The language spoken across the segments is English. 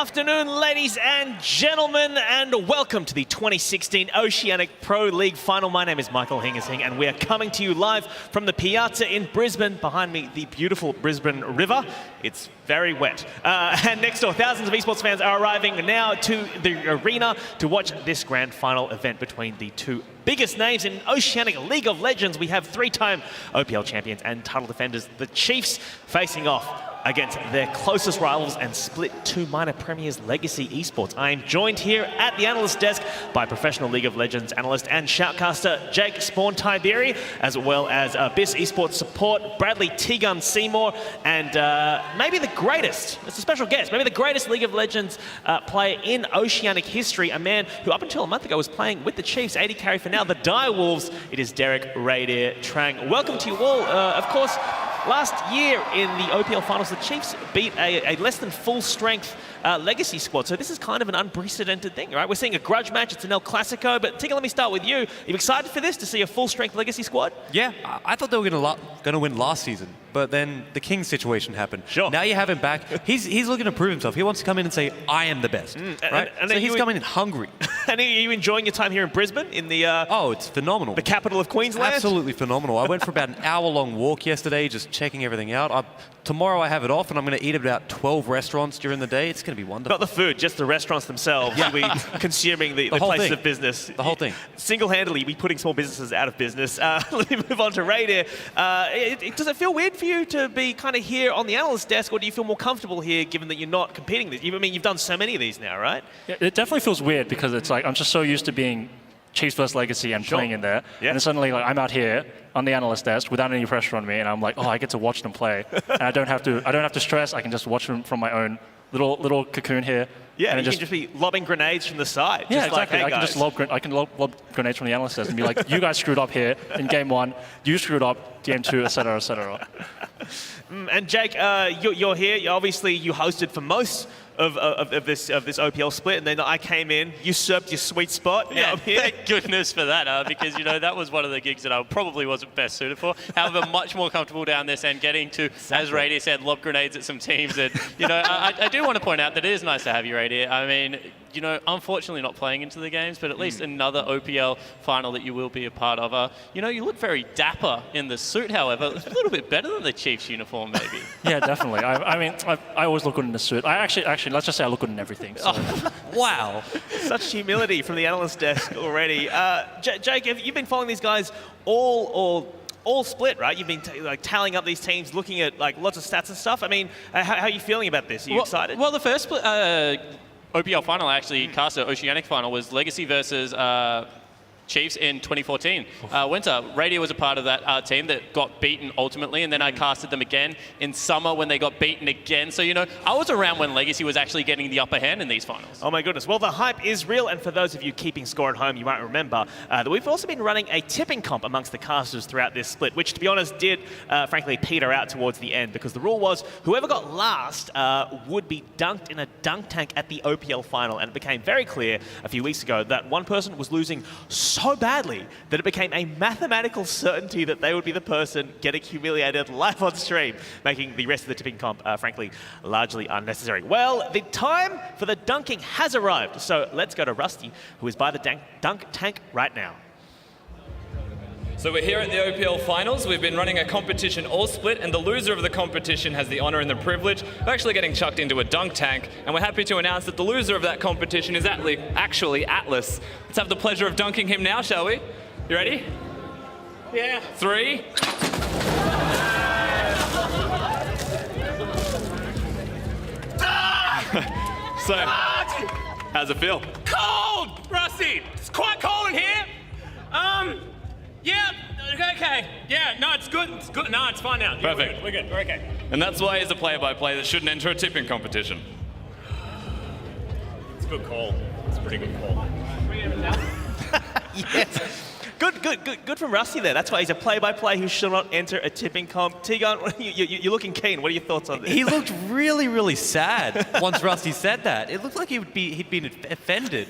afternoon, ladies and gentlemen, and welcome to the 2016 Oceanic Pro League Final. My name is Michael Hingersing, and we are coming to you live from the Piazza in Brisbane. Behind me, the beautiful Brisbane River. It's very wet. And next door, thousands of esports fans are arriving now to the arena to watch this grand final event between the two biggest names in Oceanic League of Legends. We have three-time OPL champions and title defenders, the Chiefs, facing off against their closest rivals and split two minor premiers Legacy Esports. I am joined here at the analyst desk by professional League of Legends analyst and shoutcaster Jake Spawn Tiberi, as well as BIS Esports support Bradley T-Gun Seymour, and maybe the greatest, it's a special guest, maybe the greatest League of Legends player in Oceanic history, a man who up until a month ago was playing with the Chiefs, AD carry for now the Direwolves. It is Derek Radier Trang. Welcome to you all. Of course, last year in the OPL Finals, the Chiefs beat a less than full-strength Legacy squad. So this is kind of an unprecedented thing, right? We're seeing a grudge match. It's an El Clasico. But Tigger, let me start with you. Are you excited for this, to see a full-strength Legacy squad? Yeah, I thought they were going to win last season, but then the King situation happened. Sure. Now you have him back. He's looking to prove himself. He wants to come in and say, I am the best. Right? So he's coming in hungry. And are you enjoying your time here in Brisbane? In the oh, it's phenomenal. The capital of Queensland? Absolutely phenomenal. I went for about an hour-long walk yesterday, just checking everything out. Tomorrow I have it off, and I'm going to eat at about 12 restaurants during the day. It's going to be wonderful. Not the food, just the restaurants themselves. Yeah. We'll be consuming the places of business. The whole thing. Single-handedly, be putting small businesses out of business. Let me move on to Radier. Does it feel weird for you to be kind of here on the analyst desk, or do you feel more comfortable here, given that you're not competing this? I mean, you've done so many of these now, right? Yeah, it definitely feels weird because it's like I'm just so used to being Chiefs versus Legacy and playing in there, and then suddenly like I'm out here on the analyst desk without any pressure on me, and I'm like, oh, I get to watch them play, and I don't have to stress. I can just watch them from my own little cocoon here. Yeah, and you can just be lobbing grenades from the side. Yeah, just exactly. Like, hey, I can lob grenades from the analyst desk and be like, you guys screwed up here in game one, you screwed up game two, etc., etc. And Jake, you're here. Obviously, you hosted for most of this OPL split, and then I came in, usurped your sweet spot. Yeah, thank goodness for that, because that was one of the gigs that I probably wasn't best suited for. However, much more comfortable down this end, getting to, as Radier said, lob grenades at some teams. And I do want to point out that it is nice to have you, Radier. I mean, unfortunately not playing into the games, but at least another OPL final that you will be a part of. You look very dapper in the suit, however. It's a little bit better than the Chiefs uniform, maybe. Yeah, definitely. I mean, I always look good in the suit. Actually, let's just say I look good in everything. So. Oh, wow. Such humility from the analyst desk already. Jake, you've been following these guys all split, right? You've been tallying up these teams, looking at lots of stats and stuff. I mean, how are you feeling about this? Are you excited? Well, the first split, OPL final, actually, casted Oceanic final, was Legacy versus Chiefs in 2014 winter. Radier was a part of that team that got beaten ultimately, and then I casted them again in summer when they got beaten again. So, I was around when Legacy was actually getting the upper hand in these finals. Oh my goodness. Well, the hype is real, and for those of you keeping score at home, you might remember that we've also been running a tipping comp amongst the casters throughout this split, which, to be honest, did, frankly, peter out towards the end, because the rule was whoever got last would be dunked in a dunk tank at the OPL final, and it became very clear a few weeks ago that one person was losing so badly that it became a mathematical certainty that they would be the person getting humiliated live on stream, making the rest of the tipping comp, frankly, largely unnecessary. Well, the time for the dunking has arrived, so let's go to Rusty, who is by the dunk tank right now. So we're here at the OPL Finals. We've been running a competition all split, and the loser of the competition has the honor and the privilege of actually getting chucked into a dunk tank. And we're happy to announce that the loser of that competition is actually Atlas. Let's have the pleasure of dunking him now, shall we? You ready? Yeah. 3. So, how's it feel? Cold, Rusty. It's quite cold in here. Yeah, okay. Yeah, no, it's good. It's good. No, it's fine now. Yeah, Perfect. We're good. We're okay. And that's why he's a play-by-play that shouldn't enter a tipping competition. It's a good call. It's a pretty good call. Yes. Good from Rusty there. That's why he's a play-by-play who should not enter a tipping comp. Tegan, you're looking keen. What are your thoughts on this? He looked really, really sad once Rusty said that. It looked like he'd been offended.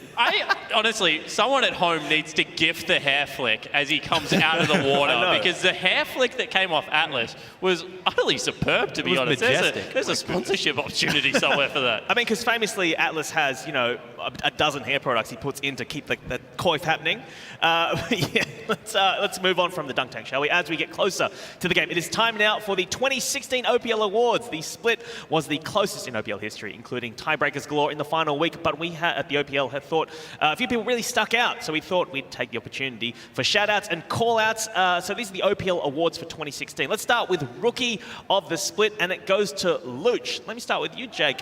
Honestly, someone at home needs to gift the hair flick as he comes out of the water, because the hair flick that came off Atlas was utterly superb, to be honest. There's a sponsorship opportunity somewhere for that. I mean, because famously Atlas has, a dozen hair products he puts in to keep the coif happening. Let's move on from the dunk tank, shall we? As we get closer to the game, it is time now for the 2016 OPL Awards. The split was the closest in OPL history, including tiebreakers galore in the final week, but we at the OPL had thought a few people really stuck out, so we thought we'd take the opportunity for shout-outs and call-outs. So these are the OPL Awards for 2016. Let's start with Rookie of the Split, and it goes to Luch. Let me start with you, Jake.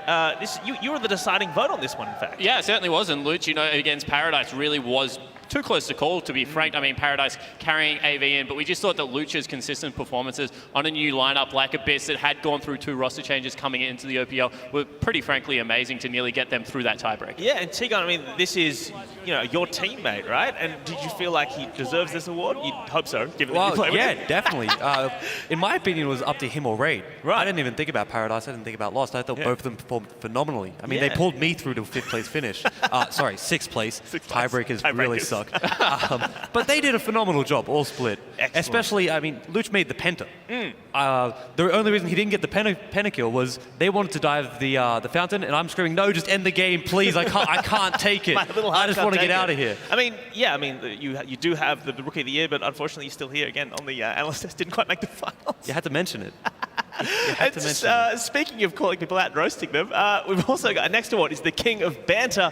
You were the deciding vote on this one, in fact. Yeah, it certainly was, and Luch, against Paradise really was too close to call, to be frank. I mean, Paradise carrying AV in, but we just thought that Lucha's consistent performances on a new lineup like Abyss that had gone through 2 roster changes coming into the OPL were pretty frankly amazing to nearly get them through that tiebreak. Yeah, and Tegan, I mean, this is, your teammate, right? And did you feel like he deserves this award? You'd hope so, given that you play with him. Definitely. In my opinion, it was up to him or Raid. Right. I didn't even think about Paradise. I didn't think about Lost. I thought both of them performed phenomenally. I mean, they pulled me through to 5th place finish. Sorry, 6th place. Tiebreakers really suck. But they did a phenomenal job, all split. Excellent. Especially, I mean, Luch made the penta. The only reason he didn't get the pentakill was they wanted to dive the fountain, and I'm screaming, no, just end the game, please. I can't take it. I just want to get out of here. I mean, you do have the Rookie of the Year, but unfortunately you're still here again on the analyst test. Didn't quite make the finals. You had to mention it. Speaking of calling people out and roasting them, we've also got our next award is the King of Banter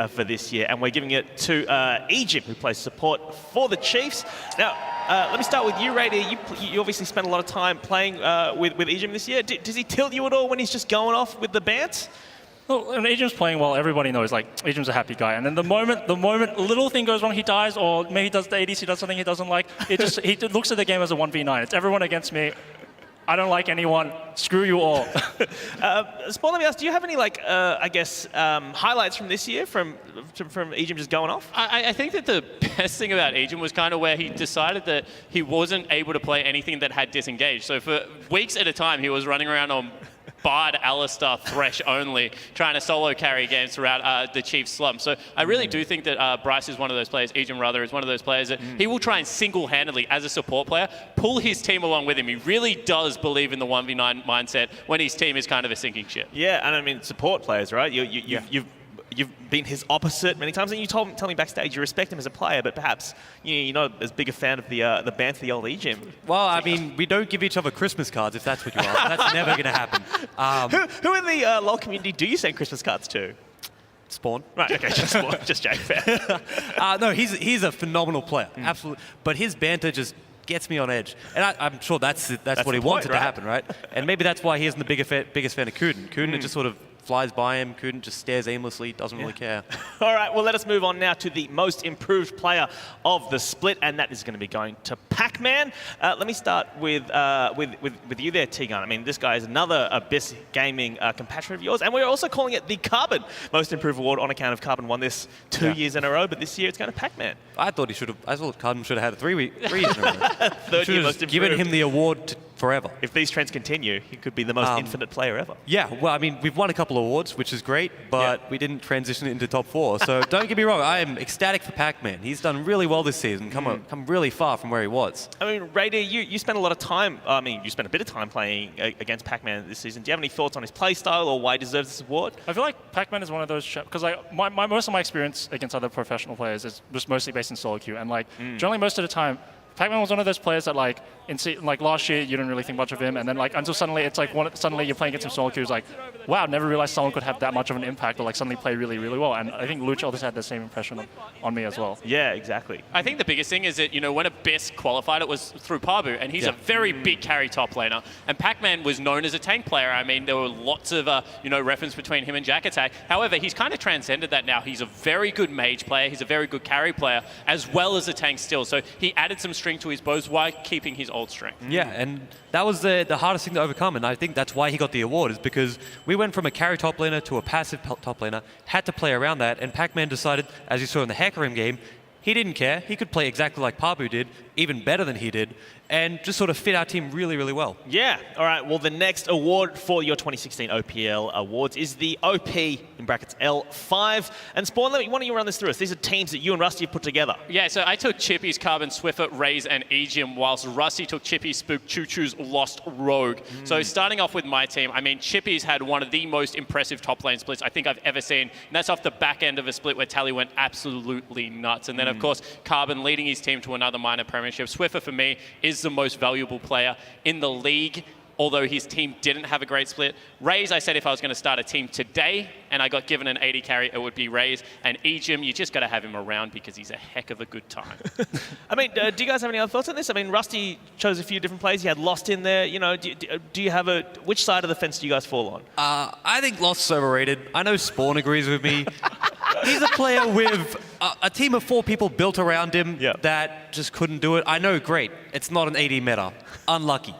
for this year, and we're giving it to Egypt, who plays support for the Chiefs. Now, let me start with you, Raider. You obviously spent a lot of time playing with Egypt this year. Does he tilt you at all when he's just going off with the bants? Well, when Adrian's playing well, everybody knows, Adrian's a happy guy. And then the moment a little thing goes wrong, he dies, or maybe he does the ADC, does something he doesn't like, he looks at the game as a 1v9. It's everyone against me. I don't like anyone. Screw you all. Spawn, let me ask, do you have any, highlights from this year from Egypt just going off? I think that the best thing about Egypt was kind of where he decided that he wasn't able to play anything that had disengaged. So for weeks at a time, he was running around on Bard, Alistar, Thresh only, trying to solo carry games throughout the Chiefs slump. So I really do think that Bryce is one of those players, Egypt rather, is one of those players that he will try and single-handedly, as a support player, pull his team along with him. He really does believe in the 1v9 mindset when his team is kind of a sinking ship. Yeah, and I mean, support players, right? You've been his opposite many times, and you told me backstage you respect him as a player, but perhaps you're not as big a fan of the banter, the old Egypt. Well, I mean, we don't give each other Christmas cards, if that's what you are. That's never going to happen. Who in the LoL community do you send Christmas cards to? Spawn. Right, okay, just Spawn, just Jake, fair. No, he's a phenomenal player, absolutely. But his banter just gets me on edge. And I'm sure that's what he wanted to happen, right? And maybe that's why he isn't the biggest fan of Kuden. Kuden just sort of flies by him. Kuden just stares aimlessly, doesn't really care. All right, well, let us move on now to the most improved player of the split, and that is going to be going to Pac-Man. Let me start with you there, Tegan. I mean, this guy is another Abyss Gaming compatriot of yours, and we're also calling it the Carbon Most Improved Award on account of Carbon won this 2 years in a row, but this year it's going to Pac-Man. I thought Carbon should have had it 3 years in a row. Third year most improved. Given him the award forever. If these trends continue, he could be the most infinite player ever. Yeah, well, I mean, we've won a couple of awards, which is great, but we didn't transition into top 4. So don't get me wrong, I am ecstatic for Pac-Man. He's done really well this season, come really far from where he was. I mean, Raider, you spent a lot of time, you spent a bit of time playing against Pac-Man this season. Do you have any thoughts on his play style or why he deserves this award? I feel like Pac-Man is one of those, because most of my experience against other professional players is just mostly based in solo queue, and generally most of the time, Pac-Man was one of those players that last year you didn't really think much of him, and then until suddenly it's suddenly you're playing against him solo queue, it's like, wow, never realized someone could have that much of an impact or suddenly play really, really well. And I think Luch also had the same impression on me as well. Yeah, exactly. I think the biggest thing is that, when Abyss qualified, it was through Pabu, and he's a very big carry top laner. And Pac-Man was known as a tank player. I mean, there were lots of, reference between him and Jack Attack. However, he's kind of transcended that now. He's a very good mage player. He's a very good carry player, as well as a tank still. So he added some string to his bows while keeping his old strength. Yeah, and that was the hardest thing to overcome, and I think that's why he got the award, is because we went from a carry top laner to a passive top laner, had to play around that, and Pac-Man decided, as you saw in the Hecarim game, he didn't care. He could play exactly like Pabu did, even better than he did, and just sort of fit our team really, really well. Yeah. All right. Well, the next award for your 2016 OPL awards is the OP in brackets L5. And Spawn, why don't you run this through us? These are teams that you and Rusty have put together. Yeah, so I took Chippy's, Carbon, Swiffer, Raze, and Aegium, whilst Rusty took Chippy, Spook, Choo Choo's Lost Rogue. So starting off with my team, I mean, Chippy's had one of the most impressive top lane splits I think I've ever seen. And that's off the back end of a split where Tally went absolutely nuts. And then, of course, Carbon leading his team to another minor premiership. Swiffer, for me, is the most valuable player in the league, although his team didn't have a great split. Raze, I said if I was going to start a team today and I got given an 80 carry, it would be Raze. And Aegium, you just got to have him around because he's a heck of a good time. I mean, do you guys have any other thoughts on this? I mean, Rusty chose a few different plays. He had Lost in there. You know, do you have which side of the fence do you guys fall on? I think Lost is overrated. I know Spawn agrees with me. He's a player with a team of 4 people built around him that just couldn't do it. I know, great. It's not an AD meta. Unlucky.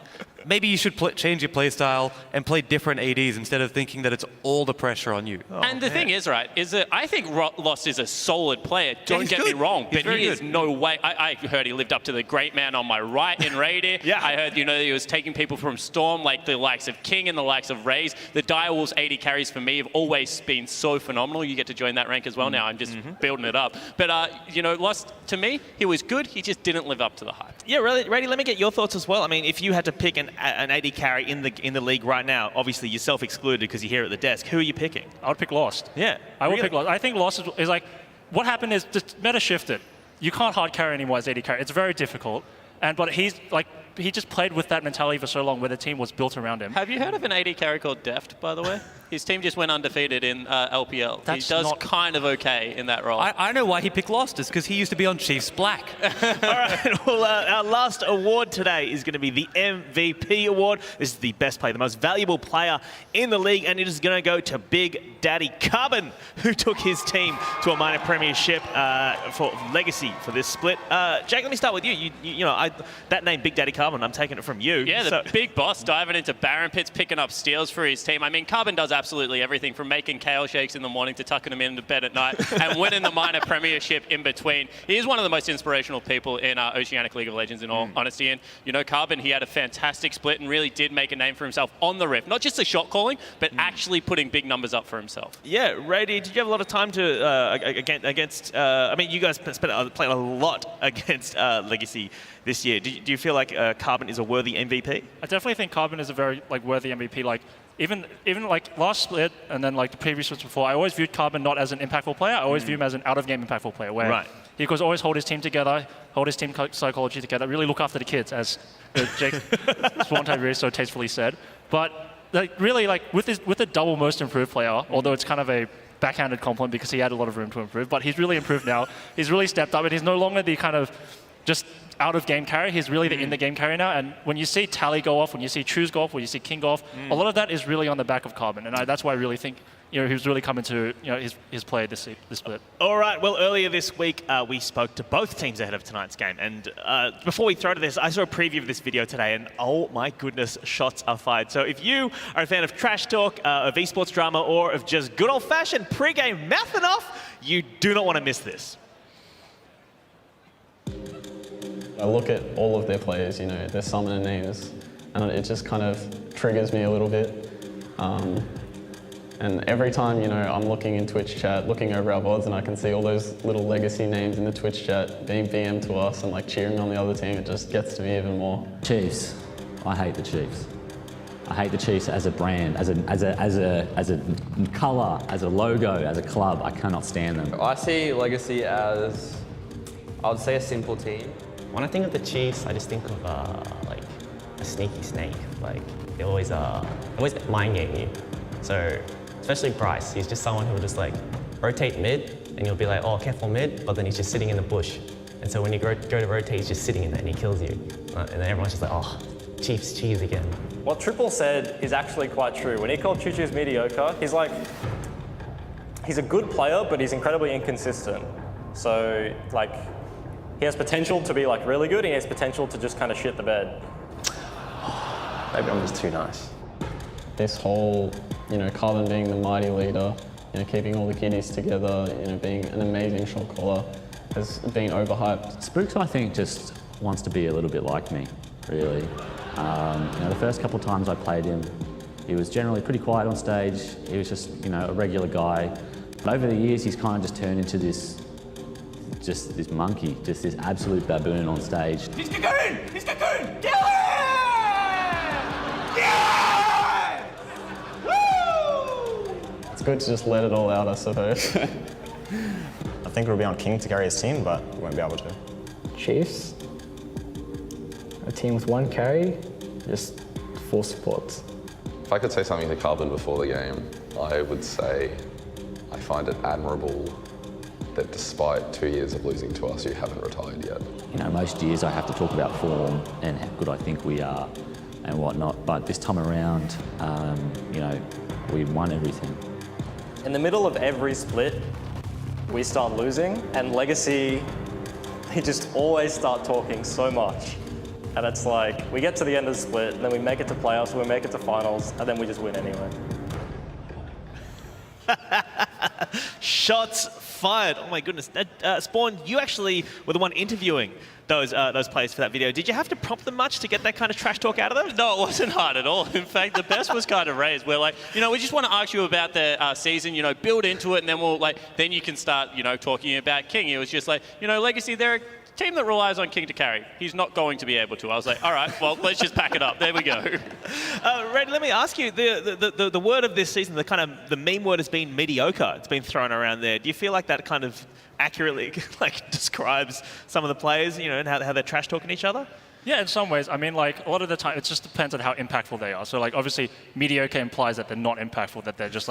Maybe you should change your play style and play different ADs instead of thinking that it's all the pressure on you. And the thing is, right, is that I think Lost is a solid player. Don't get me wrong, but he is no way. I heard he lived up to the great man on my right in Raider. I heard, he was taking people from Storm, like the likes of King and the likes of Raze. The Direwolves 80 carries for me have always been so phenomenal. You get to join that rank as well now. I'm just building it up. But, Lost, to me, he was good. He just didn't live up to the hype. Yeah, really, Rady, let me get your thoughts as well. I mean, if you had to pick an 80 carry in the league right now, obviously yourself excluded because you're here at the desk, who are you picking? I would pick Lost. Yeah. I would pick Lost. I think Lost is like, what happened is just meta shifted. You can't hard carry anymore as 80 carry. It's very difficult. But he just played with that mentality for so long where the team was built around him. Have you heard of an 80 carry called Deft, by the way? His team just went undefeated in LPL. He does kind of okay in that role. I know why he picked Lost. It's because he used to be on Chiefs Black. All right, well, our last award today is going to be the MVP award. This is the best player, the most valuable player in the league, and it is going to go to Big Daddy Carbon, who took his team to a minor premiership for Legacy for this split. Jake, let me start with you. That name, Big Daddy Carbon, I'm taking it from you. Yeah, the big boss diving into Baron Pits, picking up steals for his team. I mean, Carbon does absolutely everything from making kale shakes in the morning to tucking them into bed at night and winning the minor premiership in between. He is one of the most inspirational people in Oceanic League of Legends, in all honesty. And, Carbon, he had a fantastic split and really did make a name for himself on the Rift. Not just the shot calling, but actually putting big numbers up for himself. Yeah, Rady, did you have a lot of time to against? I mean, you guys played a lot against Legacy this year. Do you feel like Carbon is a worthy MVP? I definitely think Carbon is a very worthy MVP. Even last split and then the previous splits before, I always viewed Carbon not as an impactful player. I always view him as an out-of-game impactful player, where he could always hold his team together, hold his team psychology together, really look after the kids, as Jake Swanton so tastefully said. But really, with the double most improved player, although it's kind of a backhanded compliment because he had a lot of room to improve, but he's really improved now. He's really stepped up, and he's no longer the kind of just out-of-game carry. He's really the in-the-game carry now. And when you see Tally go off, when you see Choose go off, when you see King go off, a lot of that is really on the back of Carbon. And that's why I really think he's really come into his play this split. All right. Well, earlier this week, we spoke to both teams ahead of tonight's game. And before we throw to this, I saw a preview of this video today, and oh my goodness, shots are fired. So if you are a fan of trash talk, of esports drama, or of just good old-fashioned pre-game mouthing off, you do not want to miss this. I look at all of their players, their summoner names, and it just kind of triggers me a little bit. And every time, I'm looking in Twitch chat, looking over our VODs, and I can see all those little legacy names in the Twitch chat being VM'd to us and cheering on the other team, it just gets to me even more. Chiefs. I hate the Chiefs. I hate the Chiefs as a brand, as a colour, as a logo, as a club. I cannot stand them. I see Legacy as, I would say, a simple team. When I think of the Chiefs, I just think of a sneaky snake. They always mind game you. So especially Bryce, he's just someone who will just rotate mid, and you'll be like, oh, careful mid, but then he's just sitting in the bush. And so when you go to rotate, he's just sitting in there and he kills you. And then everyone's just like, oh, Chiefs cheese again. What Triple said is actually quite true. When he called Choo Choo's mediocre, he's a good player, but he's incredibly inconsistent. So he has potential to be really good, and he has potential to just kind of shit the bed. Maybe I'm just too nice. This whole, Carbon being the mighty leader, keeping all the kiddies together, being an amazing shot caller, has been overhyped. Spooks, I think, just wants to be a little bit like me, really. The first couple of times I played him, he was generally pretty quiet on stage. He was just, a regular guy. But over the years, he's kind of just turned into this monkey, just this absolute baboon on stage. He's cocoon! He's cocoon! Kill him! Yeah! Woo! It's good to just let it all out, I suppose. I think it would be on King to carry his team, but we won't be able to. Chiefs, a team with one carry, just 4 supports. If I could say something to Carbon before the game, I would say I find it admirable that despite 2 years of losing to us, you haven't retired yet. Most years I have to talk about form and how good I think we are and whatnot, but this time around, we won everything. In the middle of every split, we start losing, and Legacy, they just always start talking so much. And it's like, we get to the end of the split, and then we make it to playoffs, we make it to finals, and then we just win anyway. Shots fired. Oh my goodness. Spawn, you actually were the one interviewing those players for that video. Did you have to prompt them much to get that kind of trash talk out of them? No, it wasn't hard at all. In fact, the best was kind of raised. We're like, we just want to ask you about the season, build into it, and then then you can start, talking about King. It was just like, Legacy, they're a team that relies on King to carry. He's not going to be able to. I was like, all right, well, let's just pack it up. There we go. Red, let me ask you, the word of this season, the meme word has been mediocre. It's been thrown around there. Do you feel like that kind of accurately describes some of the players, and how they're trash talking each other? Yeah, in some ways. I mean, a lot of the time, it just depends on how impactful they are. So, obviously, mediocre implies that they're not impactful, that they're just,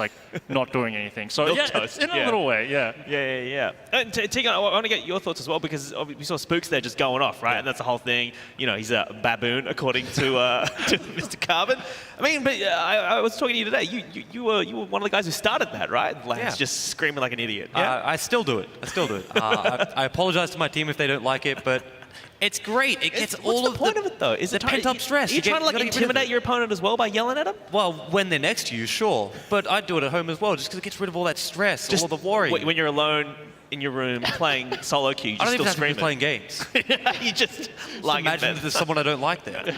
not doing anything. So, toast, in a little way, yeah. Yeah. And Tegan, I want to get your thoughts as well, because we saw Spooks there just going off, right? Yeah. And that's the whole thing. He's a baboon, according to Mr. Carbon. I mean, but I was talking to you today. You were one of the guys who started that, right? He's just screaming like an idiot. Yeah? I still do it. I apologize to my team if they don't like it, but it's great. It gets all of the point of it, though? Is it pent-up stress? Are you trying to intimidate your opponent as well by yelling at them? Well, when they're next to you, sure. But I do it at home as well, just because it gets rid of all that stress, all the worry. When you're alone in your room playing solo queue, I don't even still have screaming. to be playing games. You just imagine there's someone I don't like there.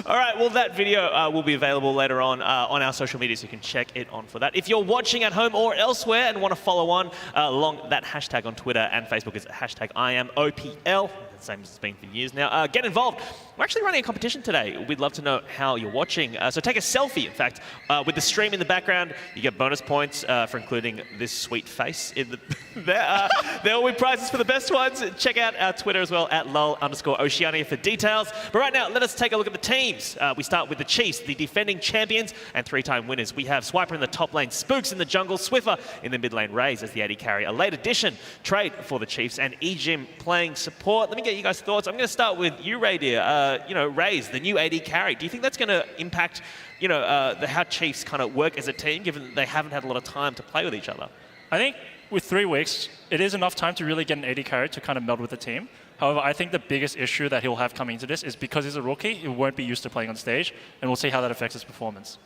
All right, well, that video will be available later on our social media, so you can check it on for that. If you're watching at home or elsewhere and want to follow on along that hashtag on Twitter and Facebook is #IamOPL. Same as it's been for years now. Get involved. We're actually running a competition today. We'd love to know how you're watching. So take a selfie, in fact, with the stream in the background. You get bonus points for including this sweet face in there. There will be prizes for the best ones. Check out our Twitter as well, @lol_Oceania for details. But right now, let us take a look at the teams. We start with the Chiefs, the defending champions and 3-time winners. We have Swiper in the top lane, Spooks in the jungle, Swiffer in the mid lane, Raze as the AD carry. A late addition trade for the Chiefs, and E-Jim playing support. Let me get you guys' thoughts. I'm going to start with you, Ray, dear. Raze, the new AD carry. Do you think that's going to impact, how Chiefs kind of work as a team, given that they haven't had a lot of time to play with each other? I think with 3 weeks, it is enough time to really get an AD carry to kind of meld with the team. However, I think the biggest issue that he'll have coming into this is because he's a rookie, he won't be used to playing on stage, and we'll see how that affects his performance.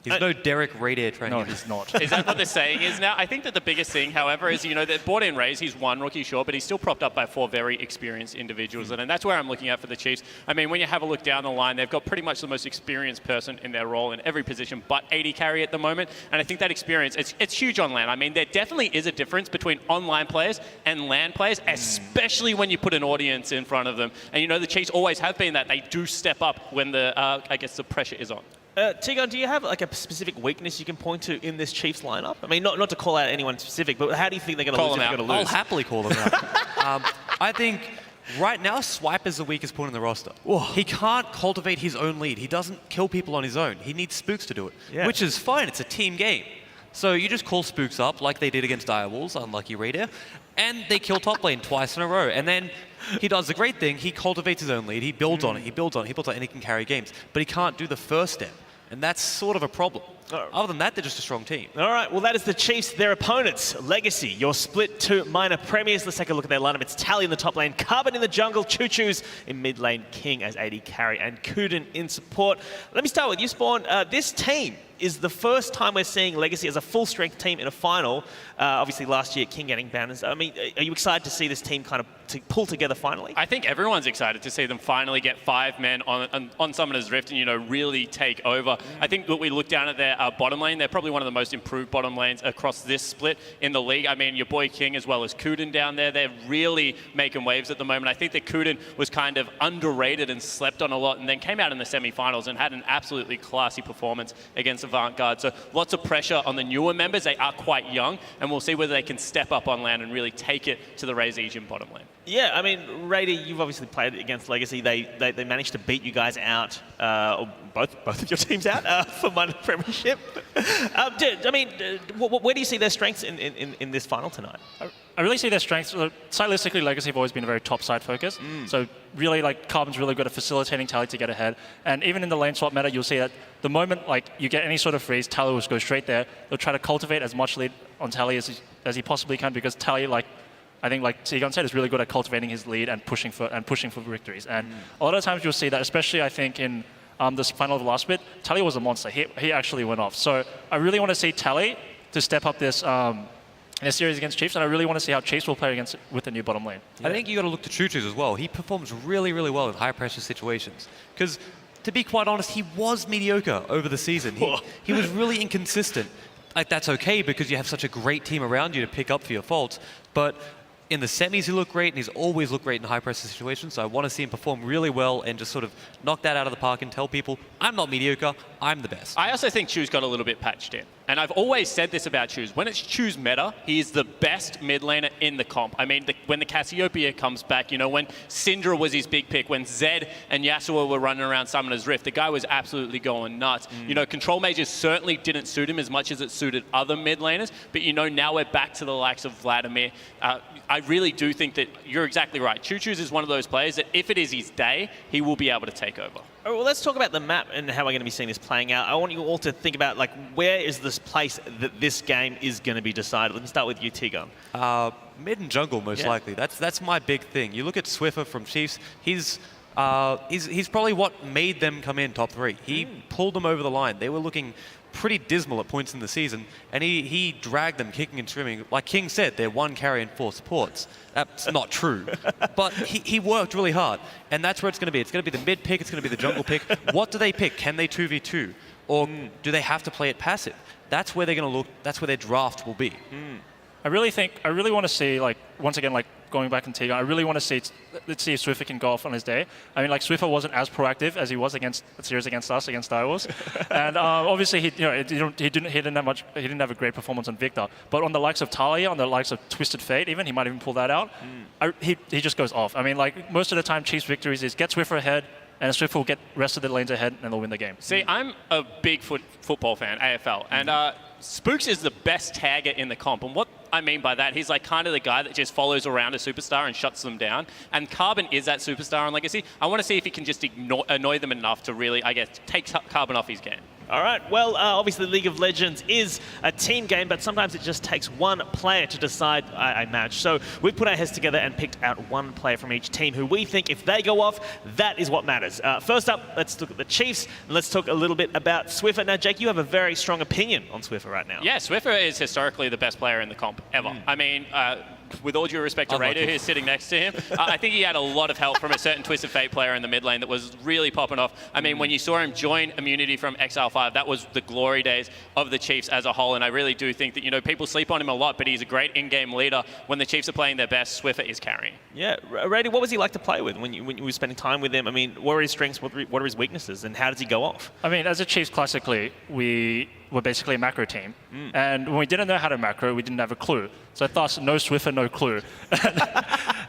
He's no Derek Radier training. No, he's not. Is that what they're saying is now? I think that the biggest thing, however, is, they brought in Raze. He's one rookie, sure, but he's still propped up by 4 very experienced individuals. And that's where I'm looking at for the Chiefs. I mean, when you have a look down the line, they've got pretty much the most experienced person in their role in every position but AD carry at the moment. And I think that experience, it's huge on LAN. I mean, there definitely is a difference between online players and LAN players, especially when you put an audience in front of them. And the Chiefs always have been that. They do step up when the pressure is on. Tegan, do you have a specific weakness you can point to in this Chiefs lineup? I mean, not to call out anyone specific, but how do you think they're going to lose if they're going to lose? I'll happily call them out. I think right now Swipe is the weakest point in the roster. Whoa. He can't cultivate his own lead. He doesn't kill people on his own. He needs Spooks to do it, which is fine. It's a team game. So you just call Spooks up like they did against Direwolves, unlucky Raider, and they kill top lane twice in a row. And then he does the great thing. He cultivates his own lead. He builds on it. He builds on it. And he can carry games. But he can't do the first step. And that's sort of a problem. Other than that, they're just a strong team. All right, well, that is the Chiefs, their opponents. Legacy, your split 2 minor premiers. Let's take a look at their lineup. It's Tally in the top lane, Carbon in the jungle, Choo Choo's in mid lane, King as AD carry, and Kuden in support. Let me start with you, Spawn. This team is the first time we're seeing Legacy as a full-strength team in a final. Obviously, last year, King getting banned. I mean, are you excited to see this team kind of pull together finally? I think everyone's excited to see them finally get 5 men on Summoner's Rift and, really take over. I think that we look down at their bottom lane, they're probably one of the most improved bottom lanes across this split in the league. I mean, your boy King as well as Kuden down there, they're really making waves at the moment. I think that Kuden was kind of underrated and slept on a lot, and then came out in the semi-finals and had an absolutely classy performance against Avant-Garde. So lots of pressure on the newer members. They are quite young, and we'll see whether they can step up on land and really take it to the Razian bottom lane. Yeah, I mean, Rady, you've obviously played against Legacy. They managed to beat you guys out, or both of your teams out for minor premiership. Where do you see their strengths in this final tonight? I really see their strengths. Stylistically, Legacy have always been very top side focused. So really, Carbon's really good at facilitating Tally to get ahead. And even in the lane swap meta, you'll see that the moment you get any sort of freeze, Tally will go straight there. They'll try to cultivate as much lead on Tally as he possibly can, because Tally, I think, like Seagun said, is really good at cultivating his lead and pushing for victories. And a lot of times you'll see that, especially I think in this final of the last bit, Tally was a monster. He actually went off. So I really want to see Tally to step up this in a series against Chiefs, and I really want to see how Chiefs will play with the new bottom lane. I think you got to look to Choo Choo's as well. He performs really, really well in high pressure situations. Because to be quite honest, he was mediocre over the season. He was really inconsistent. That's okay because you have such a great team around you to pick up for your faults. But in the semis, he looked great, and he's always looked great in high-pressure situations, so I want to see him perform really well and just sort of knock that out of the park and tell people, I'm not mediocre, I'm the best. I also think Choo's got a little bit patched in. And I've always said this about Choo's. When it's Choo's meta, he is the best mid laner in the comp. I mean, when the Cassiopeia comes back, when Syndra was his big pick, when Zed and Yasuo were running around Summoner's Rift, the guy was absolutely going nuts. Control Mages certainly didn't suit him as much as it suited other mid laners, but now we're back to the likes of Vladimir. I really do think that you're exactly right. Choo Choo's is one of those players that if it is his day, he will be able to take over. All right, well, let's talk about the map and how we're going to be seeing this playing out. I want you all to think about, where is this place that this game is going to be decided? Let me start with you, Tigon. Mid and jungle, most likely. That's my big thing. You look at Swiffer from Chiefs, he's probably what made them come in top 3. He pulled them over the line. They were looking pretty dismal at points in the season, and he dragged them kicking and screaming. Like King said, they're 1 carry and 4 supports. That's not true. But he worked really hard, and that's where it's going to be. It's going to be the mid pick, it's going to be the jungle pick. What do they pick? Can they 2v2? Or do they have to play it passive? That's where they're going to look, that's where their draft will be. I really want to see, once again, going back in Tigon, I really want to see, let's see if Swiffer can go off on his day. I mean, Swiffer wasn't as proactive as he was against series against us, against Direwolves. And obviously, he didn't have a great performance on Victor. But on the likes of Talia, on the likes of Twisted Fate even, he might even pull that out. He just goes off. I mean, most of the time, Chiefs' victories is get Swiffer ahead, and Swiffer will get rest of the lanes ahead, and they'll win the game. See, I'm a big football fan, AFL, and Spooks is the best tagger in the comp. And what I mean by that, he's kind of the guy that just follows around a superstar and shuts them down. And Carbon is that superstar on Legacy. I want to see if he can just annoy them enough to really, take Carbon off his game. All right, well, obviously League of Legends is a team game, but sometimes it just takes one player to decide a match. So we've put our heads together and picked out one player from each team who we think, if they go off, that is what matters. First up, let's look at the Chiefs, and let's talk a little bit about Swiffer. Now, Jake, you have a very strong opinion on Swiffer right now. Yeah, Swiffer is historically the best player in the comp ever. I mean, with all due respect to Raider, who's sitting next to him, I think he had a lot of help from a certain Twisted Fate player in the mid lane that was really popping off. I mean, when you saw him join Immunity from Exile 5, that was the glory days of the Chiefs as a whole, and I really do think that, people sleep on him a lot, but he's a great in-game leader. When the Chiefs are playing their best, Swiffer is carrying. Yeah, Raider, what was he like to play with when you were spending time with him? I mean, what are his strengths, what are his weaknesses, and how does he go off? I mean, as a Chiefs, classically, we were basically a macro team. And when we didn't know how to macro, we didn't have a clue. So thus, no Swiffer, no clue.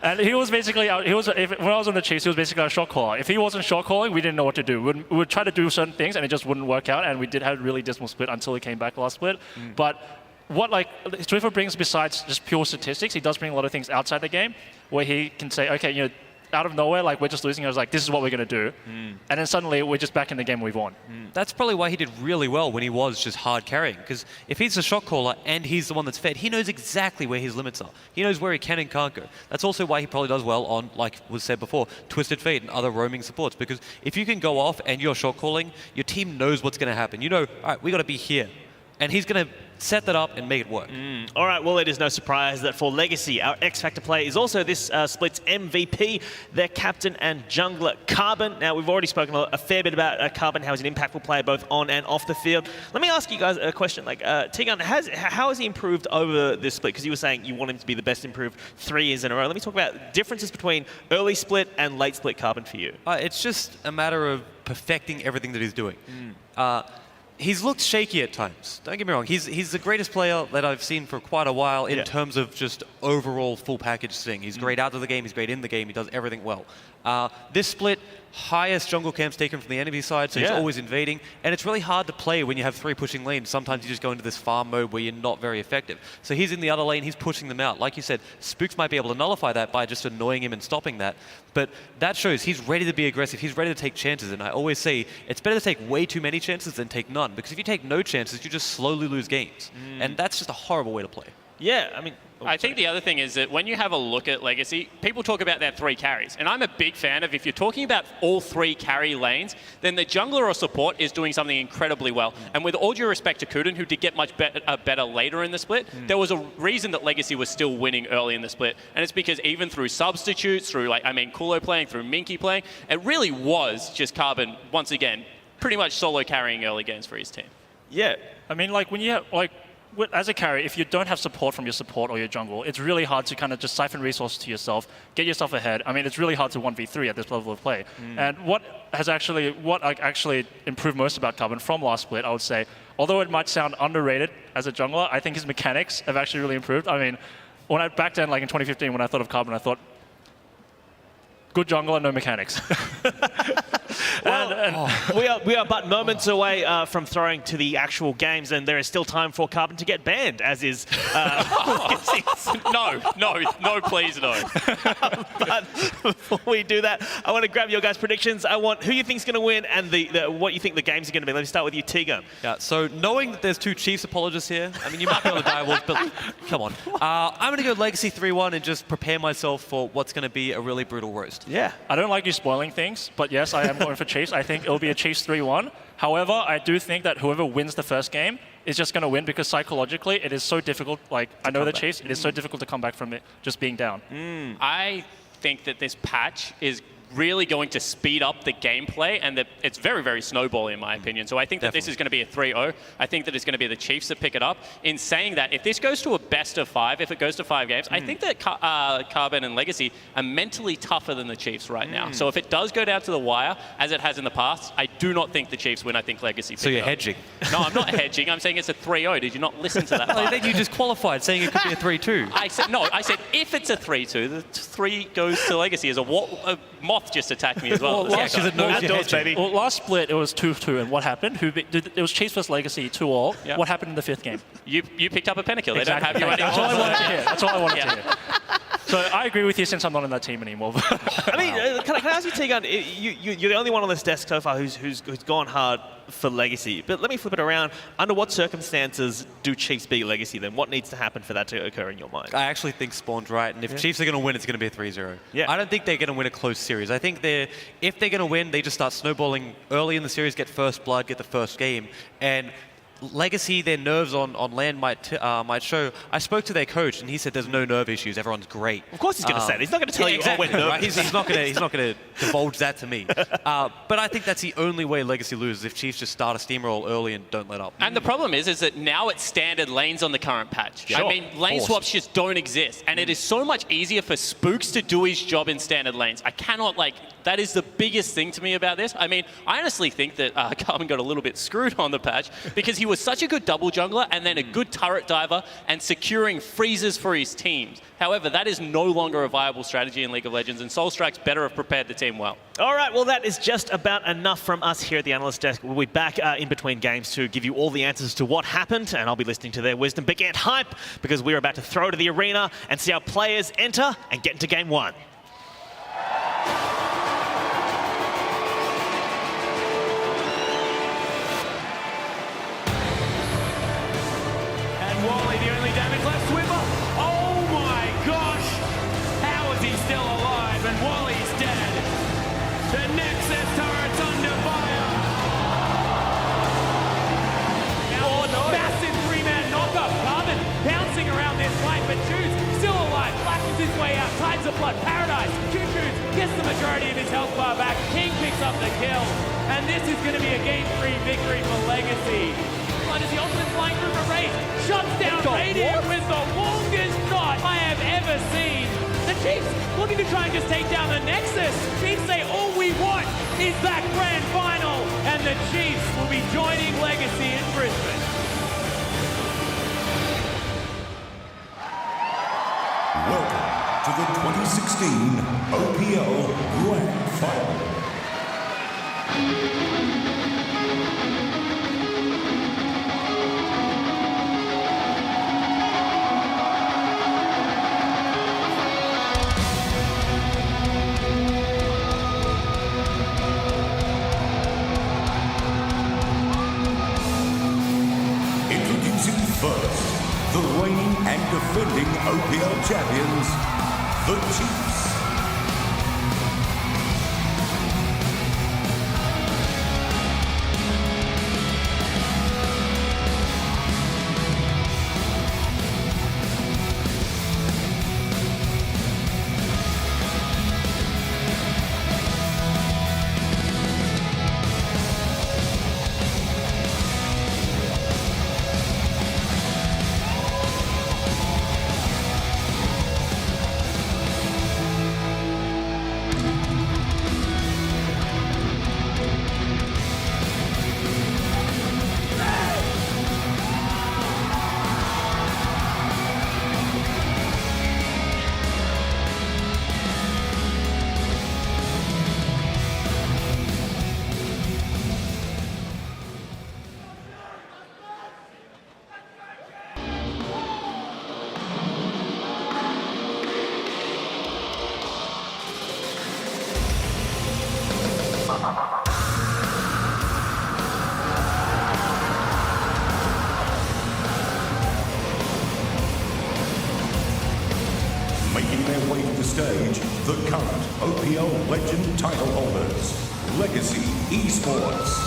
And he was basically, when I was on the Chiefs, he was basically a shot caller. If he wasn't shot calling, we didn't know what to do. We would try to do certain things, and it just wouldn't work out. And we did have a really dismal split until he came back last split. But what Swiffer brings besides just pure statistics, he does bring a lot of things outside the game, where he can say, okay, out of nowhere, like we're just losing. I was like, this is what we're going to do. And then suddenly we're just back in the game we've won. That's probably why he did really well when he was just hard carrying. Because if he's the shot caller and he's the one that's fed, he knows exactly where his limits are. He knows where he can and can't go. That's also why he probably does well on, like was said before, twisted feet and other roaming supports. Because if you can go off and you're shot calling, your team knows what's going to happen. You know, all right, we got to be here. And he's going to set that up and make it work. All right, well, it is no surprise that for Legacy, our X-Factor player is also this split's MVP, their captain and jungler, Carbon. Now, we've already spoken a fair bit about Carbon, how he's an impactful player both on and off the field. Let me ask you guys a question. Like, Tegan, how has he improved over this split? Because you were saying you want him to be the best improved 3 years in a row. Let me talk about differences between early split and late split Carbon for you. It's just a matter of perfecting everything that he's doing. He's looked shaky at times. Don't get me wrong. He's the greatest player that I've seen for quite a while in terms of just overall full package thing. He's great out of the game. He's great in the game. He does everything well. This split, highest jungle camps taken from the enemy side, so he's always invading. And it's really hard to play when you have 3 pushing lanes. Sometimes you just go into this farm mode where you're not very effective. So he's in the other lane. He's pushing them out. Like you said, Spooks might be able to nullify that by just annoying him and stopping that. But that shows he's ready to be aggressive. He's ready to take chances. And I always say it's better to take way too many chances than take none. Because if you take no chances, you just slowly lose games. And that's just a horrible way to play. Yeah, I mean... I think the other thing is that when you have a look at Legacy, people talk about their 3 carries. And I'm a big fan of, if you're talking about all 3 carry lanes, then the jungler or support is doing something incredibly well. And with all due respect to Kuden, who did get much better later in the split, there was a reason that Legacy was still winning early in the split. And it's because even through substitutes, through, Kulo playing, through Minky playing, it really was just Carbon, once again, pretty much solo carrying early games for his team. Yeah. I mean, like, when you have, like, as a carry, if you don't have support from your support or your jungle, it's really hard to kind of just siphon resources to yourself, get yourself ahead. I mean, it's really hard to 1v3 at this level of play. And what actually improved most about Carbon from last split, I would say, although it might sound underrated as a jungler, I think his mechanics have actually really improved. I mean, back then, like in 2015, when I thought of Carbon, I thought, good jungler, no mechanics. We are but moments away from throwing to the actual games, and there is still time for Carbon to get banned, as is... No, please no. But before we do that, I want to grab your guys' predictions. I want who you think is going to win and what you think the games are going to be. Let me start with you, Tegan. Yeah, so knowing that there's 2 Chiefs apologists here, I mean, you might be able to die wolf, but come on. I'm going to go Legacy 3-1 and just prepare myself for what's going to be a really brutal roast. Yeah. I don't like you spoiling things, but yes, I am going for Chiefs. I think it'll be a Chiefs 3-1. However, I do think that whoever wins the first game is just going to win because psychologically it is so difficult. Like, I know the Chiefs, it is so difficult to come back from it just being down. I think that this patch is really going to speed up the gameplay, and that it's very, very snowball in my opinion. So I think that this is going to be a 3-0. I think that it's going to be the Chiefs that pick it up. In saying that, if this goes to a best of 5, if it goes to 5 games, I think that Carbon and Legacy are mentally tougher than the Chiefs right now. So if it does go down to the wire, as it has in the past, I do not think the Chiefs win. I think Legacy pick So you're it up. hedging? No, I'm not hedging. I'm saying it's a 3-0. Did you not listen to that? I think you just qualified saying it could be a 3-2. I said if it's a 3-2, the 3 goes to Legacy. As a moth just attacked me as well. Well, last split, it was 2-2, and what happened? It was Chiefs vs Legacy 2-all. Yeah. What happened in the 5th game? You picked up a pentakill. Exactly. They don't have you anymore. That's all I wanted to hear. That's all I wanted to hear. So I agree with you since I'm not in that team anymore. I mean, can I ask you, Tegan, you're the only one on this desk so far who's gone hard for Legacy. But let me flip it around. Under what circumstances do Chiefs beat Legacy then? What needs to happen for that to occur in your mind? I actually think Spawn's right. And if Chiefs are going to win, it's going to be a 3-0. Yeah. I don't think they're going to win a close series. I think if they're going to win, they just start snowballing early in the series, get first blood, get the first game. And Legacy, their nerves on land might show. I spoke to their coach, and he said there's no nerve issues. Everyone's great. Of course he's going to say that. He's not going to tell you, exactly, oh, we're nervous. right? He's not going to divulge that to me. But I think that's the only way Legacy loses, if Chiefs just start a steamroll early and don't let up. And the problem is that now it's standard lanes on the current patch. Sure. I mean, lane swaps just don't exist. And it is so much easier for Spooks to do his job in standard lanes. I cannot, that is the biggest thing to me about this. I mean, I honestly think that Carbon got a little bit screwed on the patch because he was such a good double jungler and then a good turret diver and securing freezes for his teams. However, that is no longer a viable strategy in League of Legends, and Soulstrike's better have prepared the team well. All right, well, that is just about enough from us here at the Analyst Desk. We'll be back in between games to give you all the answers to what happened, and I'll be listening to their wisdom. But get hype, because we're about to throw to the arena and see our players enter and get into Game 1. Eyes of Blood, Paradise, Choo-Choo's gets the majority of his health bar back. King picks up the kill. And this is going to be a Game 3 victory for Legacy. Blood is the ultimate flying through for Raze. Shuts down Radiant with the longest shot I have ever seen. The Chiefs looking to try and just take down the Nexus. Chiefs say all we want is that Grand Final. And the Chiefs will be joining Legacy in Brisbane. Welcome to the 2016 OPL Grand Final. Introducing first, the reigning and defending OPL champions, the Chiefs. Making their way to the stage, the current OPL Legend title holders, Legacy Esports.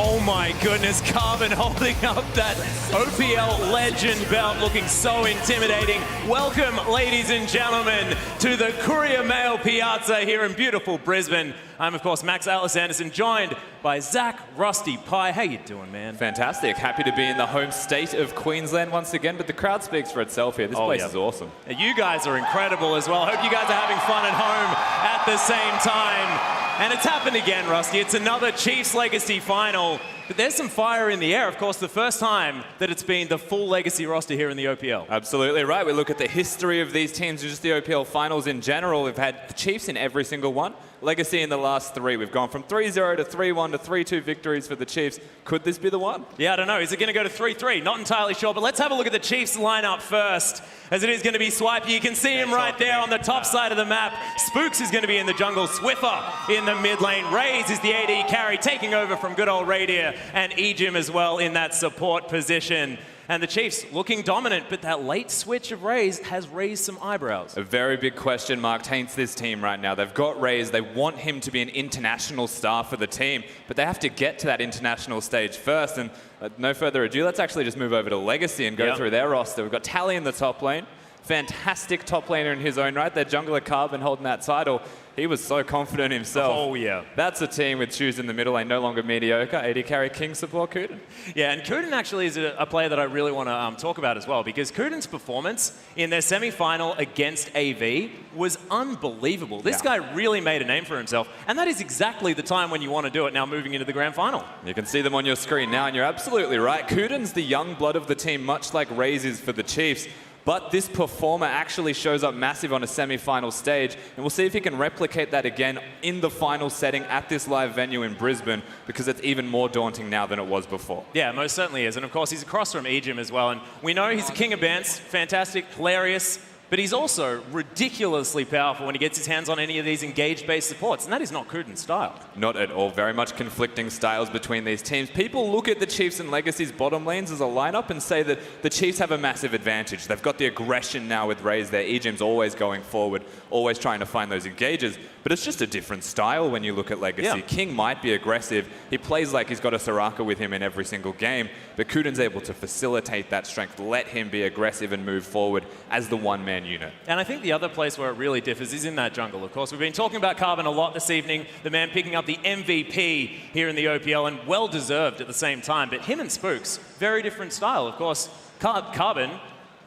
Oh my goodness, Carbon holding up that OPL Legend belt, looking so intimidating. Welcome, ladies and gentlemen, to the Courier Mail Piazza here in beautiful Brisbane. I'm, of course, Max Atlas Anderson, joined by Zach Rusty Pie. How you doing, man? Fantastic. Happy to be in the home state of Queensland once again, but the crowd speaks for itself here. This place is awesome. You guys are incredible as well. Hope you guys are having fun at home at the same time. And it's happened again, Rusty. It's another Chiefs Legacy final. But there's some fire in the air. Of course, the first time that it's been the full Legacy roster here in the OPL. Absolutely right. We look at the history of these teams, just the OPL finals in general. We've had the Chiefs in every single one. Legacy in the last three. We've gone from 3-0 to 3-1 to 3-2 victories for the Chiefs. Could this be the one? Yeah, I don't know. Is it going to go to 3-3? Not entirely sure, but let's have a look at the Chiefs lineup first, as it is going to be Swipey. You can see him right there on the top side of the map. Spooks is going to be in the jungle. Swiffer in the mid lane. Raze is the AD carry, taking over from good old Radier, and Ejim as well in that support position. And the Chiefs looking dominant, but that late switch of Raze has raised some eyebrows. A very big question mark taints this team right now. They've got Raze, they want him to be an international star for the team, but they have to get to that international stage first. And no further ado, let's actually just move over to Legacy and go through their roster. We've got Tally in the top lane, fantastic top laner in his own right. Their jungler Carbon holding that title. He was so confident himself. Oh, yeah. That's a team with Shoes in the middle lane, no longer mediocre. AD carry King support Kuden. Yeah, and Kuden actually is a player that I really want to talk about as well, because Kuden's performance in their semi-final against AV was unbelievable. This guy really made a name for himself, and that is exactly the time when you want to do it now moving into the grand final. You can see them on your screen now, and you're absolutely right. Kuden's the young blood of the team, much like Raze is for the Chiefs. But this performer actually shows up massive on a semi-final stage, and we'll see if he can replicate that again in the final setting at this live venue in Brisbane, because it's even more daunting now than it was before. Yeah, most certainly is. And of course, he's across from Ejim as well. And we know he's the king of bants, fantastic, hilarious, but he's also ridiculously powerful when he gets his hands on any of these engaged-based supports, and that is not Kuden's style. Not at all. Very much conflicting styles between these teams. People look at the Chiefs and Legacy's bottom lanes as a lineup and say that the Chiefs have a massive advantage. They've got the aggression now with Raze there. Ejim's always going forward, always trying to find those engages, but it's just a different style when you look at Legacy. Yeah. King might be aggressive. He plays like he's got a Soraka with him in every single game, but Kuden's able to facilitate that strength, let him be aggressive and move forward as the one-man unit. And I think the other place where it really differs is in that jungle, of course. We've been talking about Carbon a lot this evening, the man picking up the MVP here in the OPL, and well-deserved at the same time. But him and Spooks, very different style. Of course, Carbon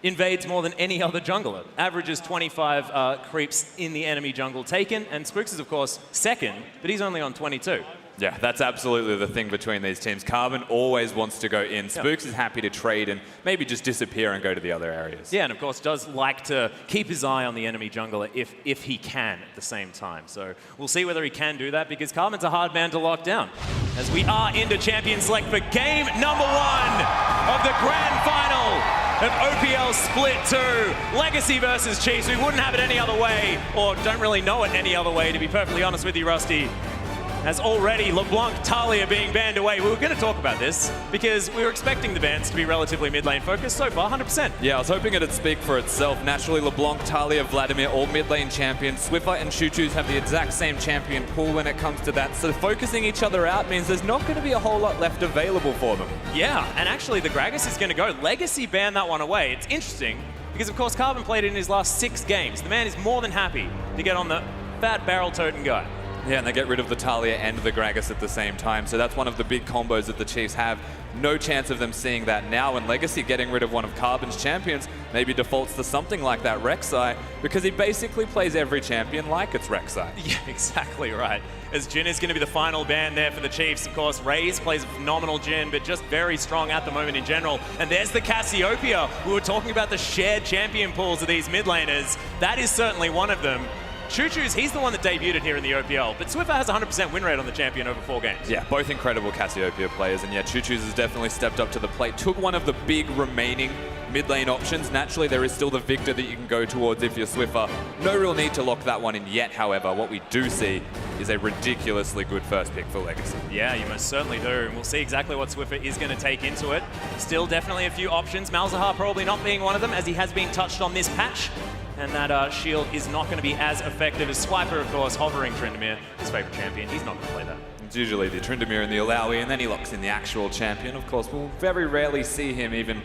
invades more than any other jungler. Averages 25 creeps in the enemy jungle taken, and Spooks is, of course, second, but he's only on 22. Yeah, that's absolutely the thing between these teams. Carbon always wants to go in. Spooks is happy to trade and maybe just disappear and go to the other areas. Yeah, and of course does like to keep his eye on the enemy jungler if he can at the same time. So we'll see whether he can do that, because Carbon's a hard man to lock down. As we are into Champion Select for game number 1 of the grand final of OPL Split 2. Legacy versus Chiefs. We wouldn't have it any other way, or don't really know it any other way, to be perfectly honest with you, Rusty. As already LeBlanc, Talia being banned away. We were going to talk about this because we were expecting the bans to be relatively mid-lane focused. So far, 100%. Yeah, I was hoping it'd speak for itself. Naturally, LeBlanc, Talia, Vladimir, all mid-lane champions. Swiffer and Choo-Choos have the exact same champion pool when it comes to that. So focusing each other out means there's not going to be a whole lot left available for them. Yeah, and actually the Gragas is going to go. Legacy banned that one away. It's interesting because, of course, Carbon played it in his last 6 games. The man is more than happy to get on the fat barrel-toting guy. Yeah, and they get rid of the Talia and the Gragas at the same time, so that's one of the big combos that the Chiefs have. No chance of them seeing that now, and Legacy getting rid of one of Carbon's champions maybe defaults to something like that Rek'Sai, because he basically plays every champion like it's Rek'Sai. Yeah, exactly right. As Jhin is going to be the final ban there for the Chiefs. Of course, Raze plays a phenomenal Jhin, but just very strong at the moment in general. And there's the Cassiopeia. We were talking about the shared champion pools of these mid laners. That is certainly one of them. Choo-Choos, he's the one that debuted here in the OPL, but Swiffer has 100% win rate on the champion over 4 games. Yeah, both incredible Cassiopeia players, and yeah, Choo-Choos has definitely stepped up to the plate. Took one of the big remaining mid-lane options. Naturally, there is still the Victor that you can go towards if you're Swiffer. No real need to lock that one in yet, however. What we do see is a ridiculously good first pick for Legacy. Yeah, you most certainly do, and we'll see exactly what Swiffer is going to take into it. Still definitely a few options. Malzahar probably not being one of them, as he has been touched on this patch. And that shield is not going to be as effective as Swiper, of course, hovering Tryndamere, his favorite champion. He's not going to play that. It's usually the Tryndamere and the Alawi, and then he locks in the actual champion. Of course, we'll very rarely see him even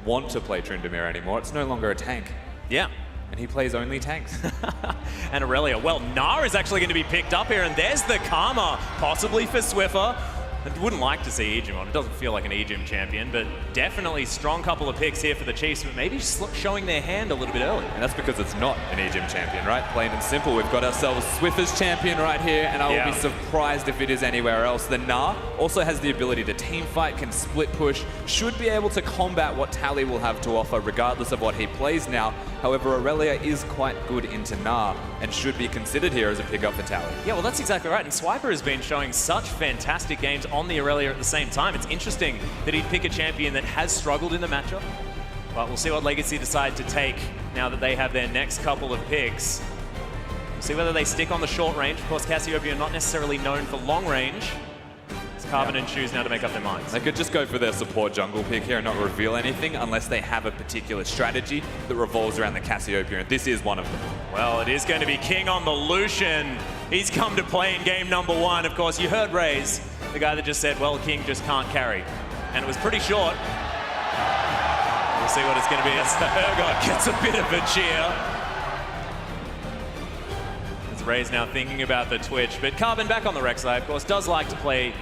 want to play Tryndamere anymore. It's no longer a tank. Yeah. And he plays only tanks. And Aurelia. Well, Gnar is actually going to be picked up here, and there's the Karma, possibly for Swiffer. I wouldn't like to see Ejim on. It doesn't feel like an Ejim champion, but definitely strong couple of picks here for the Chiefs, but maybe showing their hand a little bit early. And that's because it's not an Ejim champion, right? Plain and simple. We've got ourselves Swiffer's champion right here, and I will be surprised if it is anywhere else. The Gnar also has the ability to team fight, can split push, should be able to combat what Tally will have to offer regardless of what he plays now. However, Aurelia is quite good into Gnar and should be considered here as a pickup for Tally. Yeah, well, that's exactly right. And Swiper has been showing such fantastic games on the Aurelia at the same time. It's interesting that he'd pick a champion that has struggled in the matchup. But we'll see what Legacy decide to take now that they have their next couple of picks. We'll see whether they stick on the short range. Of course, Cassiopeia are not necessarily known for long range. It's Carbon and choose now to make up their minds. They could just go for their support jungle pick here and not reveal anything unless they have a particular strategy that revolves around the Cassiopeia, and this is one of them. Well, it is going to be King on the Lucian. He's come to play in game number 1. Of course, you heard Raze, the guy that just said, well, King just can't carry. And it was pretty short. We'll see what it's going to be as Ergot gets a bit of a cheer. As Ray's now thinking about the Twitch, but Carbon back on the Rek'Sai, of course, does like to play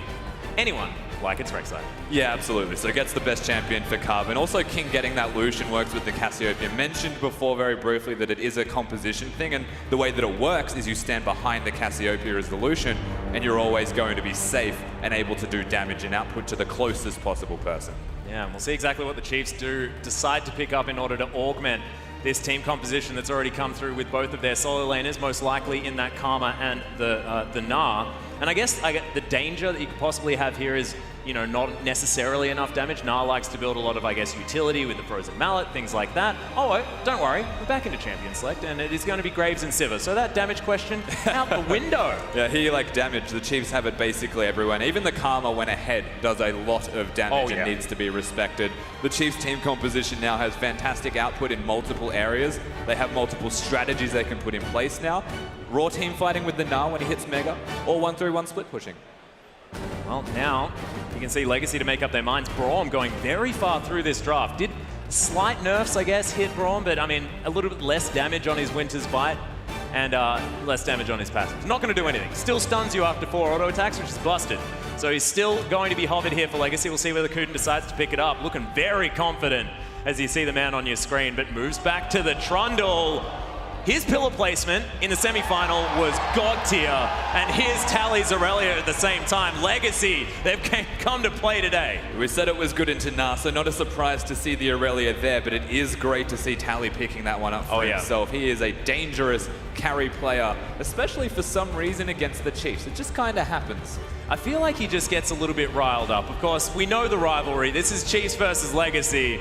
anyone like it's Rek'Sai. Yeah, absolutely. So gets the best champion for Carbon. Also, King getting that Lucian works with the Cassiopeia. Mentioned before very briefly that it is a composition thing, and the way that it works is you stand behind the Cassiopeia as the Lucian, and you're always going to be safe and able to do damage and output to the closest possible person. Yeah, and we'll see exactly what the Chiefs decide to pick up in order to augment this team composition that's already come through with both of their solo laners, most likely in that Karma and the Gnar. And I guess the danger that you could possibly have here is, you know, not necessarily enough damage. Gnar likes to build a lot of, I guess, utility with the Frozen Mallet, things like that. Oh, don't worry, we're back into Champion Select, and it is going to be Graves and Sivir. So that damage question, out the window. Yeah, here you like damage. The Chiefs have it basically everywhere. And even the Karma went ahead, does a lot of damage and needs to be respected. The Chiefs team composition now has fantastic output in multiple areas. They have multiple strategies they can put in place now. Raw team fighting with the Gnar when he hits Mega, or 1-3-1 split pushing. Well, now you can see Legacy to make up their minds. Braum going very far through this draft. Did slight nerfs, I guess, hit Braum, but I mean, a little bit less damage on his Winter's Bite and less damage on his passive. Not going to do anything. Still stuns you after 4 auto attacks, which is busted. So he's still going to be hovered here for Legacy. We'll see whether Kuden decides to pick it up. Looking very confident as you see the man on your screen, but moves back to the Trundle. His pillar placement in the semi-final was god tier, and his tallies Aurelia at the same time. Legacy, they've come to play today. We said it was good into Gnar, so not a surprise to see the Aurelia there, but it is great to see Tally picking that one up for himself. He is a dangerous carry player, especially for some reason against the Chiefs. It just kind of happens. I feel like he just gets a little bit riled up. Of course, we know the rivalry. This is Chiefs versus Legacy.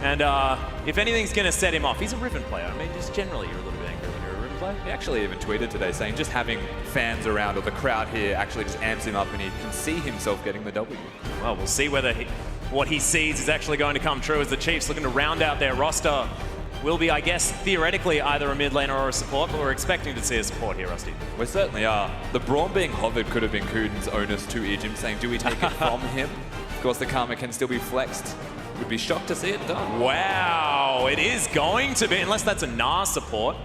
And if anything's going to set him off, he's a Riven player. I mean, just generally, you're a little bit angry when you're a Riven player. He actually even tweeted today saying just having fans around or the crowd here actually just amps him up and he can see himself getting the W. Well, we'll see whether what he sees is actually going to come true as the Chiefs looking to round out their roster. Will be, I guess, theoretically either a mid laner or a support, but we're expecting to see a support here, Rusty. We certainly are. The Braum being hovered could have been Kuden's onus to Ijim, saying, do we take it from him? Of course, the Karma can still be flexed. Would be shocked to see it done. Wow, it is going to be, unless that's a Gnar support.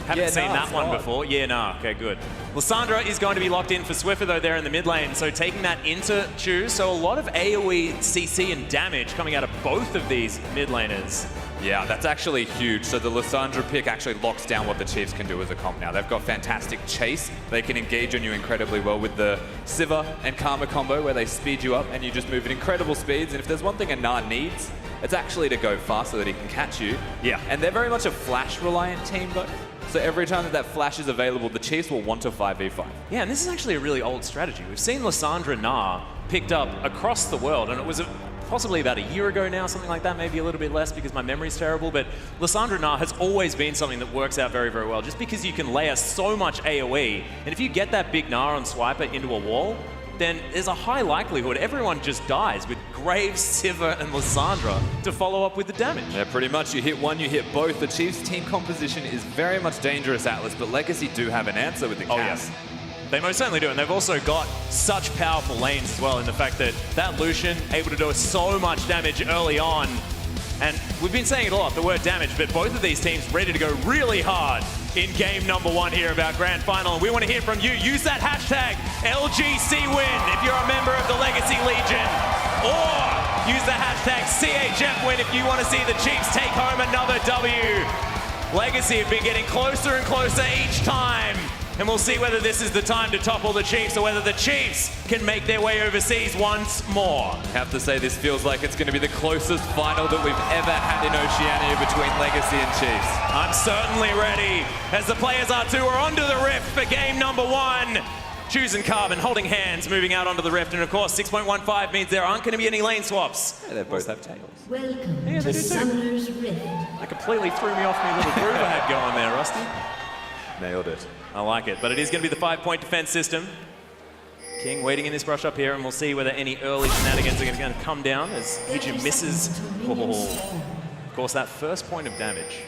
Haven't seen that one before. Yeah, nah, okay, good. Lissandra is going to be locked in for Swiffer, though, there in the mid lane, so taking that into choose. So a lot of AoE, CC, and damage coming out of both of these mid laners. Yeah, that's actually huge. So the Lissandra pick actually locks down what the Chiefs can do as a comp now. They've got fantastic chase. They can engage on you incredibly well with the Sivir and Karma combo where they speed you up and you just move at incredible speeds. And if there's one thing a Gnar needs, it's actually to go fast so that he can catch you. Yeah. And they're very much a flash-reliant team, though. So every time that flash is available, the Chiefs will want to 5v5. Yeah, and this is actually a really old strategy. We've seen Lissandra Gnar picked up across the world, and it was possibly about a year ago now, something like that, maybe a little bit less because my memory's terrible, but Lissandra Gnar has always been something that works out very, very well, just because you can layer so much AoE, and if you get that big Gnar on Swiper into a wall, then there's a high likelihood everyone just dies with Graves, Sivir, and Lissandra to follow up with the damage. Yeah, pretty much. You hit one, you hit both. The Chiefs' team composition is very much dangerous, Atlas, but Legacy do have an answer with the Cass. Yes. They most certainly do, and they've also got such powerful lanes as well in the fact that that Lucian able to do so much damage early on. And we've been saying it a lot, the word damage, but both of these teams ready to go really hard in game number 1 here of our grand final. And we want to hear from you. Use that hashtag LGCWin if you're a member of the Legacy Legion. Or use the hashtag CHFWin if you want to see the Chiefs take home another W. Legacy have been getting closer and closer each time. And we'll see whether this is the time to topple the Chiefs or whether the Chiefs can make their way overseas once more. I have to say this feels like it's going to be the closest final that we've ever had in Oceania between Legacy and Chiefs. I'm certainly ready as the players are too are onto the rift for game number 1. Choose and Carbon holding hands, moving out onto the rift, and of course 6.15 means there aren't going to be any lane swaps. Yeah, they both have tails. Welcome to Summoner's Rift. That completely threw me off my little groove I had going there, Rusty. Nailed it. I like it, but it is going to be the 5-point defense system. King waiting in this brush up here, and we'll see whether any early shenanigans are going to come down as Ijim misses. Of course, that first point of damage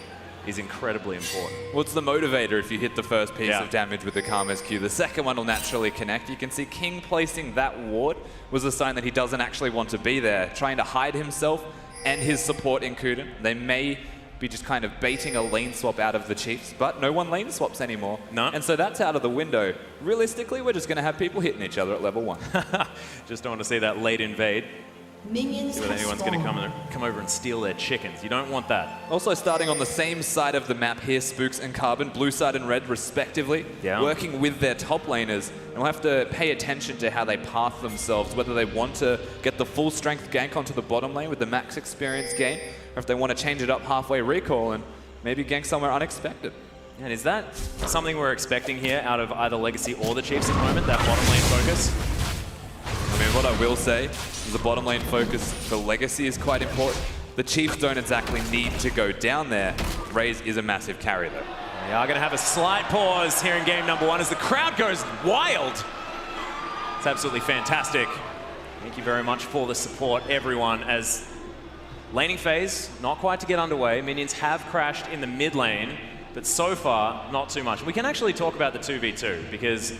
is incredibly important. Well, it's the motivator if you hit the first piece of damage with the Karma's Q. The second one will naturally connect. You can see King placing that ward was a sign that he doesn't actually want to be there, trying to hide himself. and his support in Kuden. They may be just kind of baiting a lane swap out of the Chiefs, but no one lane swaps anymore. No. And so that's out of the window. Realistically, we're just going to have people hitting each other at level 1. Just don't want to see that late invade. Minions See whether have anyone's going to spawned. come over and steal their chickens. You don't want that. Also starting on the same side of the map here, Spooks and Carbon, blue side and red respectively, working with their top laners. And we'll have to pay attention to how they path themselves, whether they want to get the full strength gank onto the bottom lane with the max experience gain, or if they want to change it up halfway recall and maybe gank somewhere unexpected. And is that something we're expecting here out of either Legacy or the Chiefs at the moment, that bottom lane focus? I mean, what I will say is the bottom lane focus for Legacy is quite important. The Chiefs don't exactly need to go down there. Raze is a massive carry, though. We are going to have a slight pause here in game number 1 as the crowd goes wild. It's absolutely fantastic. Thank you very much for the support, everyone, as laning phase, not quite to get underway. Minions have crashed in the mid lane, but so far, not too much. We can actually talk about the 2v2 because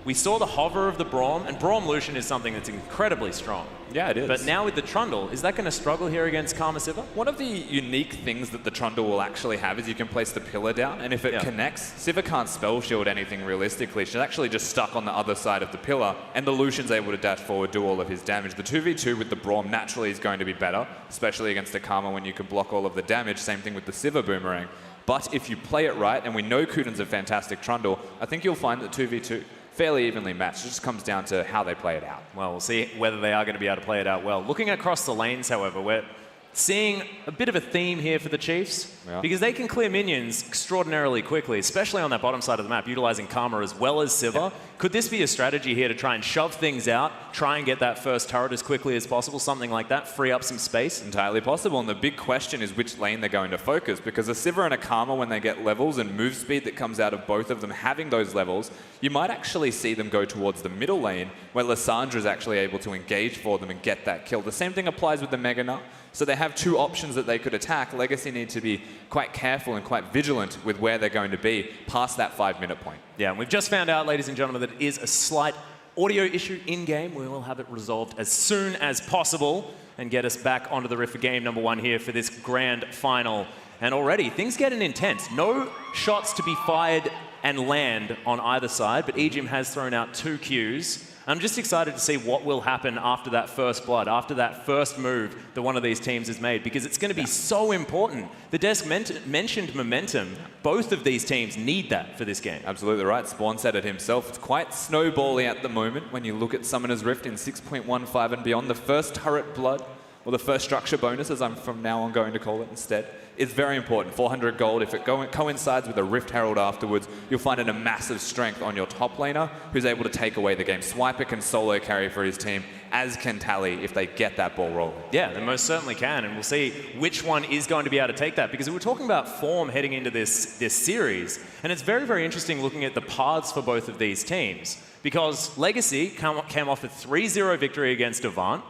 we saw the hover of the Braum, and Braum Lucian is something that's incredibly strong. Yeah, it is. But now with the Trundle, is that going to struggle here against Karma Sivir? One of the unique things that the Trundle will actually have is you can place the pillar down, and if it connects, Sivir can't spell shield anything realistically. She's actually just stuck on the other side of the pillar, and the Lucian's able to dash forward, do all of his damage. The 2v2 with the Braum naturally is going to be better, especially against a Karma when you can block all of the damage. Same thing with the Sivir Boomerang. But if you play it right, and we know Kuden's a fantastic Trundle, I think you'll find that 2v2 fairly evenly matched. It just comes down to how they play it out. Well, we'll see whether they are going to be able to play it out well. Looking across the lanes, however, we're seeing a bit of a theme here for the Chiefs because they can clear minions extraordinarily quickly, especially on that bottom side of the map, utilizing Karma as well as Sivir. Could this be a strategy here to try and shove things out, try and get that first turret as quickly as possible, something like that, free up some space? Entirely possible, and the big question is which lane they're going to focus, because a Sivir and a Karma, when they get levels and move speed that comes out of both of them having those levels, you might actually see them go towards the middle lane, where Lissandra is actually able to engage for them and get that kill. The same thing applies with the Mega Nut. So they have two options that they could attack. Legacy need to be quite careful and quite vigilant with where they're going to be past that 5-minute point. Yeah, and we've just found out, ladies and gentlemen, that it is a slight audio issue in-game. We will have it resolved as soon as possible and get us back onto the riff for game number 1 here for this grand final. And already, things getting intense. No shots to be fired and land on either side, but Ejim has thrown out 2 Qs. I'm just excited to see what will happen after that first blood, after that first move that one of these teams has made, because it's going to be so important. The desk mentioned momentum. Both of these teams need that for this game. Absolutely right. Spawn said it himself. It's quite snowbally at the moment when you look at Summoner's Rift in 6.15 and beyond. The first turret blood, or the first structure bonus, as I'm from now on going to call it instead, is very important. 400 gold. If it coincides with a Rift Herald afterwards, you'll find it a massive strength on your top laner, who's able to take away the game. Swiper can solo carry for his team, as can Tally if they get that ball rolling. Yeah, they most certainly can, and we'll see which one is going to be able to take that, because we're talking about form heading into this series, and it's very, very interesting looking at the paths for both of these teams, because Legacy came off a 3-0 victory against Avant.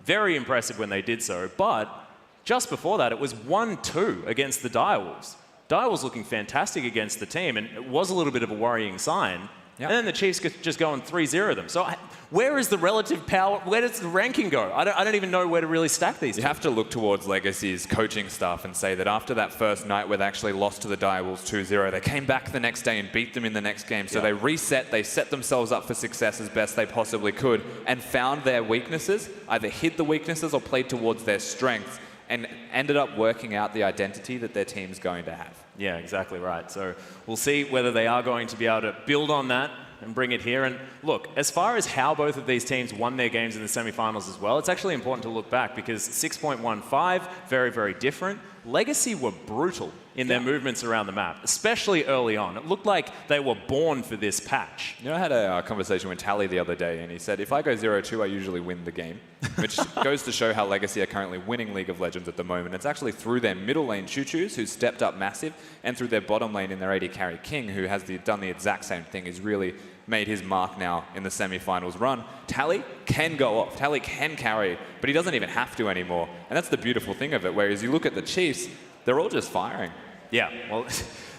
Very impressive when they did so, but just before that, it was 1-2 against the Direwolves. Direwolves looking fantastic against the team, and it was a little bit of a worrying sign. And then the Chiefs just go and 3-0 them. So where is the relative power? Where does the ranking go? I don't even know where to really stack these. You have to look towards Legacy's coaching staff and say that after that first night where they actually lost to the Direwolves 2-0, they came back the next day and beat them in the next game. So they reset, they set themselves up for success as best they possibly could and found their weaknesses, either hid the weaknesses or played towards their strengths, and ended up working out the identity that their team's going to have. Yeah, exactly right. So we'll see whether they are going to be able to build on that and bring it here. And look, as far as how both of these teams won their games in the semifinals as well, it's actually important to look back because 6.15, very, very different. Legacy were brutal in their movements around the map, especially early on. It looked like they were born for this patch. You know, I had a conversation with Tally the other day, and he said, if I go 0-2, I usually win the game, which goes to show how Legacy are currently winning League of Legends at the moment. It's actually through their middle lane Choo-Choos, who's stepped up massive, and through their bottom lane in their AD carry King, who has done the exact same thing. He's really made his mark now in the semi-finals run. Tally can go off, Tally can carry, but he doesn't even have to anymore. And that's the beautiful thing of it, whereas you look at the Chiefs, they're all just firing. Yeah, well,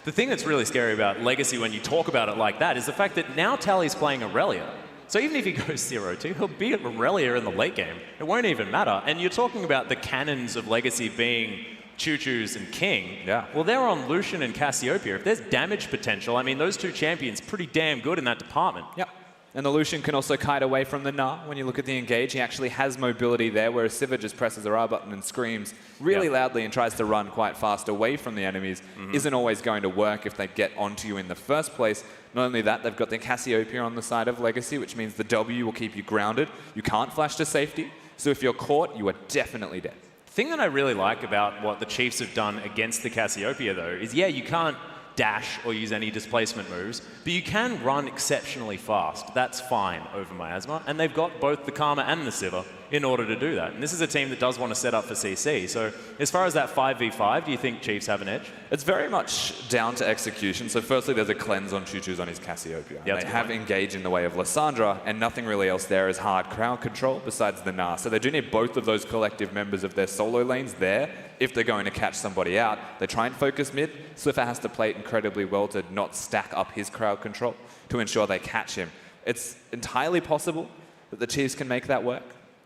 the thing that's really scary about Legacy when you talk about it like that is the fact that now Tally's playing Aurelia. So even if he goes 0-2, he'll beat Aurelia in the late game. It won't even matter. And you're talking about the cannons of Legacy being Choo-Choo's and King. Yeah. Well, they're on Lucian and Cassiopeia. If there's damage potential, I mean, those two champions pretty damn good in that department. Yep. And the Lucian can also kite away from the Na. When you look at the engage, he actually has mobility there, whereas Siva just presses her R button and screams really loudly and tries to run quite fast away from the enemies. Isn't always going to work if they get onto you in the first place. Not only that, they've got the Cassiopeia on the side of Legacy, which means the W will keep you grounded. You can't flash to safety, so if you're caught, you are definitely dead. The thing that I really like about what the Chiefs have done against the Cassiopeia, though, is you can't dash or use any displacement moves, but you can run exceptionally fast. That's fine over Miasma, and they've got both the Karma and the Siva in order to do that. And this is a team that does want to set up for CC. So as far as that 5v5, do you think Chiefs have an edge? It's very much down to execution. So firstly, there's a cleanse on Choo-Choo's on his Cassiopeia. Yeah, they have engaged in the way of Lysandra, and nothing really else there is hard crowd control besides the Na. So they do need both of those collective members of their solo lanes there if they're going to catch somebody out. They try and focus mid. Swiffer has to play it incredibly well to not stack up his crowd control to ensure they catch him. It's entirely possible that the Chiefs can make that work.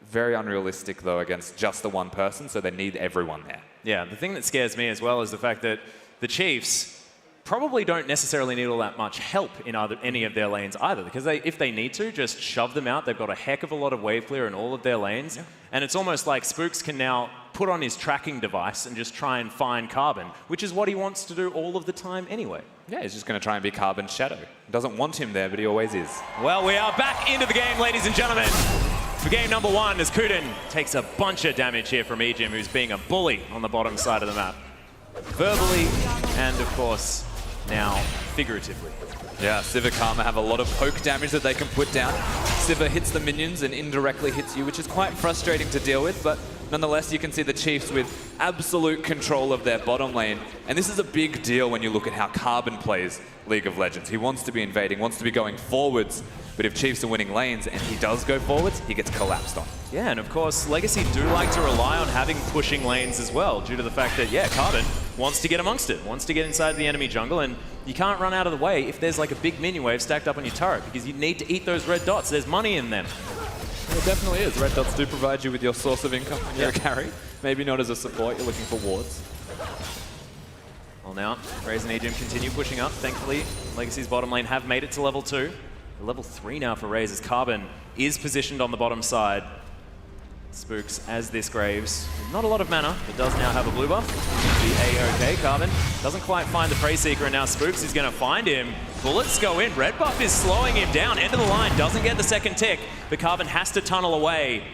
Very unrealistic, though, against just the one person, so they need everyone there. Yeah, the thing that scares me as well is the fact that the Chiefs probably don't necessarily need all that much help in any of their lanes either, because if they need to, just shove them out. They've got a heck of a lot of wave clear in all of their lanes, and it's almost like Spooks can now put on his tracking device and just try and find Carbon, which is what he wants to do all of the time anyway. Yeah, he's just going to try and be Carbon's shadow. Doesn't want him there, but he always is. Well, we are back into the game, ladies and gentlemen. For game number one, as Kuden takes a bunch of damage here from Ejim, who's being a bully on the bottom side of the map. Verbally, and of course, now figuratively. Yeah, Siva Karma have a lot of poke damage that they can put down. Siva hits the minions and indirectly hits you, which is quite frustrating to deal with, but nonetheless, you can see the Chiefs with absolute control of their bottom lane. And this is a big deal when you look at how Carbon plays League of Legends. He wants to be invading, wants to be going forwards, but if Chiefs are winning lanes and he does go forwards, he gets collapsed on. Yeah, and of course, Legacy do like to rely on having pushing lanes as well, due to the fact that, Carbon wants to get amongst it, wants to get inside the enemy jungle, and you can't run out of the way if there's like a big minion wave stacked up on your turret, because you need to eat those red dots. There's money in them. It definitely is. Red dots do provide you with your source of income when you're a carry. Maybe not as a support, you're looking for wards. Well now, Raze and Ejim continue pushing up. Thankfully, Legacy's bottom lane have made it to level 2. Level 3 now for Raze as Carbon is positioned on the bottom side. Spooks as this Graves. Not a lot of mana, but does now have a blue buff. Be A-OK. Carbon doesn't quite find the Prey Seeker, and now Spooks is going to find him. Bullets go in. Red buff is slowing him down. End of the line. Doesn't get the second tick, but Carbon has to tunnel away.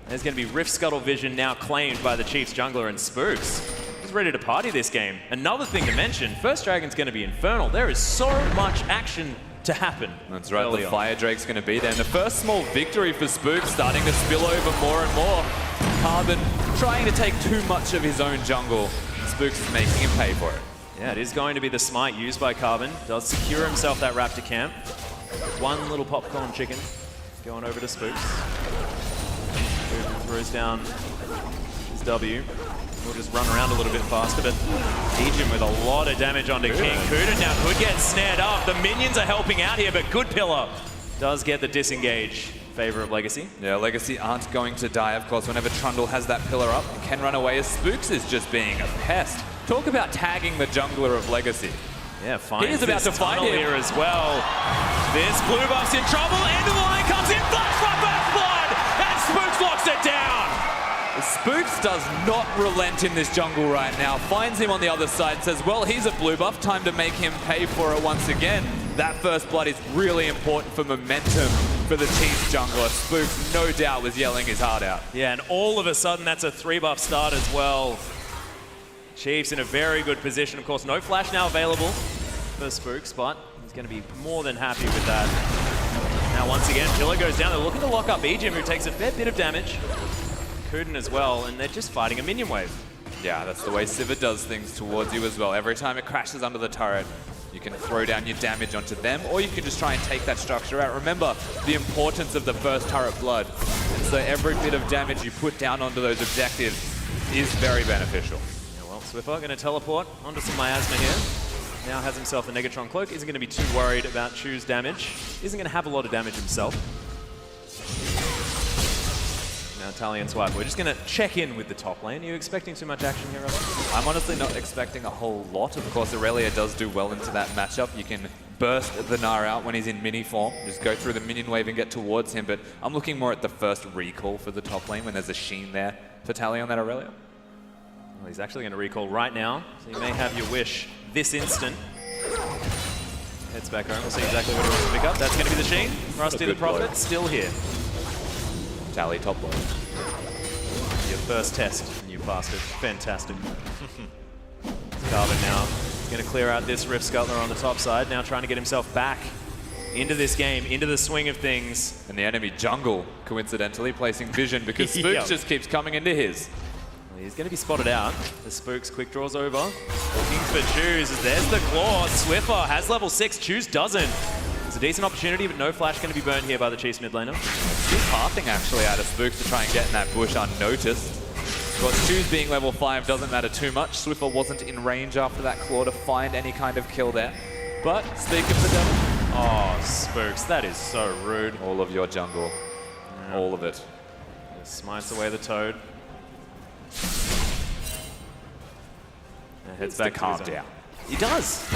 There's going to be Rift Scuttle Vision now claimed by the Chiefs jungler, and Spooks is ready to party this game. Another thing to mention, First Dragon's going to be Infernal. There is so much action to happen. That's right, the Fire Drake's going to be there. And the first small victory for Spook starting to spill over more and more. Carbon trying to take too much of his own jungle. Spooks is making him pay for it. Yeah, it is going to be the smite used by Carbon. Does secure himself that Raptor camp. One little popcorn chicken going over to Spooks. Throws down his W. We'll just run around a little bit faster, but Ejim with a lot of damage onto King. Kuden now could get snared up. The minions are helping out here, but Good Pillar does get the disengage in favor of Legacy. Yeah, Legacy aren't going to die, of course. Whenever Trundle has that pillar up, he can run away as Spooks is just being a pest. Talk about tagging the jungler of Legacy. Yeah, fine. He is about to fight him here as well. This blue buff's in trouble. End of the line comes in. Flash from Earth Blood, and Spooks locks it down. Spooks does not relent in this jungle right now. Finds him on the other side and says, well, he's a blue buff. Time to make him pay for it once again. That first blood is really important for momentum for the Chiefs jungler. Spooks, no doubt, was yelling his heart out. Yeah, and all of a sudden, that's a 3-buff start as well. Chiefs in a very good position. Of course, no flash now available for Spooks, but he's going to be more than happy with that. Now, once again, Pillar goes down. They're looking to lock up Ejim, who takes a fair bit of damage. Kuden as well, and they're just fighting a minion wave. Yeah, that's the way Siva does things towards you as well. Every time it crashes under the turret, you can throw down your damage onto them, or you can just try and take that structure out. Remember the importance of the first turret blood. And so every bit of damage you put down onto those objectives is very beneficial. Yeah, well, Swiffer going to teleport onto some Miasma here. Now has himself a Negatron Cloak. Isn't going to be too worried about Choo's damage. Isn't going to have a lot of damage himself. Tally and Swipe. We're just going to check in with the top lane. Are you expecting too much action here, Robert? I'm honestly not expecting a whole lot. Of course, Aurelia does do well into that matchup. You can burst the Gnar out when he's in mini form. Just go through the minion wave and get towards him. But I'm looking more at the first recall for the top lane when there's a sheen there for Tally on that Aurelia. Well, he's actually going to recall right now, so you may have your wish this instant. Heads back home. We'll see exactly what he wants to pick up. That's going to be the sheen. Rusty the Prophet still here. Tally top lane. Your first test, and you passed it. Fantastic. Carbon now is going to clear out this Rift Scuttler on the top side, now trying to get himself back into this game, into the swing of things. And the enemy jungle, coincidentally, placing vision because Spooks just keeps coming into his. Well, he's going to be spotted out. The Spooks quick draws over. Looking for Choose. There's the claw. Swiffer has level 6. Choose doesn't. It's a decent opportunity, but no flash going to be burned here by the Chiefs mid laner. He's pathing actually out of Spooks to try and get in that bush unnoticed. Of course, Choose being level 5 doesn't matter too much. Swiffer wasn't in range after that claw to find any kind of kill there. But speak of the devil. Oh, Spooks, that is so rude. All of your jungle. Yeah. All of it. Just smites away the Toad. Heads back to calm down. He does.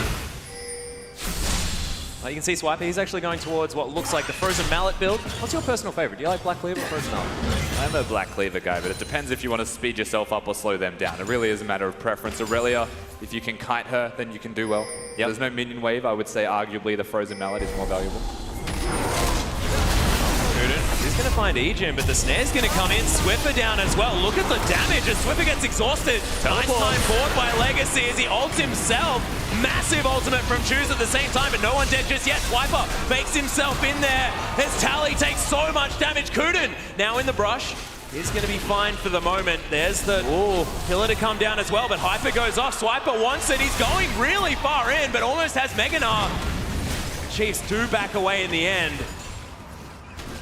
You can see Swiper, he's actually going towards what looks like the Frozen Mallet build. What's your personal favorite? Do you like Black Cleaver or Frozen Mallet? I'm a Black Cleaver guy, but it depends if you want to speed yourself up or slow them down. It really is a matter of preference. Aurelia, if you can kite her, then you can do well. Yep. There's no minion wave. I would say arguably the Frozen Mallet is more valuable. He's going to find Ejim, but the snare's going to come in. Swiffer down as well. Look at the damage as Swiffer gets exhausted. Nice time bought by Legacy as he ults himself. Massive ultimate from Choose at the same time, but no one dead just yet. Swiper makes himself in there as Tally takes so much damage. Kuden now in the brush. He's going to be fine for the moment. There's the pillar to come down as well, but Hyper goes off. Swiper wants it. He's going really far in, but almost has Mega Gnar. Chiefs do back away in the end.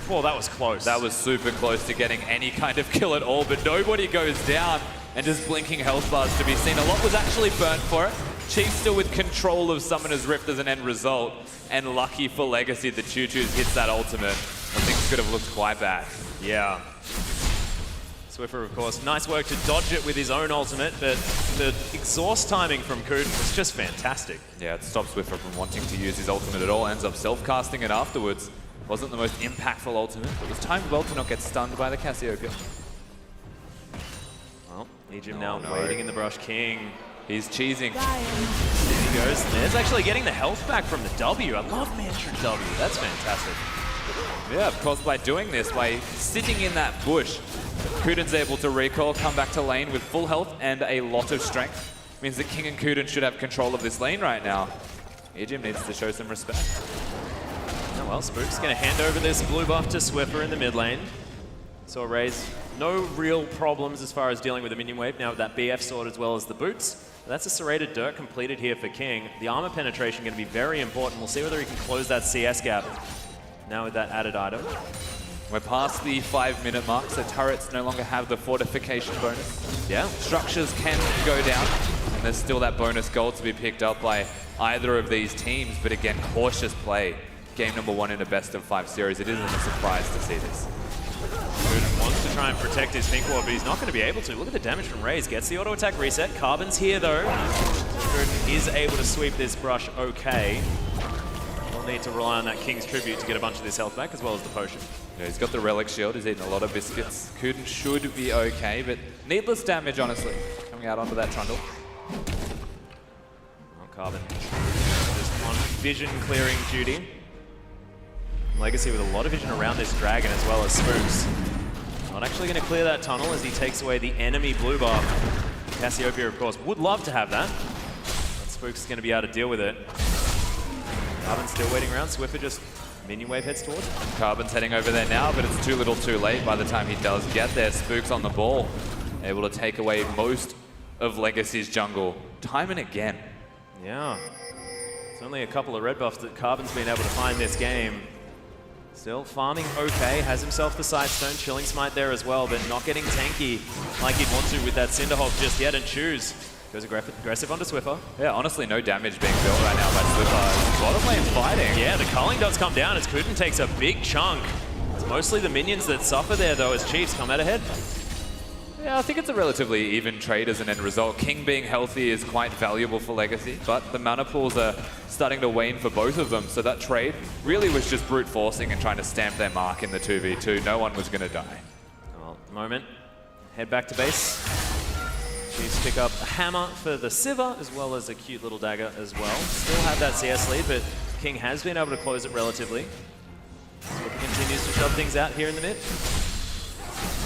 Oh, that was close. That was super close to getting any kind of kill at all, but nobody goes down and just blinking health bars to be seen. A lot was actually burnt for it. Chiefs still with control of Summoner's Rift as an end result, and lucky for Legacy that Choo-Choo's hits that ultimate. I think it could have looked quite bad. Yeah. Swiffer, of course, nice work to dodge it with his own ultimate, but the exhaust timing from Kuden was just fantastic. Yeah, it stops Swiffer from wanting to use his ultimate at all, ends up self-casting it afterwards. Wasn't the most impactful ultimate, but was timed well to not get stunned by the Cassiopeia. Well, Ejim now waiting in the brush. King. He's cheesing. There he goes. There's actually getting the health back from the W. I love Mantra W. That's fantastic. Yeah, of course, by doing this, by sitting in that bush, Kuden's able to recall, come back to lane with full health and a lot of strength. Means that King and Kuden should have control of this lane right now. Ejim needs to show some respect. Oh, well, Spook's going to hand over this blue buff to Swiffer in the mid lane. So Raze, no real problems as far as dealing with the minion wave now with that BF sword as well as the boots. That's a serrated dirt completed here for King. The armor penetration going to be very important. We'll see whether he can close that CS gap now with that added item. We're past the 5-minute mark, so turrets no longer have the fortification bonus. Yeah. Structures can go down, and there's still that bonus gold to be picked up by either of these teams, but again, cautious play. Game number 1 in a best-of-5 series. It isn't a surprise to see this. Kuden wants to try and protect his pink ward, but he's not going to be able to. Look at the damage from Raze. Gets the auto attack reset. Carbon's here though. Kuden is able to sweep this brush okay. We'll need to rely on that King's Tribute to get a bunch of this health back, as well as the potion. Yeah, he's got the Relic Shield. He's eaten a lot of biscuits. Kuden should be okay, but needless damage, honestly, coming out onto that Trundle. Oh, Carbon just on vision clearing duty. Legacy with a lot of vision around this dragon as well as Spooks. Not actually going to clear that tunnel as he takes away the enemy blue buff. Cassiopeia, of course, would love to have that. But Spooks is going to be able to deal with it. Carbon's still waiting around. Swiffer just minion wave heads towards it. Carbon's heading over there now, but it's too little too late by the time he does get there. Spooks on the ball, able to take away most of Legacy's jungle time and again. Yeah. It's only a couple of red buffs that Carbon's been able to find this game. Still farming okay, has himself the Sidestone, Chilling Smite there as well, but not getting tanky like he'd want to with that Cinderhawk just yet, and Choose goes aggressive onto Swiffer. Yeah, honestly, no damage being built right now by Swiffer. Bottom lane fighting. Yeah, the culling does come down as Kuden takes a big chunk. It's Mostly the minions that suffer there, though, as Chiefs come out ahead. Yeah, I think it's a relatively even trade as an end result. King being healthy is quite valuable for Legacy, but the mana pools are starting to wane for both of them, so that trade really was just brute forcing and trying to stamp their mark in the 2v2. No one was going to die. Well, at the moment, head back to base. Chiefs pick up a hammer for the Sivir, as well as a cute little dagger as well. Still have that CS lead, but King has been able to close it relatively. Continues to shove things out here in the mid. And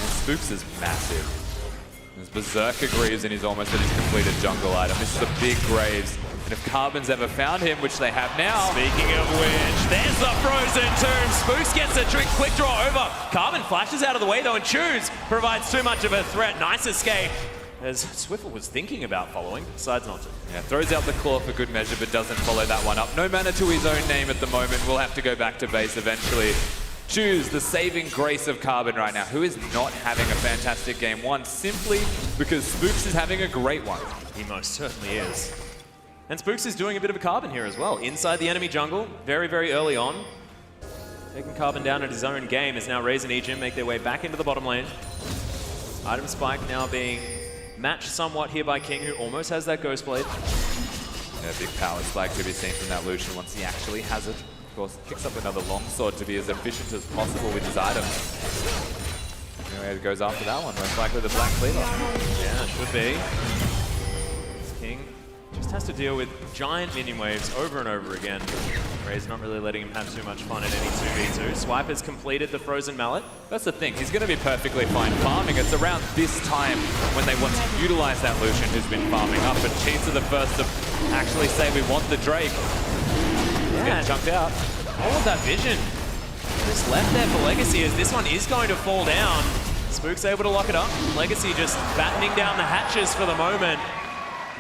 Spooks is massive. There's Berserker Greaves and he's almost at his completed jungle item. This is a big Graves. And if Carbon's ever found him, which they have now. Speaking of which, there's the Frozen Tomb. Spooks gets a quick draw over. Carbon flashes out of the way though, and Choose provides too much of a threat. Nice escape, as Swiffle was thinking about following, decides not to. Yeah, throws out the claw for good measure, but doesn't follow that one up. No mana to his own name at the moment. We'll have to go back to base eventually. Choose the saving grace of Carbon right now, who is not having a fantastic game one, simply because Spooks is having a great one. He most certainly is. And Spooks is doing a bit of a Carbon here as well. Inside the enemy jungle, very, very early on. Taking Carbon down at his own game as now Raze and Ejim make their way back into the bottom lane. Item Spike now being matched somewhat here by King, who almost has that Ghost Blade. Yeah, big power spike to be seen from that Lucian once he actually has it. Of course, picks up another longsword to be as efficient as possible with his items. Anyway, it goes after that one, most likely the Black Cleaver. Yeah, should be. King just has to deal with giant minion waves over and over again. Raze not really letting him have too much fun at any 2v2. Swipe has completed the Frozen Mallet. That's the thing, he's going to be perfectly fine farming. It's around this time when they want to utilize that Lucian who's been farming up, and Chiefs are the first to actually say we want the Drake. He's getting chunked out. All of that vision just left there for Legacy, as this one is going to fall down. Spook's able to lock it up. Legacy just battening down the hatches for the moment.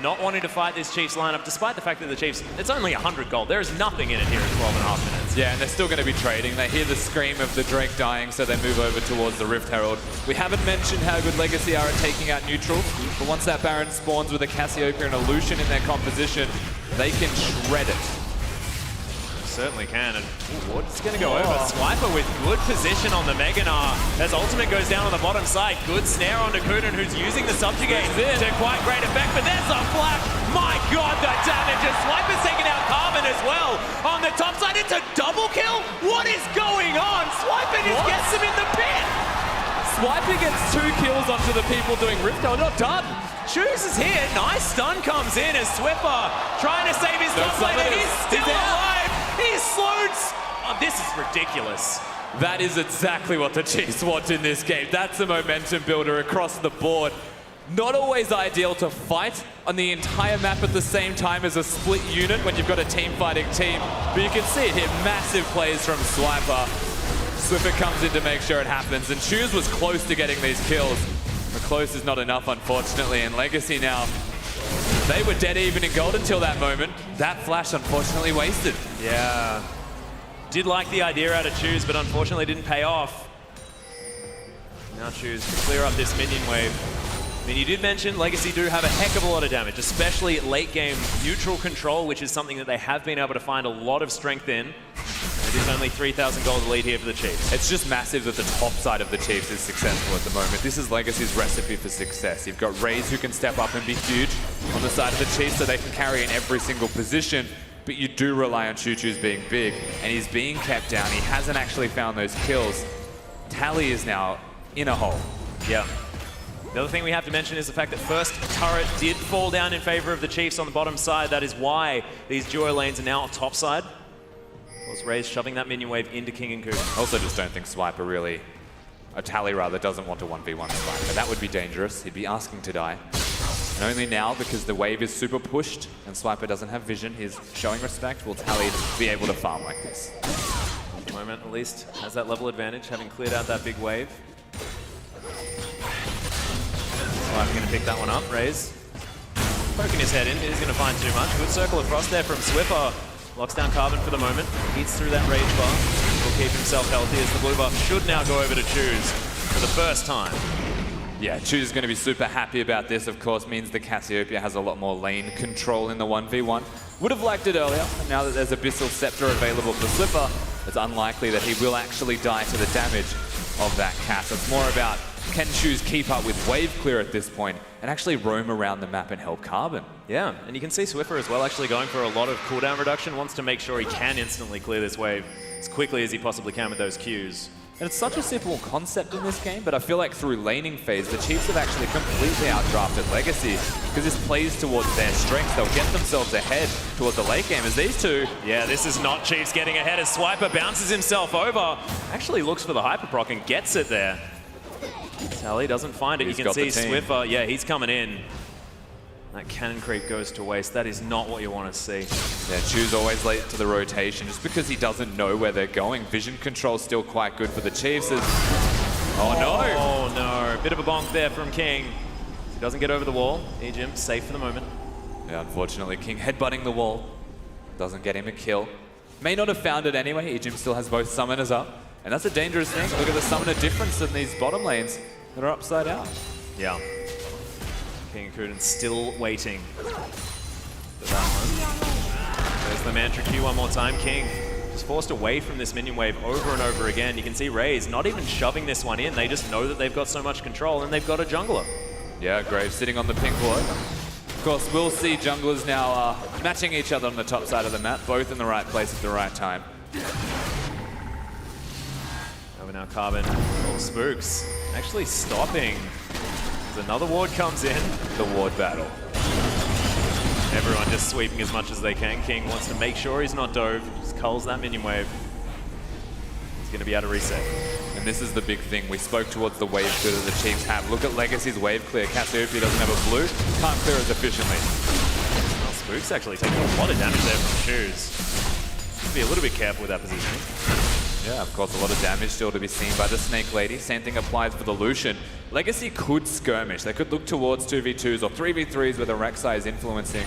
Not wanting to fight this Chiefs lineup, despite the fact that the Chiefs, it's only 100 gold. There is nothing in it here at 12.5 minutes. Yeah, and they're still going to be trading. They hear the scream of the Drake dying, so they move over towards the Rift Herald. We haven't mentioned how good Legacy are at taking out neutral, but once that Baron spawns with a Cassiopeia and a Lucian in their composition, they can shred it. Certainly can, and Ward's going to go over. Swiper with good position on the Meganar as ultimate goes down on the bottom side. Good snare onto Kunin, who's using the subjugate to quite great effect, but there's a flash. My God, the damage, and Swiper's taking out Carbon as well. On the top side, it's a double kill? What is going on? Swiper just gets him in the pit. Swiper gets 2 kills onto the people doing Rift Herald, not done. Choose is here, nice stun comes in as Swiffer trying to save his top laner. He's still alive. He's slowed. Oh, this is ridiculous. That is exactly what the Chiefs want in this game. That's a momentum builder across the board. Not always ideal to fight on the entire map at the same time as a split unit when you've got a team fighting team. But you can see it here, massive plays from Swiper. Swiffer comes in to make sure it happens, and Choose was close to getting these kills. But close is not enough, unfortunately, and Legacy now, they were dead even in gold until that moment. That flash, unfortunately, wasted. Yeah. Did like the idea out of Choose, but unfortunately didn't pay off. Now Choose to clear up this minion wave. I mean, you did mention Legacy do have a heck of a lot of damage, especially late game neutral control, which is something that they have been able to find a lot of strength in. It is only 3,000 gold lead here for the Chiefs. It's just massive that the top side of the Chiefs is successful at the moment. This is Legacy's recipe for success. You've got Raze who can step up and be huge on the side of the Chiefs, so they can carry in every single position, but you do rely on Choo-Choo's being big, and he's being kept down. He hasn't actually found those kills. Tally is now in a hole. Yeah. The other thing we have to mention is the fact that first turret did fall down in favor of the Chiefs on the bottom side. That is why these duo lanes are now on top side. Was Raze shoving that minion wave into King and Kunin. Also just don't think Swiper really, Tally rather, doesn't want to 1v1 Swiper. That would be dangerous. He'd be asking to die. And only now, because the wave is super pushed and Swiper doesn't have vision, he's showing respect, will Tally be able to farm like this. At the moment, at least, has that level advantage, having cleared out that big wave. Swiper going to pick that one up. Raze poking his head in. He's going to find too much. Good circle of frost there from Swiffer. Locks down Carbon for the moment. Eats through that rage bar. Will keep himself healthy as the blue buff should now go over to Choose for the first time. Yeah, Choose is going to be super happy about this. Of course, means the Cassiopeia has a lot more lane control in the 1v1. Would have liked it earlier, but now that there's Abyssal Scepter available for Swiffer, it's unlikely that he will actually die to the damage of that cast. It's more about, can Shoes keep up with wave clear at this point and actually roam around the map and help Carbon? Yeah, and you can see Swiffer as well actually going for a lot of cooldown reduction, wants to make sure he can instantly clear this wave as quickly as he possibly can with those Qs. And it's such a simple concept in this game, but I feel like through laning phase, the Chiefs have actually completely outdrafted Legacy because this plays towards their strengths. They'll get themselves ahead towards the late game as these two. Yeah, this is not Chiefs getting ahead as Swiper bounces himself over. Actually looks for the Hyperproc and gets it there. Tally doesn't find it. You can see Swiffer, yeah, he's coming in. That cannon creep goes to waste. That is not what you want to see. Yeah, Chu's always late to the rotation just because he doesn't know where they're going. Vision control's still quite good for the Chiefs. Oh no! Oh no, bit of a bonk there from King. He doesn't get over the wall. Ejim safe for the moment. Yeah, unfortunately, King headbutting the wall doesn't get him a kill. May not have found it anyway. Ejim still has both summoners up. And that's a dangerous thing. Look at the summoner difference in these bottom lanes that are upside out. Yeah. King Kuden still waiting for that one. There's the Mantra Q one more time. King just forced away from this minion wave over and over again. You can see Raze not even shoving this one in. They just know that they've got so much control and they've got a jungler. Yeah, Graves sitting on the pink ward. Of course, we'll see junglers now matching each other on the top side of the map, both in the right place at the right time. Over now, Carbon. Oh, Spooks actually stopping. As another ward comes in. The ward battle. Everyone just sweeping as much as they can. King wants to make sure he's not dove. Just culls that minion wave. He's going to be able to reset. And this is the big thing. We spoke towards the wave clear that the Chiefs have. Look at Legacy's wave clear. Cassiopeia doesn't have a blue. Can't clear as efficiently. Well, Spook's actually taking a lot of damage there from Shoes. Be a little bit careful with that positioning. Yeah, of course, a lot of damage still to be seen by the Snake Lady. Same thing applies for the Lucian. Legacy could skirmish. They could look towards 2v2s or 3v3s where the Rek'Sai is influencing.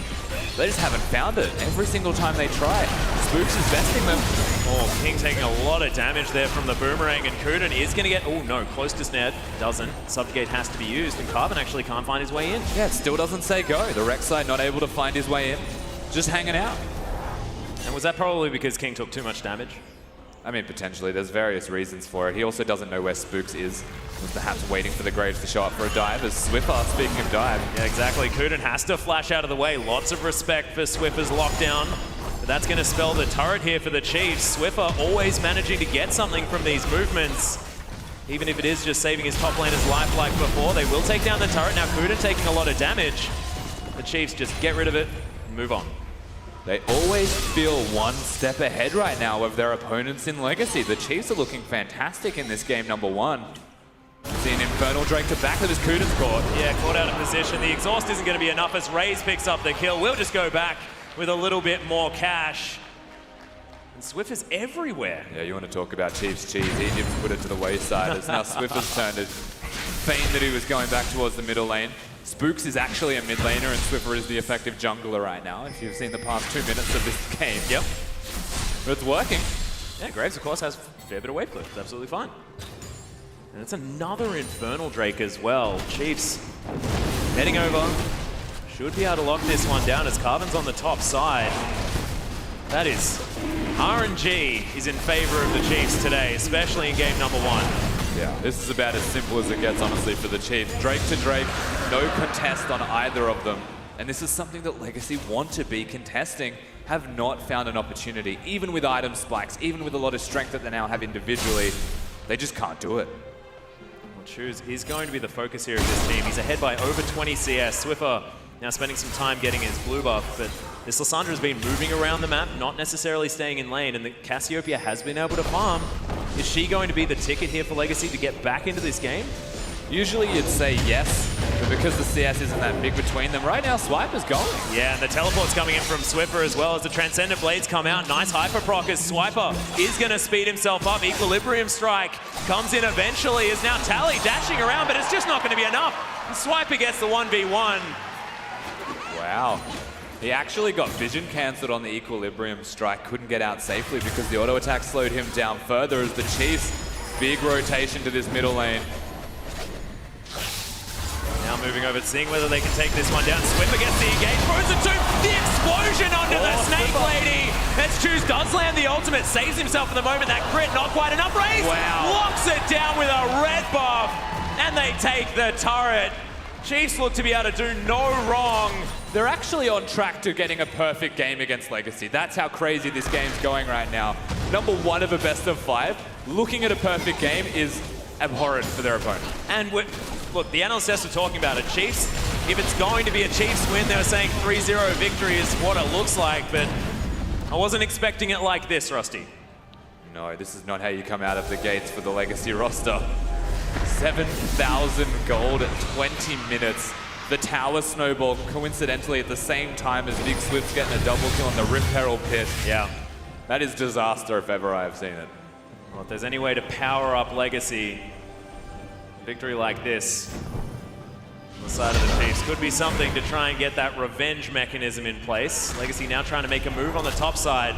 They just haven't found it every single time they try. Spooks is besting them. Oh, King taking a lot of damage there from the Boomerang, and Kuden is going to get... Oh, no, close to snare. Doesn't. Subjugate has to be used, and Carbon actually can't find his way in. Yeah, it still doesn't say go. The Rek'Sai not able to find his way in. Just hanging out. And was that probably because King took too much damage? I mean, potentially. There's various reasons for it. He also doesn't know where Spooks is. Was perhaps waiting for the Graves to show up for a dive. As Swiffer, speaking of dive. Yeah, exactly. Kuden has to flash out of the way. Lots of respect for Swiffer's lockdown. But that's going to spell the turret here for the Chiefs. Swiffer always managing to get something from these movements. Even if it is just saving his top laner's life like before. They will take down the turret. Now Kuden taking a lot of damage. The Chiefs just get rid of it and move on. They always feel one step ahead right now of their opponents in Legacy. The Chiefs are looking fantastic in this game number one. See an Infernal Drake to back of his Kuden's caught. Yeah, caught out of position. The exhaust isn't going to be enough as Raze picks up the kill. We'll just go back with a little bit more cash. And Swiffer's everywhere. Yeah, you want to talk about Chiefs cheese. Egypt's put it to the wayside as now Swiffer's turned to feign that he was going back towards the middle lane. Spooks is actually a mid laner and Swiffer is the effective jungler right now, if you've seen the past 2 minutes of this game. Yep. But it's working. Yeah, Graves, of course, has a fair bit of wave clip. It's absolutely fine. And it's another Infernal Drake as well. Chiefs heading over. Should be able to lock this one down as Carbon's on the top side. That is RNG is in favor of the Chiefs today, especially in game number one. Yeah, this is about as simple as it gets, honestly, for the Chiefs. Drake to Drake, no contest on either of them. And this is something that Legacy want to be contesting, have not found an opportunity. Even with item spikes, even with a lot of strength that they now have individually, they just can't do it. Well, Choose is going to be the focus here of this team. He's ahead by over 20 CS. Swiffer now spending some time getting his blue buff, but this Lissandra has been moving around the map, not necessarily staying in lane, and the Cassiopeia has been able to farm. Is she going to be the ticket here for Legacy to get back into this game? Usually you'd say yes, but because the CS isn't that big between them, right now Swiper's going. Yeah, and the teleport's coming in from Swiffer as well as the Transcendent Blades come out. Nice hyperproc as Swiper is going to speed himself up. Equilibrium Strike comes in eventually. Is now Tally dashing around, but it's just not going to be enough. And Swiper gets the 1v1. Wow. He actually got vision cancelled on the Equilibrium Strike, couldn't get out safely because the auto attack slowed him down further as the Chiefs, big rotation to this middle lane. Now moving over, seeing whether they can take this one down. Swiffer gets the engage, throws it to the explosion onto the Snake Lady. As Choose does land the ultimate, saves himself for the moment. That crit, not quite enough. Raze locks it down with a red buff, and they take the turret. Chiefs look to be able to do no wrong. They're actually on track to getting a perfect game against Legacy. That's how crazy this game's going right now. Number 1 of a best of 5. Looking at a perfect game is abhorrent for their opponent. And look, the analysts are talking about it. Chiefs, if it's going to be a Chiefs win, they were saying 3-0 victory is what it looks like, but I wasn't expecting it like this, Rusty. No, this is not how you come out of the gates for the Legacy roster. 7,000 gold at 20 minutes. The tower snowball coincidentally at the same time as Big Swift's getting a double kill on the Rip Peril pit. Yeah. That is disaster if ever I have seen it. Well, if there's any way to power up Legacy, victory like this on the side of the Chiefs could be something to try and get that revenge mechanism in place. Legacy now trying to make a move on the top side.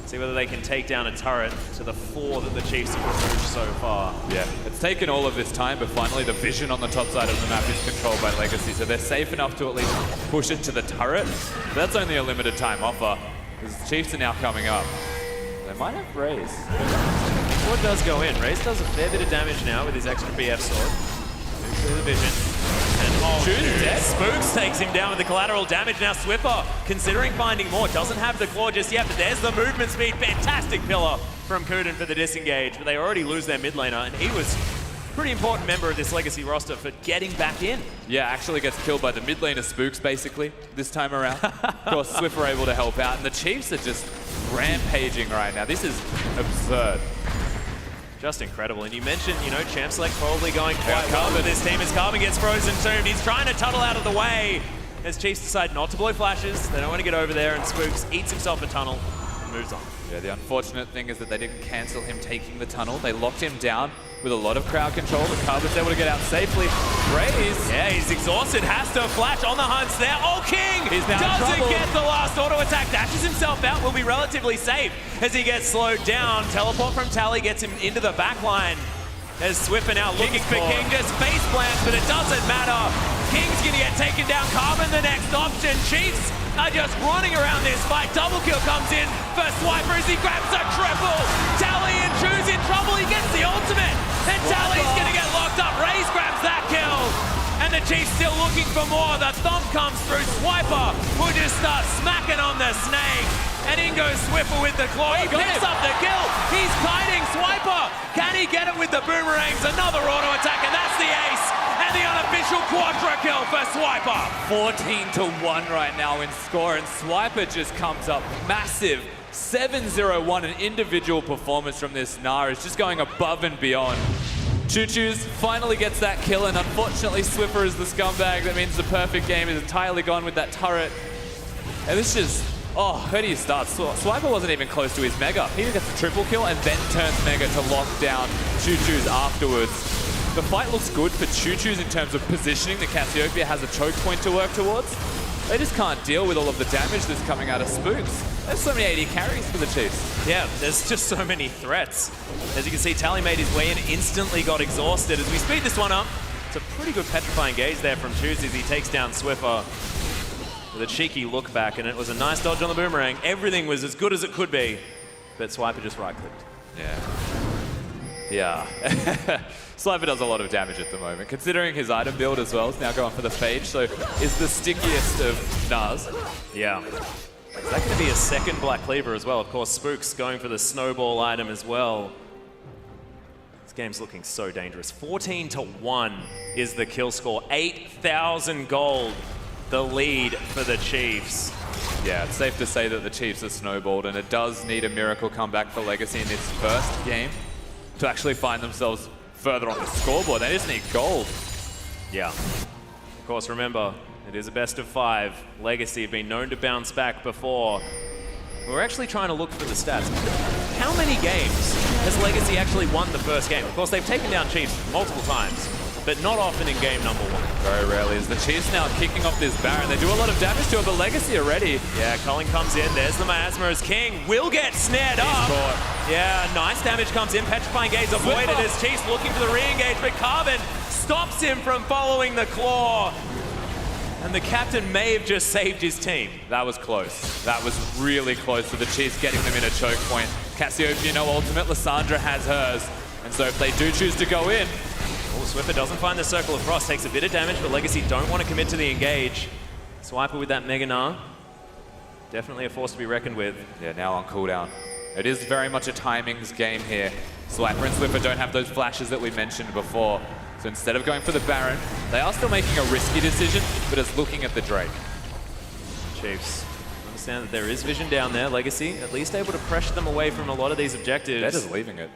See whether they can take down a turret to the 4 that the Chiefs have removed so far. Yeah, it's taken all of this time, but finally the vision on the top side of the map is controlled by Legacy, so they're safe enough to at least push it to the turret. But that's only a limited time offer, because the Chiefs are now coming up. They might have Raze. Sword does go in. Raze does a fair bit of damage now with his extra BF sword. Moves through the vision. And dead. Spooks takes him down with the collateral damage. Now Swiffer, considering finding more, doesn't have the claw just yet, but there's the movement speed. Fantastic pillar from Kuden for the disengage, but they already lose their mid laner, and he was a pretty important member of this Legacy roster for getting back in. Yeah, actually gets killed by the mid laner Spooks, basically, this time around. Of course, Swiffer able to help out, and the Chiefs are just rampaging right now. This is absurd. Just incredible. And you mentioned, you know, Champ Select probably going quite well for this team as Carbon gets frozen tombed. He's trying to tunnel out of the way as Chiefs decide not to blow flashes. They don't want to get over there, and Spooks eats himself a tunnel and moves on. Yeah, the unfortunate thing is that they didn't cancel him taking the tunnel. They locked him down with a lot of crowd control, but Carbon's able to get out safely. Raze. Yeah, he's exhausted, has to flash on the hunts there. Oh, King He's now doesn't get the last auto attack, dashes himself out, will be relatively safe as he gets slowed down. Teleport from Tally gets him into the back line. As Swiffer now looking for King, just face plants, but it doesn't matter. King's gonna get taken down, Carbon the next option. Chiefs are just running around this fight. Double kill comes in for Swiper as he grabs a triple. Tally and Choose in trouble, he gets the ultimate. And Tally's gonna get locked up. Raze grabs that kill. And the Chiefs still looking for more. The thumb comes through. Swiper will just start smacking on the snake. And in goes Swiffer with the claw. He picks up the kill. He's kiting Swiper. Can he get it with the boomerangs? Another auto attack, and that's the ace. And the unofficial quadra kill for Swiper. 14-1 right now in score, and Swiper just comes up massive. 7-0-1, an individual performance from this Gnar is just going above and beyond. Choo Choo's finally gets that kill, and unfortunately Swiffer is the scumbag. That means the perfect game is entirely gone with that turret. And this just, where do you start? Swiper wasn't even close to his Mega. He gets a triple kill and then turns Mega to lock down Choo Choo's afterwards. The fight looks good for Choo Choo's in terms of positioning. The Cassiopeia has a choke point to work towards. They just can't deal with all of the damage that's coming out of Spooks. There's so many AD carries for the Chiefs. Yeah, there's just so many threats. As you can see, Tally made his way in, instantly got exhausted. As we speed this one up, it's a pretty good petrifying gaze there from Choose as he takes down Swiffer with a cheeky look back, and it was a nice dodge on the boomerang. Everything was as good as it could be, but Swiper just right-clicked. Yeah. Swiper does a lot of damage at the moment. Considering his item build as well, is now going for the Phage, so is the stickiest of Gnars. Yeah. Is that going to be a second Black Cleaver as well? Of course, Spooks going for the snowball item as well. This game's looking so dangerous. 14-1 is the kill score. 8,000 gold, the lead for the Chiefs. Yeah, it's safe to say that the Chiefs are snowballed, and it does need a miracle comeback for Legacy in this first game to actually find themselves further on the scoreboard. They just need gold. Yeah. Of course, remember, it is a best of 5. Legacy have been known to bounce back before. We're actually trying to look for the stats. How many games has Legacy actually won the first game? Of course, they've taken down Chiefs multiple times, but not often in game number 1. Very rarely. As the Chiefs now kicking off this Baron, they do a lot of damage to it, but Legacy are ready. Yeah, Culling comes in. There's the miasma as King will get snared up. Yeah, nice damage comes in. Petrifying Gaze avoided as Chiefs looking for the re-engage, but Carbon stops him from following the claw. And the captain may have just saved his team. That was close. That was really close to the Chiefs getting them in a choke point. Cassiopeia, no ultimate. Lysandra has hers. And so if they do choose to go in... Oh, Swiffer doesn't find the Circle of Frost, takes a bit of damage, but Legacy don't want to commit to the engage. Swiper with that Mega Gnar. Definitely a force to be reckoned with. Yeah, now on cooldown. It is very much a timings game here. Swiper and Swiffer don't have those flashes that we mentioned before. So instead of going for the Baron, they are still making a risky decision, but it's looking at the Drake. Chiefs understand that there is vision down there. Legacy at least able to pressure them away from a lot of these objectives. They're just leaving it.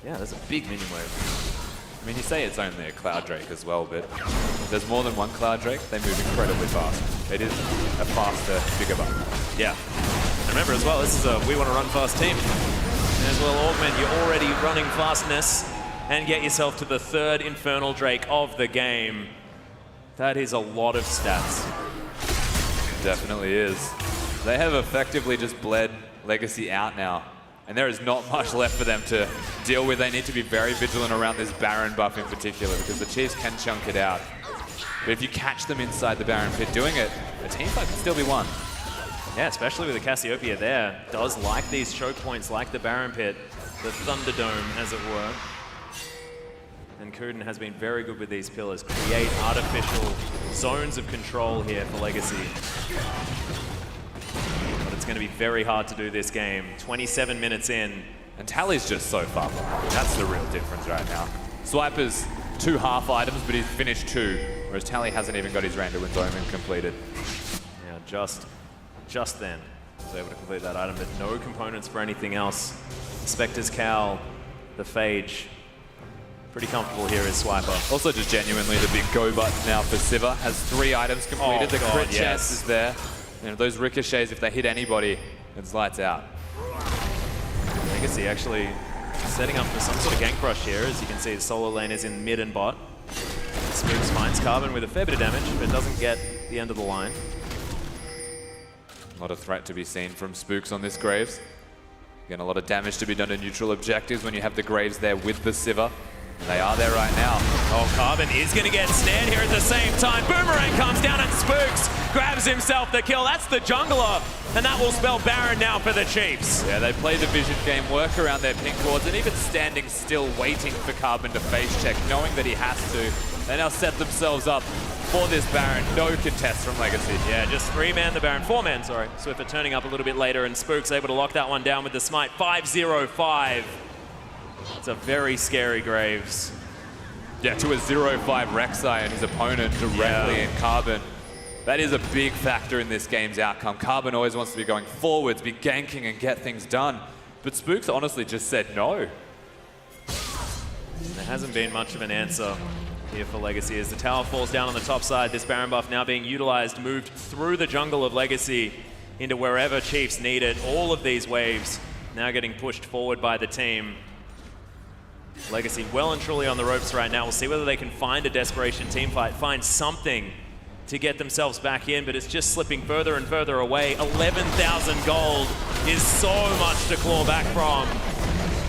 Yeah, there's a big minion wave. I mean, you say it's only a Cloud Drake as well, but if there's more than one Cloud Drake, they move incredibly fast. It is a faster, bigger button. Yeah. And remember as well, this is a we want to run fast team. May as well augment your already running fastness and get yourself to the third Infernal Drake of the game. That is a lot of stats. Definitely is. They have effectively just bled Legacy out now. And there is not much left for them to deal with. They need to be very vigilant around this Baron buff in particular because the Chiefs can chunk it out. But if you catch them inside the Baron pit doing it, the team fight can still be won. Yeah, especially with the Cassiopeia there. Does like these choke points, like the Baron pit, the Thunderdome, as it were. And Kuden has been very good with these pillars. Create artificial zones of control here for Legacy. But it's going to be very hard to do this game. 27 minutes in. And Tally's just so far behind. That's the real difference right now. Swiper's 2 half items, but he's finished 2, whereas Tally hasn't even got his Randuin's Omen completed. Yeah, just then was able to complete that item, but no components for anything else. Spectre's Cowl, the Phage. Pretty comfortable here is Swiper. Also just genuinely the big go button now for Siva. Has 3 items completed. The crit chance is there. You know, those ricochets, if they hit anybody, it's lights out. Legacy actually setting up for some sort of gank rush here. As you can see, the solo lane is in mid and bot. Spooks finds Carbon with a fair bit of damage, but doesn't get the end of the line. Not a threat to be seen from Spooks on this Graves. Again, a lot of damage to be done to neutral objectives when you have the Graves there with the Siva. And they are there right now. Oh, Carbon is going to get snared here at the same time. Boomerang comes down and Spooks grabs himself the kill. That's the jungler. And that will spell Baron now for the Chiefs. Yeah, they play the vision game, work around their pink wards, and even standing still waiting for Carbon to face check, knowing that he has to. They now set themselves up for this Baron. No contest from Legacy. Yeah, just 3-man the Baron. 4-man, sorry. Swiffer turning up a little bit later, and Spooks able to lock that one down with the smite. 5-0-5. It's a very scary Graves. Yeah, to a 0-5 Rek'Sai and his opponent directly in Carbon. That is a big factor in this game's outcome. Carbon always wants to be going forwards, be ganking and get things done. But Spooks honestly just said no. There hasn't been much of an answer here for Legacy as the tower falls down on the top side. This Baron buff now being utilized, moved through the jungle of Legacy into wherever Chiefs need it. All of these waves now getting pushed forward by the team. Legacy well and truly on the ropes right now. We'll see whether they can find a desperation team fight, find something to get themselves back in, but it's just slipping further and further away. 11,000 gold is so much to claw back from.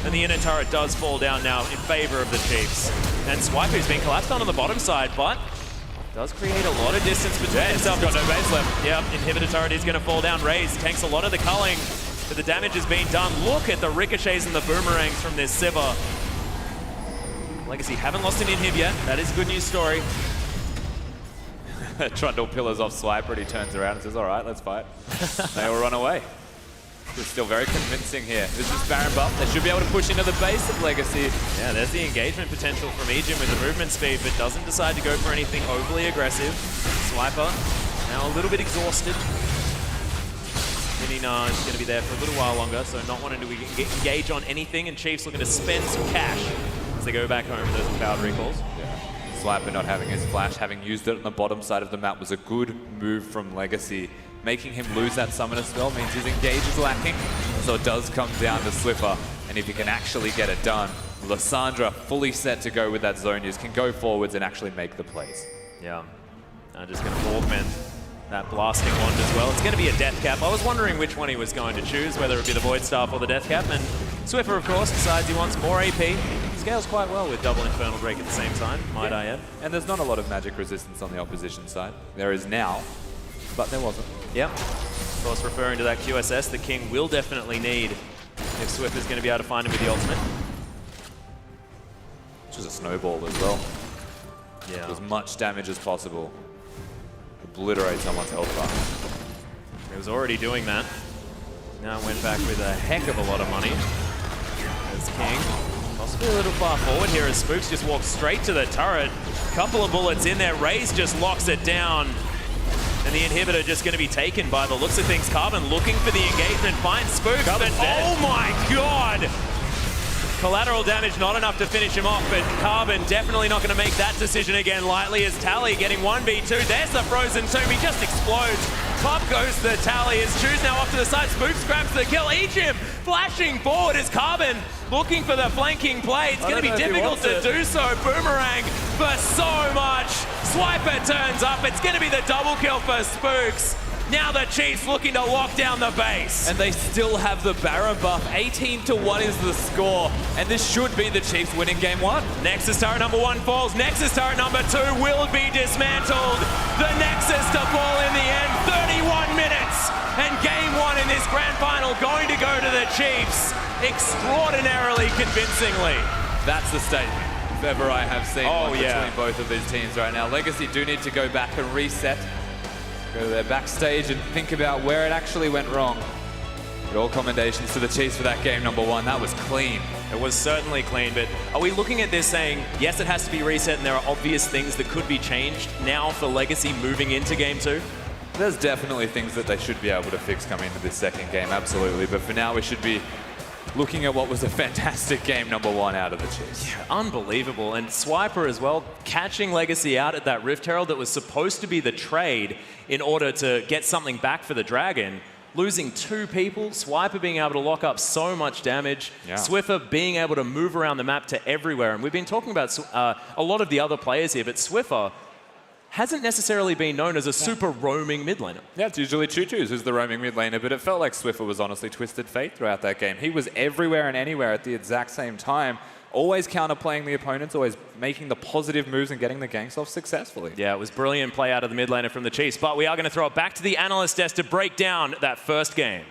And the inner turret does fall down now in favor of the Chiefs. And Swiper's been collapsed on the bottom side, but does create a lot of distance between himself. Got no base left. Yep, inhibitor turret is going to fall down. Raze tanks a lot of the culling, but the damage is being done. Look at the ricochets and the boomerangs from this Siva. Legacy haven't lost an inhib yet. That is a good news story. Trundle pillars off Swiper and he turns around and says, all right, let's fight. They will run away. It's still very convincing here. This is Baron buff. They should be able to push into the base of Legacy. Yeah, there's the engagement potential from Ejin with the movement speed, but doesn't decide to go for anything overly aggressive. Swiper now a little bit exhausted. Minina is going to be there for a little while longer, so not wanting to engage on anything, and Chiefs looking to spend some cash as they go back home with those powered recalls. Yeah. Swiper not having his flash, having used it on the bottom side of the map was a good move from Legacy. Making him lose that summoner spell means his engage is lacking, so it does come down to Swiffer, and if he can actually get it done, Lysandra fully set to go with that zone use, can go forwards and actually make the plays. Yeah, just going to augment that blasting wand as well. It's going to be a death cap. I was wondering which one he was going to choose, whether it be the Void Staff or the death cap, and Swiffer, of course, decides he wants more AP. He's scales quite well with double Infernal Drake at the same time, might I add. And there's not a lot of magic resistance on the opposition side. There is now, but there wasn't. Yep. Of course, referring to that QSS, the King will definitely need if Swiffer's going to be able to find him with the ultimate. Just a snowball as well. Yeah. Do as much damage as possible. Obliterate someone's health bar. He was already doing that. Now went back with a heck of a lot of money. As King. Possibly a little far forward here as Spooks just walks straight to the turret. Couple of bullets in there. Raze just locks it down. And the inhibitor just going to be taken by the looks of things. Carbon looking for the engagement. Finds Spooks. But oh my god! Collateral damage not enough to finish him off, but Carbon definitely not going to make that decision again lightly as Tally getting 1v2. There's the Frozen Tomb. He just explodes. Pop goes to the Tally as Choose now off to the side. Spooks grabs the kill. Ejim flashing forward as Carbon looking for the flanking play. It's going to be difficult to do so. Boomerang for so much. Swiper turns up. It's going to be the double kill for Spooks. Now the Chiefs looking to lock down the base. And they still have the Baron buff. 18-1 is the score. And this should be the Chiefs winning game 1. Nexus turret number 1 falls. Nexus turret number 2 will be dismantled. The Nexus to fall in the end. 31 minutes. And game 1 in this grand final going to go to the Chiefs. Extraordinarily convincingly. That's the statement if ever I have seen one between both of these teams right now. Legacy do need to go back and reset. Go to their backstage and think about where it actually went wrong. But all commendations to the Chiefs for that game number 1. That was clean. It was certainly clean, but are we looking at this saying, yes, it has to be reset and there are obvious things that could be changed now for Legacy moving into game 2? There's definitely things that they should be able to fix coming into this second game, absolutely. But for now, we should be looking at what was a fantastic game number 1 out of the Chiefs. Yeah, unbelievable. And Swiper as well, catching Legacy out at that Rift Herald that was supposed to be the trade in order to get something back for the Dragon. Losing 2 people, Swiper being able to lock up so much damage, Swiffer being able to move around the map to everywhere. And we've been talking about a lot of the other players here, but Swiffer hasn't necessarily been known as a super roaming mid laner. Yeah, it's usually Choo-Choo's who's the roaming mid laner, but it felt like Swiffer was honestly Twisted Fate throughout that game. He was everywhere and anywhere at the exact same time, always counterplaying the opponents, always making the positive moves and getting the ganks off successfully. Yeah, it was brilliant play out of the mid laner from the Chiefs, but we are going to throw it back to the analyst desk to break down that first game.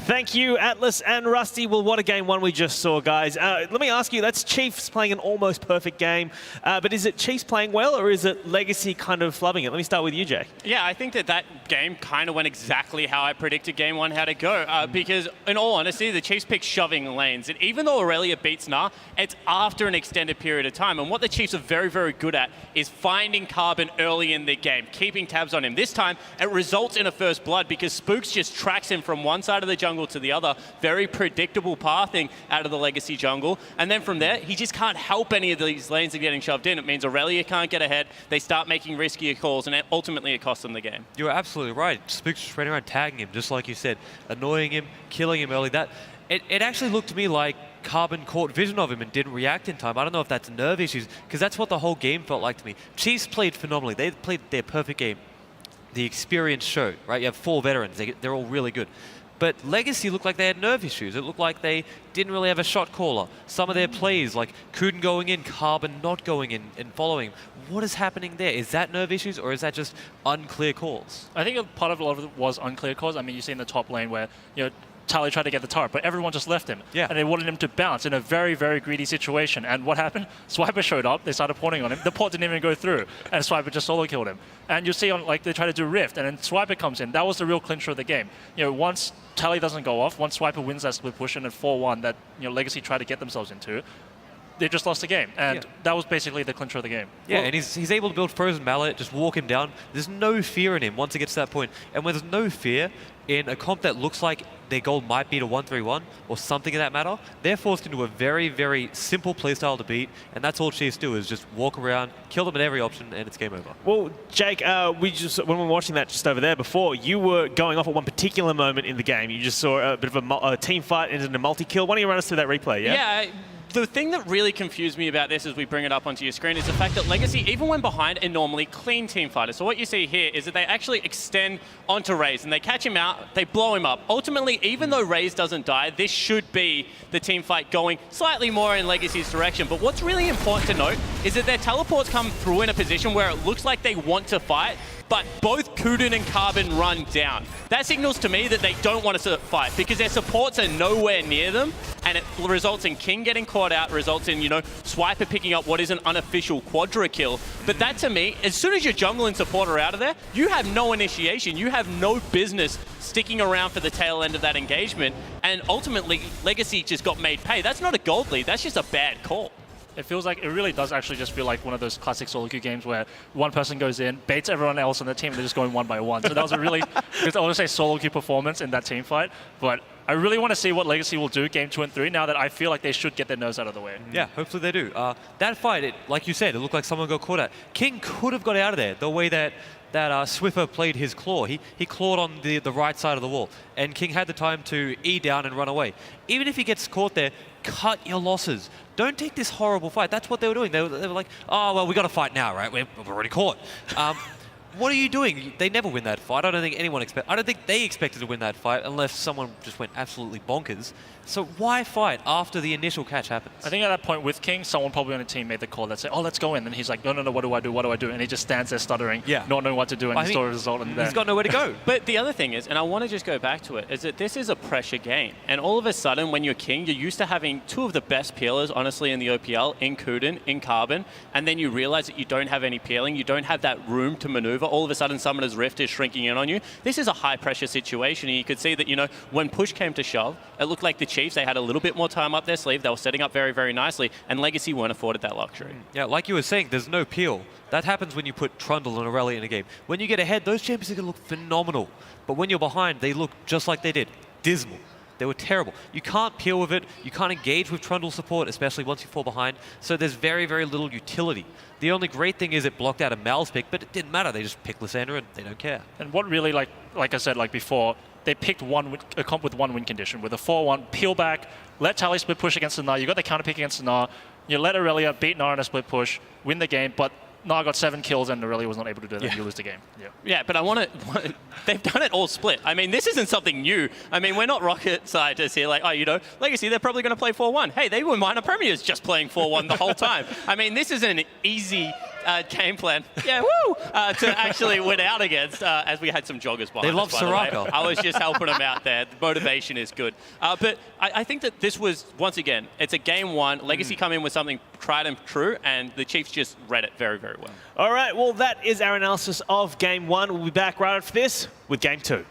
Thank you, Atlas and Rusty. Well, what a game 1 we just saw, guys. Let me ask you, that's Chiefs playing an almost perfect game, but is it Chiefs playing well, or is it Legacy kind of flubbing it? Let me start with you, Jay. Yeah, I think that game kind of went exactly how I predicted game 1 how to go, because in all honesty, the Chiefs picked shoving lanes, and even though Aurelia beats Nah, it's after an extended period of time, and what the Chiefs are very, very good at is finding Carbon early in the game, keeping tabs on him. This time, it results in a first blood because Spooks just tracks him from one side of the jungle to the other. Very predictable pathing out of the Legacy jungle. And then from there, he just can't help any of these lanes that are getting shoved in. It means Aurelia can't get ahead. They start making riskier calls, and ultimately it costs them the game. You're absolutely right. Spooks just ran around tagging him, just like you said, annoying him, killing him early. It actually looked to me like Carbon caught vision of him and didn't react in time. I don't know if that's nerve issues, because that's what the whole game felt like to me. Chiefs played phenomenally. They played their perfect game. The experience showed, right? You have 4 veterans. They're all really good. But Legacy looked like they had nerve issues. It looked like they didn't really have a shot caller. Some of their plays, like Kuden going in, Carbon not going in and following. What is happening there? Is that nerve issues, or is that just unclear calls? I think a lot of it was unclear calls. I mean, you see in the top lane where, Tally tried to get the turret, but everyone just left him. Yeah. And they wanted him to bounce in a very, very greedy situation. And what happened? Swiper showed up. They started porting on him. The port didn't even go through. And Swiper just solo killed him. And you see they try to do Rift, and then Swiper comes in. That was the real clincher of the game. Once Tally doesn't go off, once Swiper wins that split push and at 4-1 that Legacy tried to get themselves into, they just lost the game. And that was basically the clincher of the game. Yeah, and he's able to build Frozen Mallet, just walk him down. There's no fear in him once it gets to that point. And when there's no fear in a comp that looks like their goal might be to 1-3-1 or something of that matter, they're forced into a very, very simple playstyle to beat, and that's all Chiefs do is just walk around, kill them at every option, and it's game over. Well, Jake, when we were watching that just over there before, you were going off at one particular moment in the game. You just saw a bit of a team fight into a multi-kill. Why don't you run us through that replay, yeah? Yeah, the thing that really confused me about this as we bring it up onto your screen is the fact that Legacy, even when behind, are normally clean team fighters. So what you see here is that they actually extend onto Raze and they catch him out, they blow him up. Ultimately, even though Raze doesn't die, this should be the team fight going slightly more in Legacy's direction. But what's really important to note is that their teleports come through in a position where it looks like they want to fight, but both Kuden and Carbon run down. That signals to me that they don't want to fight because their supports are nowhere near them, and it results in King getting caught out, results in, you know, Swiper picking up what is an unofficial quadra kill. But that, to me, as soon as your jungle and support are out of there, you have no initiation. You have no business sticking around for the tail end of that engagement, and ultimately, Legacy just got made pay. That's not a gold lead, that's just a bad call. It feels like, it really does actually just feel like one of those classic solo queue games where one person goes in, baits everyone else on the team, and they're just going one by one. So that was a really, I want to say solo queue performance in that team fight, but I really want to see what Legacy will do game 2 and 3 now that I feel like they should get their nose out of the way. Yeah, hopefully they do. That fight, like you said, it looked like someone got caught out. King could have got out of there the way that Swiffer played his claw. He clawed on the right side of the wall, and King had the time to E down and run away. Even if he gets caught there, cut your losses. Don't take this horrible fight. That's what they were doing. They were like, oh, well, we got to fight now, right? We're already caught. What are you doing? They never win that fight. I don't think anyone I don't think they expected to win that fight unless someone just went absolutely bonkers. So why fight after the initial catch happens? I think at that point with King, someone probably on the team made the call that said, oh, let's go in. And he's like, no, what do I do? And he just stands there stuttering, not knowing what to do, and the story result in there. He's got nowhere to go. But the other thing is, and I want to just go back to it, is that this is a pressure game. And all of a sudden, when you're King, you're used to having two of the best peelers, honestly, in the OPL, in Kuden, in Carbon, and then you realize that you don't have any peeling, you don't have that room to maneuver. All of a sudden, Summoner's Rift is shrinking in on you. This is a high-pressure situation, and you could see that, you know, when push came to shove, it looked like the Chiefs, they had a little bit more time up their sleeve. They were setting up very, very nicely, and Legacy weren't afforded that luxury. Yeah, like you were saying, there's no peel. That happens when you put Trundle and Aurelia in a game. When you get ahead, those champions are going to look phenomenal. But when you're behind, they look just like they did. Dismal. They were terrible. You can't peel with it. You can't engage with Trundle support, especially once you fall behind. So there's very, very little utility. The only great thing is it blocked out a Mal's pick, but it didn't matter. They just picked Lysandra and they don't care. And what really, like I said, like before, they picked a comp with one win condition. With a 4-1, peel back, let Tally split push against the Gnar. You got the counter pick against the Gnar. You let Aurelia beat Gnar in a split push, win the game, but Gnar got 7 kills and Aurelia was not able to do that. You lose the game. Yeah, but I want to. They've done it all split. I mean, this isn't something new. I mean, we're not rocket scientists here. Like, oh, you know, Legacy, they're probably going to play 4-1. Hey, they were minor premiers just playing 4-1 the whole time. I mean, this is an easy game plan. Yeah, woo! To actually win out against, as we had some joggers behind. They love Soraka. I was just helping them out there. The motivation is good. But I think that this was, once again, it's a game 1. Legacy come in with something tried and true, and the Chiefs just read it very, very well. All right, well, that is our analysis of game 1. We'll be back right after this with game 2.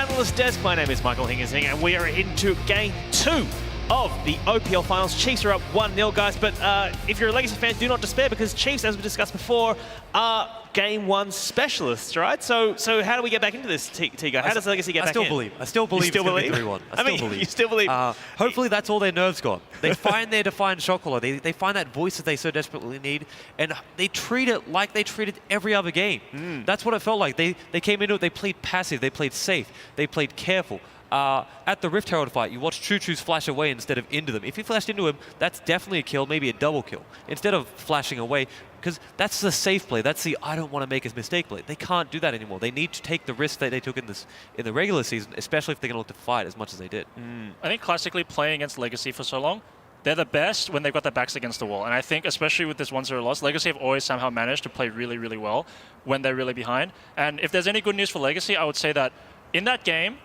analyst desk. My name is Michael Hingersing, and we are into game 2 of the OPL Finals. Chiefs are up 1-0, guys, but if you're a Legacy fan, do not despair, because Chiefs, as we discussed before, are Game 1 specialists, right? So how do we get back into this, Tiga? How does Legacy get back in? I still believe You still it's believe? going to be 3-1. I still believe. You still believe? Hopefully that's all their nerves gone. They find their defined shot caller. They find that voice that they so desperately need, and they treat it like they treated every other game. That's what it felt like. They came into it, they played passive, they played safe, they played careful. At the Rift Herald fight, you watch Choo-Choo's flash away instead of into them. If he flashed into him, that's definitely a kill, maybe a double kill, instead of flashing away, because that's the safe play. That's the I don't want to make a mistake play. They can't do that anymore. They need to take the risk that they took in the regular season, especially if they're going to look to fight as much as they did. I think classically playing against Legacy for so long, they're the best when they've got their backs against the wall. And I think especially with this 1-0 loss, Legacy have always somehow managed to play really, really well when they're really behind. And if there's any good news for Legacy, I would say that in that game,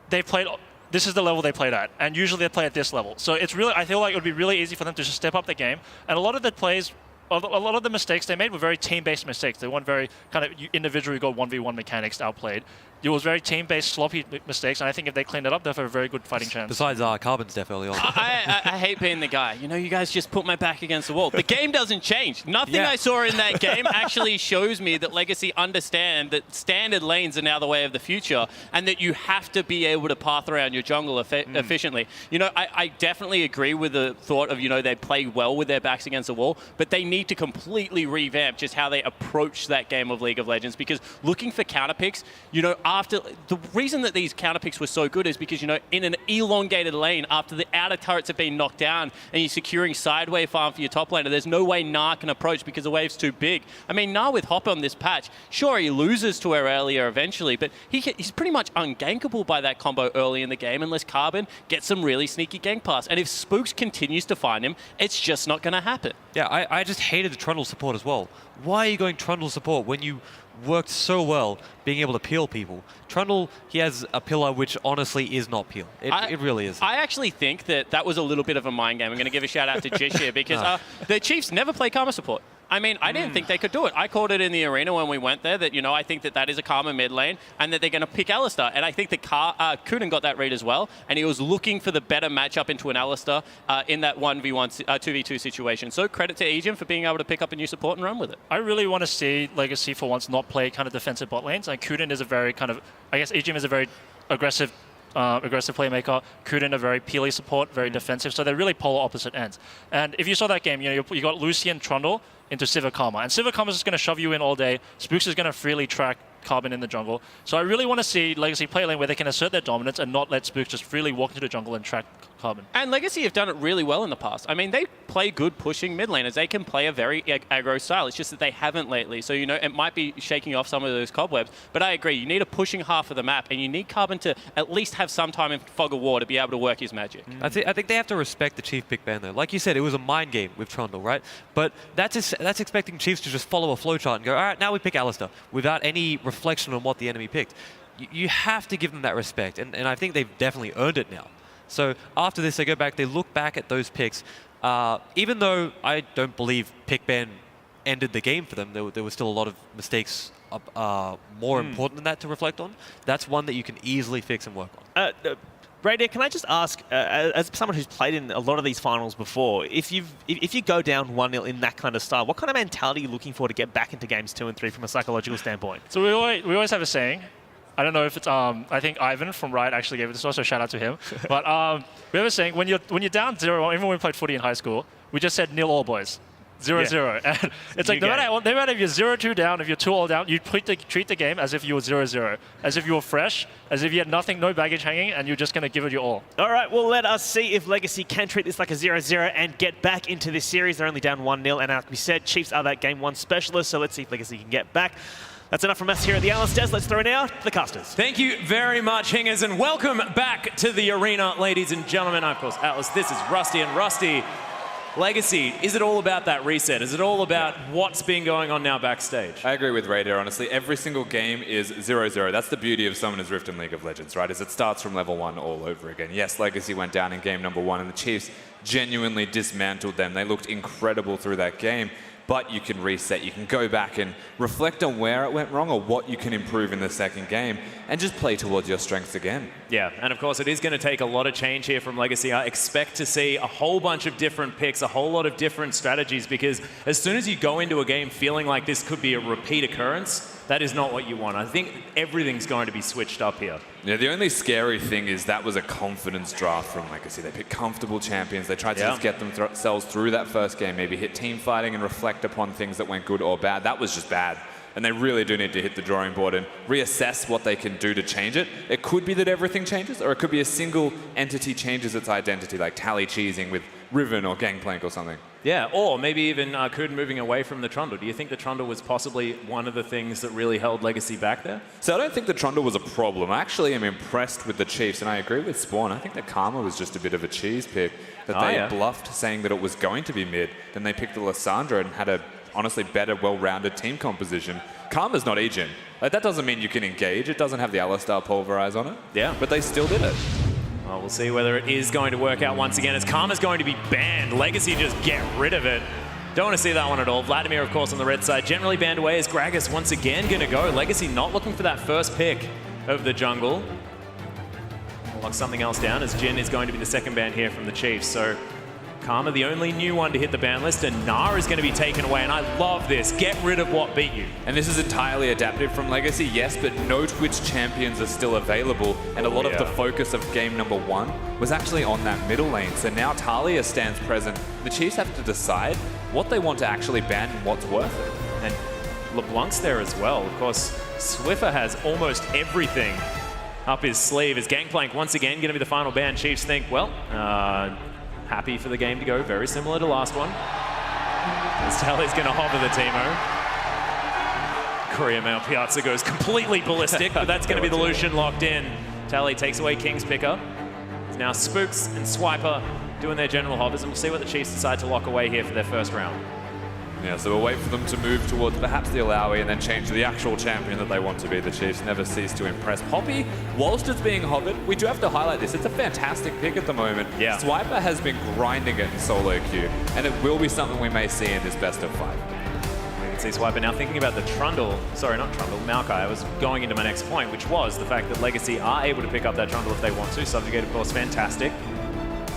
they've played. This is the level they played at, and usually they play at this level. So it's really, I feel like it would be really easy for them to just step up the game. And a lot of the plays, a lot of the mistakes they made were very team-based mistakes. They weren't very kind of individually got 1v1 mechanics outplayed. It was very team-based, sloppy mistakes, and I think if they clean it up, they have a very good fighting chance. Besides Carbon's death early on. I hate being the guy. You know, you guys just put my back against the wall. The game doesn't change. Nothing I saw in that game actually shows me that Legacy understand that standard lanes are now the way of the future, and that you have to be able to path around your jungle efficiently. You know, I definitely agree with the thought of, you know, they play well with their backs against the wall, but they need to completely revamp just how they approach that game of League of Legends, because looking for counter picks, you know, after the reason that these counter picks were so good is because, you know, in an elongated lane, after the outer turrets have been knocked down and you're securing sideway farm for your top laner, there's no way Nah can approach because the wave's too big. I mean, Nah with Hopper on this patch, sure, he loses to Aurelia eventually, but he's pretty much ungankable by that combo early in the game unless Carbon gets some really sneaky gank pass. And if Spooks continues to find him, it's just not going to happen. Yeah, I just hated the Trundle support as well. Why are you going Trundle support when you worked so well being able to peel people? Trundle, he has a pillar which honestly is not peel. It really is. I actually think that was a little bit of a mind game. I'm going to give a shout out to Jish here because the Chiefs never play Karma support. I mean, I didn't think they could do it. I called it in the arena when we went there that, you know, I think that is a Karma mid lane and that they're going to pick Alistar. And I think that Kuden got that read as well. And he was looking for the better matchup into an Alistar in that 1v1, 2v2 situation. So credit to Aegian for being able to pick up a new support and run with it. I really want to see Legacy for once not play kind of defensive bot lanes. Like Kuden is a very kind of, I guess Aegian is a very aggressive playmaker. Kuden a very peely support, very defensive. So they're really polar opposite ends. And if you saw that game, you know, you got Lucian Trundle into Sivir Karma. And Sivir Karma is just going to shove you in all day. Spooks is going to freely track Carbon in the jungle. So I really want to see Legacy play a lane where they can assert their dominance and not let Spooks just freely walk into the jungle and track Carbon. And Legacy have done it really well in the past. I mean, they play good pushing mid laners. They can play a very aggro style. It's just that they haven't lately. So, you know, it might be shaking off some of those cobwebs. But I agree, you need a pushing half of the map, and you need Carbon to at least have some time in Fog of War to be able to work his magic. I think they have to respect the Chief pick ban, though. Like you said, it was a mind game with Trundle, right? But that's expecting Chiefs to just follow a flowchart and go, all right, now we pick Alistar, without any reflection on what the enemy picked. You have to give them that respect, and I think they've definitely earned it now. So after this, they go back, they look back at those picks. Even though I don't believe pick ban ended the game for them, there were still a lot of mistakes more important than that to reflect on. That's one that you can easily fix and work on. Radier, can I just ask, as someone who's played in a lot of these finals before, if you go down 1-0 in that kind of style, what kind of mentality are you looking for to get back into games 2 and 3 from a psychological standpoint? So we always have a saying. I don't know if it's I think Ivan from Riot actually gave it this, also shout out to him. But we have a saying, when you're down 0-1, even when we played footy in high school, we just said nil all boys. 0-0. And it's like no matter if you're 0-2 down, if you're 2-all down, you treat the game as if you were 0-0, as if you were fresh, as if you had nothing, no baggage hanging, and you're just going to give it your all. All right, well, let us see if Legacy can treat this like a 0-0 and get back into this series. They're only down 1-0, and like we said, Chiefs are that Game 1 specialist, so let's see if Legacy can get back. That's enough from us here at the Analyst Desk. Let's throw now to the casters. Thank you very much, Hingers, and welcome back to the arena, ladies and gentlemen. I'm, of course, Atlas. This is Rusty, and Rusty, Legacy, is it all about that reset? Is it all about what's been going on now backstage? I agree with Raider, honestly. Every single game is 0-0. That's the beauty of Summoner's Rift in League of Legends, right? Is it starts from level 1 all over again. Yes, Legacy went down in game number 1, and the Chiefs genuinely dismantled them. They looked incredible through that game. but you can reset. You can go back and reflect on where it went wrong or what you can improve in the second game and just play towards your strengths again. Yeah, and of course it is going to take a lot of change here from Legacy. I expect to see a whole bunch of different picks, a whole lot of different strategies, because as soon as you go into a game feeling like this could be a repeat occurrence, that is not what you want. I think everything's going to be switched up here. Yeah, the only scary thing is that was a confidence draft from Legacy. They picked comfortable champions. They tried to just get themselves through that first game, maybe hit team fighting and reflect upon things that went good or bad. That was just bad. And they really do need to hit the drawing board and reassess what they can do to change it. It could be that everything changes, or it could be a single entity changes its identity, like tally cheesing with Riven or Gangplank or something. Yeah, or maybe even Kuden moving away from the Trundle. Do you think the Trundle was possibly one of the things that really held Legacy back there? So I don't think the Trundle was a problem. I actually am impressed with the Chiefs, and I agree with Spawn. I think that Karma was just a bit of a cheese pick, that they bluffed saying that it was going to be mid. Then they picked the Lissandra and had a honestly better, well-rounded team composition. Karma's not Ejin. Like, that doesn't mean you can engage. It doesn't have the Alistar Pulverize on it. Yeah. But they still did it. Well, we'll see whether it is going to work out once again, as Karma's going to be banned. Legacy just get rid of it. Don't want to see that one at all. Vladimir, of course, on the red side, generally banned away as Gragas once again going to go. Legacy not looking for that first pick of the jungle. We'll lock something else down, as Jin is going to be the second ban here from the Chiefs. So Karma, the only new one to hit the ban list, and Gnar is going to be taken away, and I love this. Get rid of what beat you. And this is entirely adaptive from Legacy, yes, but no Twitch champions are still available, and a lot of the focus of game number 1 was actually on that middle lane. So now Talia stands present. The Chiefs have to decide what they want to actually ban and what's worth it. And LeBlanc's there as well. Of course, Swiffer has almost everything up his sleeve. As Gangplank once again going to be the final ban, Chiefs think, well, happy for the game to go, very similar to last one. As Tali's going to hover the Teemo. Korea Mail Piazza goes completely ballistic, but that's going to be the Lucian locked in. Tali takes away King's Picker. It's now Spooks and Swiper doing their general hovers, and we'll see what the Chiefs decide to lock away here for their first round. Yeah, so we'll wait for them to move towards perhaps the Alawi and then change to the actual champion that they want to be. The Chiefs never cease to impress. Poppy, whilst it's being hovered, we do have to highlight this. It's a fantastic pick at the moment. Yeah. Swiper has been grinding it in solo queue, and it will be something we may see in this best of 5. We can see Swiper now thinking about the Trundle. Sorry, not Trundle, Maokai. I was going into my next point, which was the fact that Legacy are able to pick up that Trundle if they want to. Subjugate, of course, fantastic.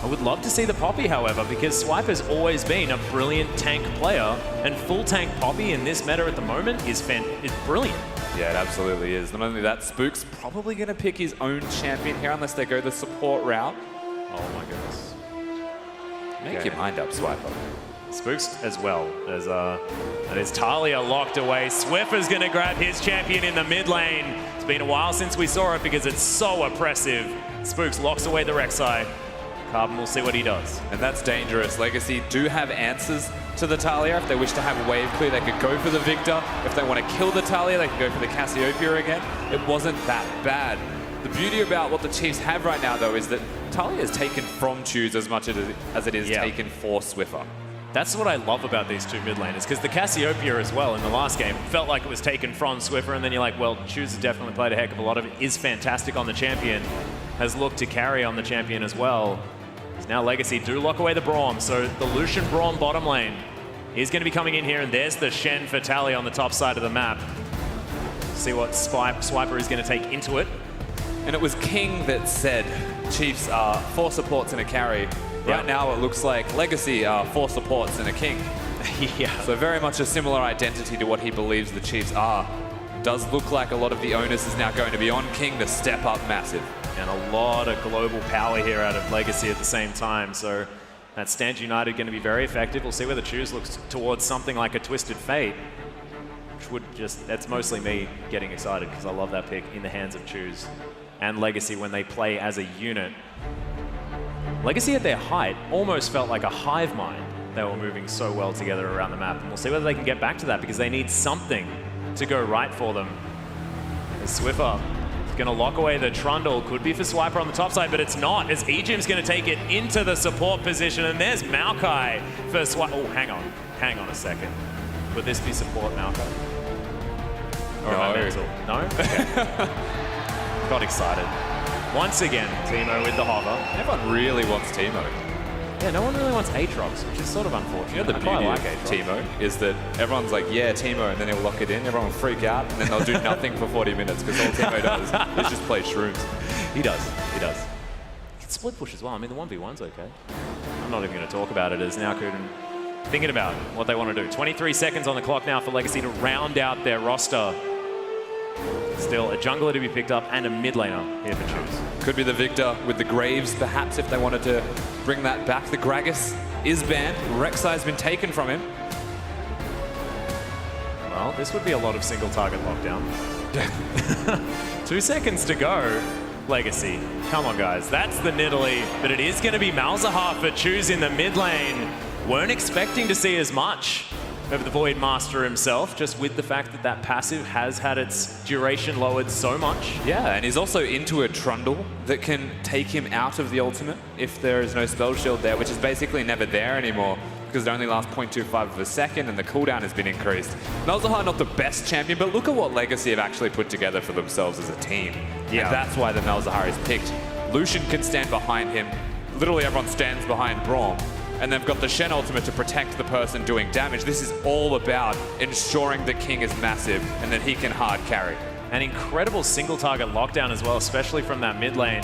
I would love to see the Poppy, however, because Swiper's always been a brilliant tank player, and full tank Poppy in this meta at the moment is brilliant. Yeah, it absolutely is. Not only that, Spook's probably going to pick his own champion here unless they go the support route. Oh my goodness. Make your mind up, Swiper. Spooks as well. There's Talia locked away. Swiffer's going to grab his champion in the mid lane. It's been a while since we saw it because it's so oppressive. Spooks locks away the Rek'Sai. Carbon will see what he does. And that's dangerous. Legacy do have answers to the Talia. If they wish to have a wave clear, they could go for the Victor. If they want to kill the Talia, they can go for the Cassiopeia again. It wasn't that bad. The beauty about what the Chiefs have right now, though, is that Talia is taken from Choose as much as it is taken for Swiffer. That's what I love about these two mid laners, because the Cassiopeia as well in the last game felt like it was taken from Swiffer, and then you're like, well, Choose has definitely played a heck of a lot of it, is fantastic on the champion, has looked to carry on the champion as well. Now Legacy do lock away the Braum, so the Lucian Braum bottom lane is going to be coming in here, and there's the Shen for Tali on the top side of the map. See what Swiper is going to take into it. And it was King that said Chiefs are 4 supports and a carry. Right now it looks like Legacy are 4 supports and a King. Yeah. So very much a similar identity to what he believes the Chiefs are. Does look like a lot of the onus is now going to be on King to step up massive. And a lot of global power here out of Legacy at the same time. So that Stand United going to be very effective. We'll see whether Choose looks towards something like a Twisted Fate, which would just, that's mostly me getting excited because I love that pick in the hands of Choose and Legacy when they play as a unit. Legacy at their height almost felt like a hive mind. They were moving so well together around the map. And we'll see whether they can get back to that because they need something to go right for them. As Swiffer going to lock away the Trundle. Could be for Swiper on the top side, but it's not, as Ejim's going to take it into the support position, and there's Maokai for Swiper. Oh, hang on a second. Would this be support Maokai? Or am I mental? No? Okay. Got excited. Once again, Teemo with the hover. Everyone really wants Teemo. Yeah, no one really wants Aatrox, which is sort of unfortunate. You know, the beauty of Teemo is that everyone's like, yeah, Teemo, and then he'll lock it in. Everyone will freak out, and then they'll do nothing for 40 minutes because all Teemo does is just play shrooms. He does. He does. He can split push as well. I mean, the 1v1's okay. I'm not even going to talk about it as now Kuden thinking about what they want to do. 23 seconds on the clock now for Legacy to round out their roster. Still a jungler to be picked up and a mid laner here for Choose. Could be the Victor with the Graves, perhaps, if they wanted to bring that back. The Gragas is banned. Rek'Sai's been taken from him. Well, this would be a lot of single target lockdown. 2 seconds to go, Legacy. Come on, guys. That's the Nidalee, but it is going to be Malzahar for Choose in the mid lane. Weren't expecting to see as much of the Void Master himself, just with the fact that that passive has had its duration lowered so much. Yeah, and he's also into a Trundle that can take him out of the ultimate if there is no spell shield there, which is basically never there anymore because it only lasts 0.25 of a second and the cooldown has been increased. Malzahar not the best champion, but look at what Legacy have actually put together for themselves as a team. Yeah. And that's why the Malzahar is picked. Lucian can stand behind him. Literally everyone stands behind Braum. And they've got the Shen ultimate to protect the person doing damage. This is all about ensuring the King is massive and that he can hard carry. An incredible single target lockdown as well, especially from that mid lane.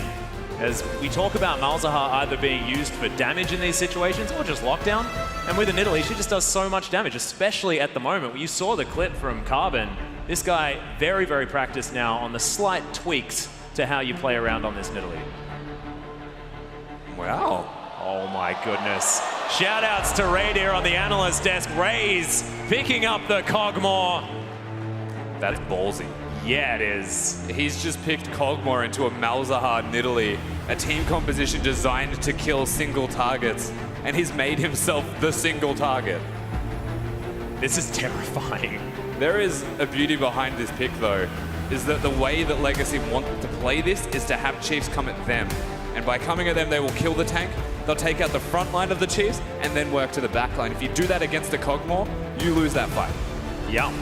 As we talk about Malzahar either being used for damage in these situations or just lockdown. And with the Nidalee, she just does so much damage, especially at the moment. You saw the clip from Carbon. This guy, very, very practiced now on the slight tweaks to how you play around on this Nidalee. Wow. Oh my goodness. Shout outs to Raid here on the analyst desk. Raze picking up the Cogmore. That's ballsy. Yeah, it is. He's just picked Cogmore into a Malzahar Nidalee, a team composition designed to kill single targets, and he's made himself the single target. This is terrifying. There is a beauty behind this pick though, is that the way that Legacy want to play this is to have Chiefs come at them. And by coming at them, they will kill the tank, they'll take out the front line of the Chiefs, and then work to the back line. If you do that against the Cogmore, you lose that fight. Yeah.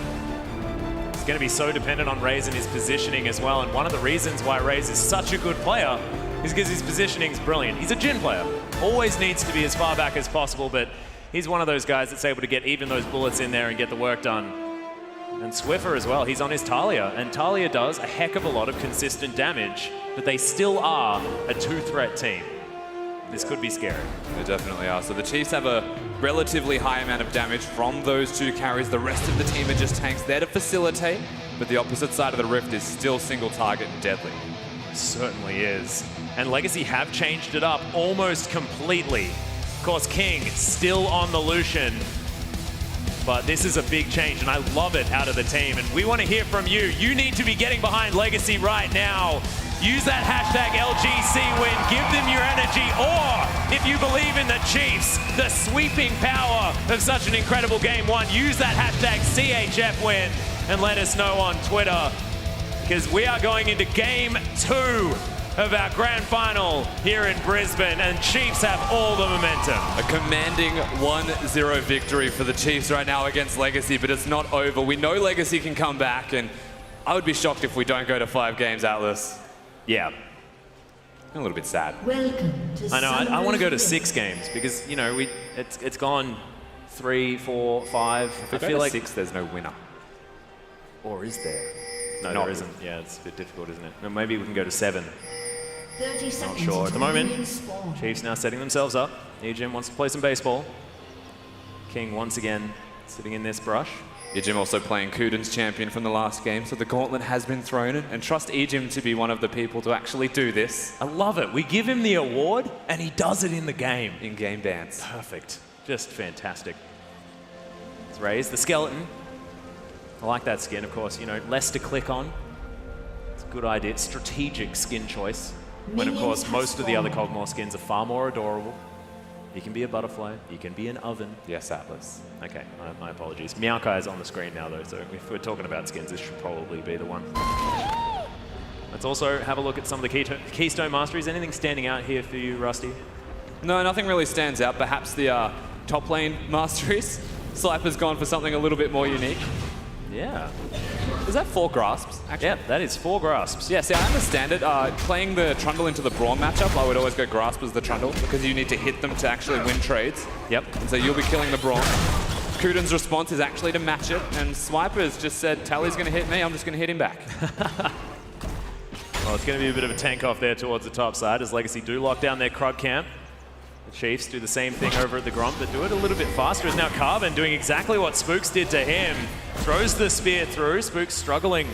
It's going to be so dependent on Raze and his positioning as well. And one of the reasons why Raze is such a good player is because his positioning is brilliant. He's a Jhin player. Always needs to be as far back as possible, but he's one of those guys that's able to get even those bullets in there and get the work done. And Swiffer as well, he's on his Talia, and Talia does a heck of a lot of consistent damage, but they still are a two-threat team. This could be scary. They definitely are. So the Chiefs have a relatively high amount of damage from those two carries. The rest of the team are just tanks there to facilitate, but the opposite side of the rift is still single target and deadly. Certainly is. And Legacy have changed it up almost completely. Of course, King still on the Lucian, but this is a big change, and I love it out of the team. And we want to hear from you. You need to be getting behind Legacy right now. Use that hashtag LGCWin, give them your energy, or if you believe in the Chiefs, the sweeping power of such an incredible game one, use that hashtag CHFWin and let us know on Twitter, because we are going into game 2 of our grand final here in Brisbane, and Chiefs have all the momentum. A commanding 1-0 victory for the Chiefs right now against Legacy, but it's not over. We know Legacy can come back, and I would be shocked if we don't go to 5 games, Atlas. Yeah. I'm a little bit sad. Welcome to I know, I want to go to 6 games because, you know, it's gone 3, 4, 5. I feel like 6, there's no winner. Or is there? No, there isn't. Yeah, it's a bit difficult, isn't it? No, maybe we can go to 7. 30 Not seconds sure at the until moment. minions spawn. Chiefs now setting themselves up. Ejim wants to play some baseball. King once again sitting in this brush. Ejim also playing Kuden's champion from the last game, so the gauntlet has been thrown, and trust Ejim to be one of the people to actually do this. I love it. We give him the award, and he does it in the game. In-game dance. Perfect. Just fantastic. Let's raise the skeleton. I like that skin, of course. You know, less to click on. It's a good idea. It's strategic skin choice. When, of course, most of the other Cogmore skins are far more adorable. You can be a butterfly. You can be an oven. Yes, Atlas. Okay, my apologies. Meowkai is on the screen now, though, so if we're talking about skins, this should probably be the one. Let's also have a look at some of the Keystone Masteries. Anything standing out here for you, Rusty? No, nothing really stands out. Perhaps the top lane Masteries. Sliper's gone for something a little bit more unique. Yeah. Is that 4 grasps? actually. Yeah, that is 4 grasps. Yeah, see, I understand it. Playing the Trundle into the Brawn matchup, I would always go grasp as the Trundle because you need to hit them to actually win trades. Yep. And so you'll be killing the Brawn. Kuden's response is actually to match it, and Swiper's just said, Tally's going to hit me, I'm just going to hit him back. Well, it's going to be a bit of a tank off there towards the top side as Legacy do lock down their Krug camp. The Chiefs do the same thing over at the Gromp, but do it a little bit faster. Is now Carbon doing exactly what Spooks did to him. Throws the spear through. Spooks struggling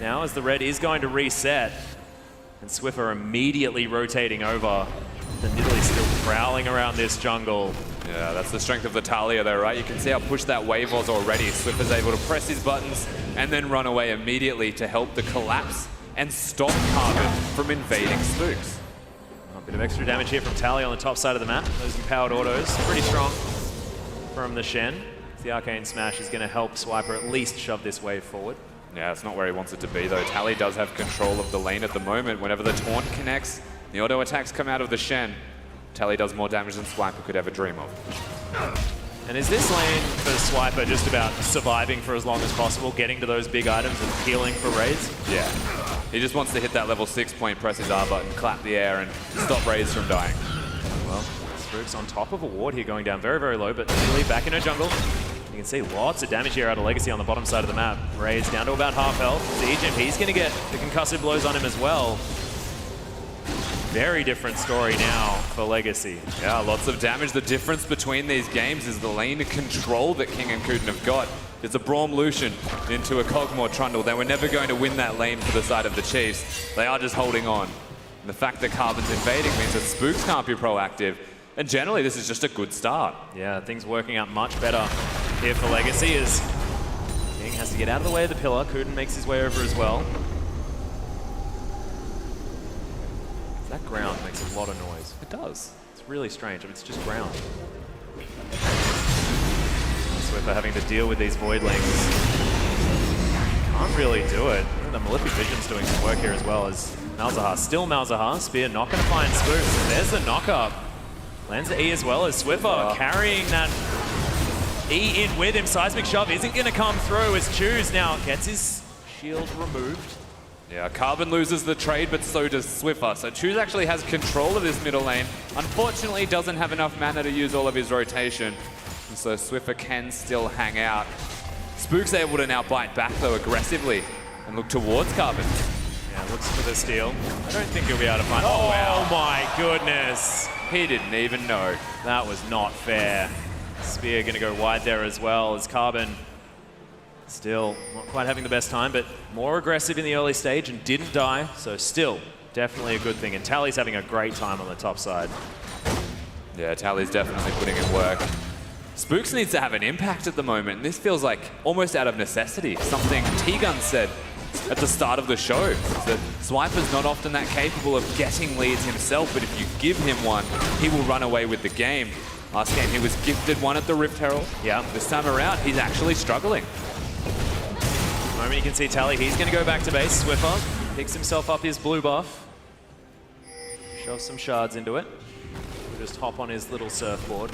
now as the red is going to reset. And Swiffer immediately rotating over. The Nidalee still prowling around this jungle. Yeah, that's the strength of the Talia though, right? You can see how pushed that wave was already. Swiffer's able to press his buttons and then run away immediately to help the collapse and stop Carbon from invading Spooks. A bit of extra damage here from Talia on the top side of the map. Those empowered autos, pretty strong from the Shen. The Arcane Smash is going to help Swiper at least shove this wave forward. Yeah, it's not where he wants it to be though. Tally does have control of the lane at the moment. Whenever the taunt connects, the auto attacks come out of the Shen. Tally does more damage than Swiper could ever dream of. And is this lane for Swiper just about surviving for as long as possible, getting to those big items and healing for raids? Yeah. He just wants to hit that level 6 point, press his R button, clap the air, and stop raids from dying. Well, Spooks on top of a ward here, going down very, very low, but Nidalee back in her jungle. You can see lots of damage here out of Legacy on the bottom side of the map. Raids down to about half health. Siege, he's going to get the concussive blows on him as well. Very different story now for Legacy. Yeah, lots of damage. The difference between these games is the lane control that King and Kuden have got. It's a Braum Lucian into a Cogmore Trundle. They were never going to win that lane for the side of the Chiefs. They are just holding on. And the fact that Carbon's invading means that Spooks can't be proactive. And generally, this is just a good start. Yeah, things working out much better here for Legacy as King has to get out of the way of the pillar. Kuden makes his way over as well. That ground makes a lot of noise. It does. It's really strange. It's just ground. Swiffer having to deal with these Voidlings. Can't really do it. The Malefic Vision's doing some work here as well as Malzahar. Still Malzahar. Spear not going to find Spooks. And there's the knock-up. Lands the E as well as Swiffer carrying that E in with him. Seismic Shove isn't going to come through as Choose now gets his shield removed. Yeah, Carbon loses the trade, but so does Swiffer. So Choose actually has control of this middle lane. Unfortunately, doesn't have enough mana to use all of his rotation. And so Swiffer can still hang out. Spook's able to now bite back, though, aggressively and look towards Carbon. Yeah, looks for the steal. I don't think he'll be able to find... Oh, wow. My goodness. He didn't even know. That was not fair. Spear going to go wide there as well as Carbon. Still not quite having the best time, but more aggressive in the early stage and didn't die. So still, definitely a good thing. And Tally's having a great time on the top side. Yeah, Tally's definitely putting in work. Spooks needs to have an impact at the moment. And this feels like almost out of necessity. Something T-Gun said at the start of the show, that Swiper's not often that capable of getting leads himself, but if you give him one, he will run away with the game. Last game, he was gifted one at the Rift Herald. Yeah. This time around, he's actually struggling. At the moment, you can see Tally, he's going to go back to base. Swiffer picks himself up his blue buff. Shoves some shards into it. We'll just hop on his little surfboard.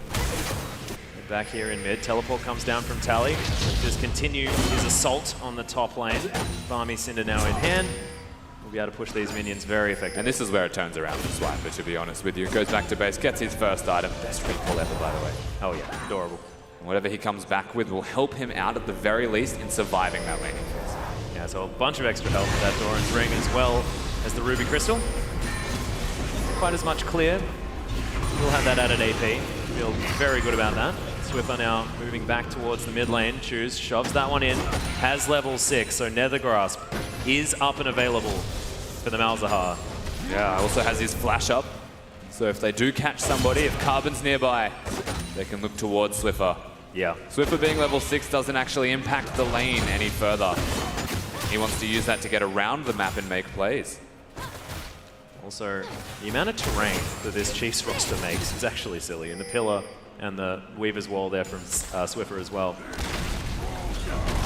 Back here in mid. Teleport comes down from Tally. Just continue his assault on the top lane. Barmy Cinder now in hand. We'll be able to push these minions very effectively. And this is where it turns around for Swiper, to be honest with you. Goes back to base, gets his first item. Best recall ever, by the way. Oh yeah, adorable. And whatever he comes back with will help him out at the very least in surviving that laning phase. Yeah, so a bunch of extra health with that Doran's Ring as well as the Ruby Crystal. Not quite as much clear. We'll have that added AP. Feel very good about that. Swiffer now moving back towards the mid lane. Choose, shoves that one in. Has level 6, so Nether Grasp is up and available for the Malzahar. Yeah, also has his flash up. So if they do catch somebody, if Carbon's nearby, they can look towards Swiffer. Yeah. Swiffer being level 6 doesn't actually impact the lane any further. He wants to use that to get around the map and make plays. Also, the amount of terrain that this Chiefs roster makes is actually silly. And the pillar and the Weaver's Wall there from Swiffer as well.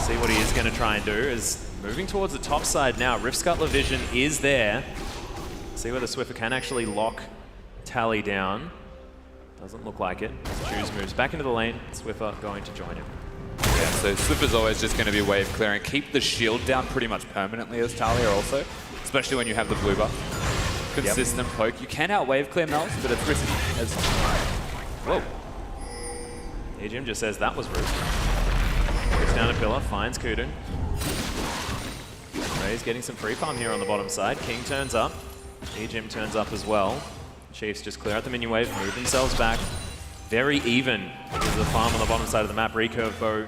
See what he is going to try and do is moving towards the top side now. Rift Scuttler Vision is there. See whether Swiffer can actually lock Tally down. Doesn't look like it. Choose moves back into the lane. Swiffer going to join him. Yeah, so Swiffer's always just going to be wave clearing. Keep the shield down pretty much permanently as Talia also, especially when you have the blue buff. Consistent poke. You can out wave clear Mel's, but it's risky. Whoa. Ejim just says that was rude. Gets down a pillar, finds Kudun. Ray's getting some free farm here on the bottom side. King turns up. Ejim turns up as well. Chiefs just clear out the minion wave, move themselves back. Very even is the farm on the bottom side of the map. Recurve bow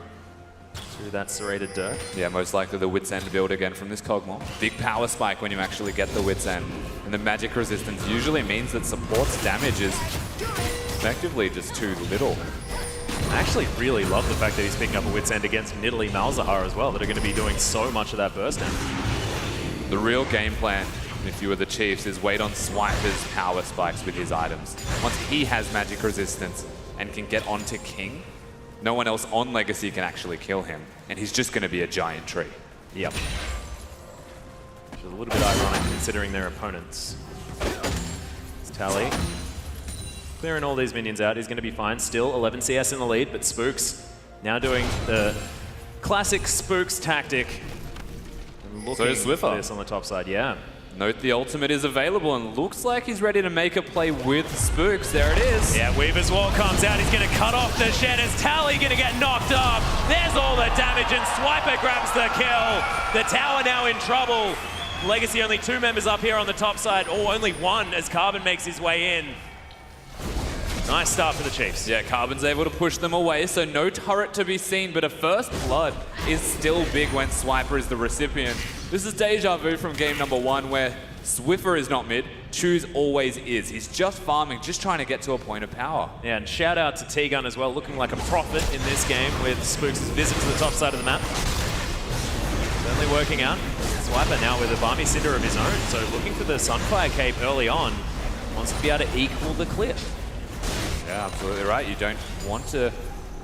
through that serrated dirt. Yeah, most likely the Wit's End build again from this Kog'Maw. Big power spike when you actually get the Wit's End. And the magic resistance usually means that support's damage is effectively just too little. I actually really love the fact that he's picking up a Wit's End against Nidalee Malzahar as well, that are going to be doing so much of that burst damage. The real game plan, if you were the Chiefs, is wait on Swiper's power spikes with his items. Once he has magic resistance and can get onto King, no one else on Legacy can actually kill him, and he's just going to be a giant tree. Yep. Which is a little bit ironic considering their opponents. It's Tally. Clearing all these minions out, he's going to be fine. Still 11 CS in the lead, but Spooks now doing the classic Spooks tactic. So is Swiffer. For this on the top side, yeah. Note the ultimate is available and looks like he's ready to make a play with Spooks. There it is. Yeah, Weaver's Wall comes out. He's going to cut off the shed. Is Tally going to get knocked off? There's all the damage and Swiper grabs the kill. The tower now in trouble. Legacy only 2 members up here on the top side, or only 1 as Carbon makes his way in. Nice start for the Chiefs. Yeah, Carbon's able to push them away, so no turret to be seen, but a first blood is still big when Swiper is the recipient. This is deja vu from game number 1, where Swiffer is not mid, Choose always is. He's just farming, just trying to get to a point of power. Yeah, and shout out to T-Gun as well, looking like a prophet in this game with Spooks' visit to the top side of the map. Certainly working out. Swiper now with a Barmy Cinder of his own, so looking for the Sunfire Cape early on. Wants to be able to equal the cliff. Yeah, absolutely right. You don't want to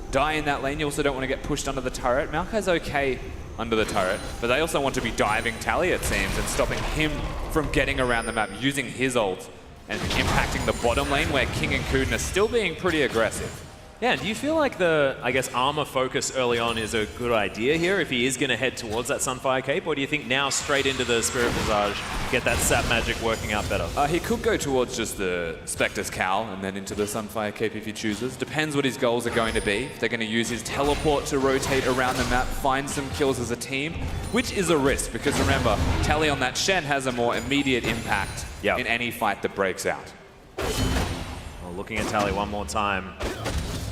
die in that lane. You also don't want to get pushed under the turret. Maokai's okay under the turret, but they also want to be diving Tally, it seems, and stopping him from getting around the map, using his ult and impacting the bottom lane where King and Kuden are still being pretty aggressive. Yeah, do you feel like the, I guess, armor focus early on is a good idea here if he is going to head towards that Sunfire Cape, or do you think now straight into the Spirit Visage, get that sap magic working out better? He could go towards just the Spectre's Cowl and then into the Sunfire Cape if he chooses. Depends what his goals are going to be. If they're going to use his teleport to rotate around the map, find some kills as a team, which is a risk because remember, Tally on that Shen has a more immediate impact in any fight that breaks out. Well, looking at Tally one more time.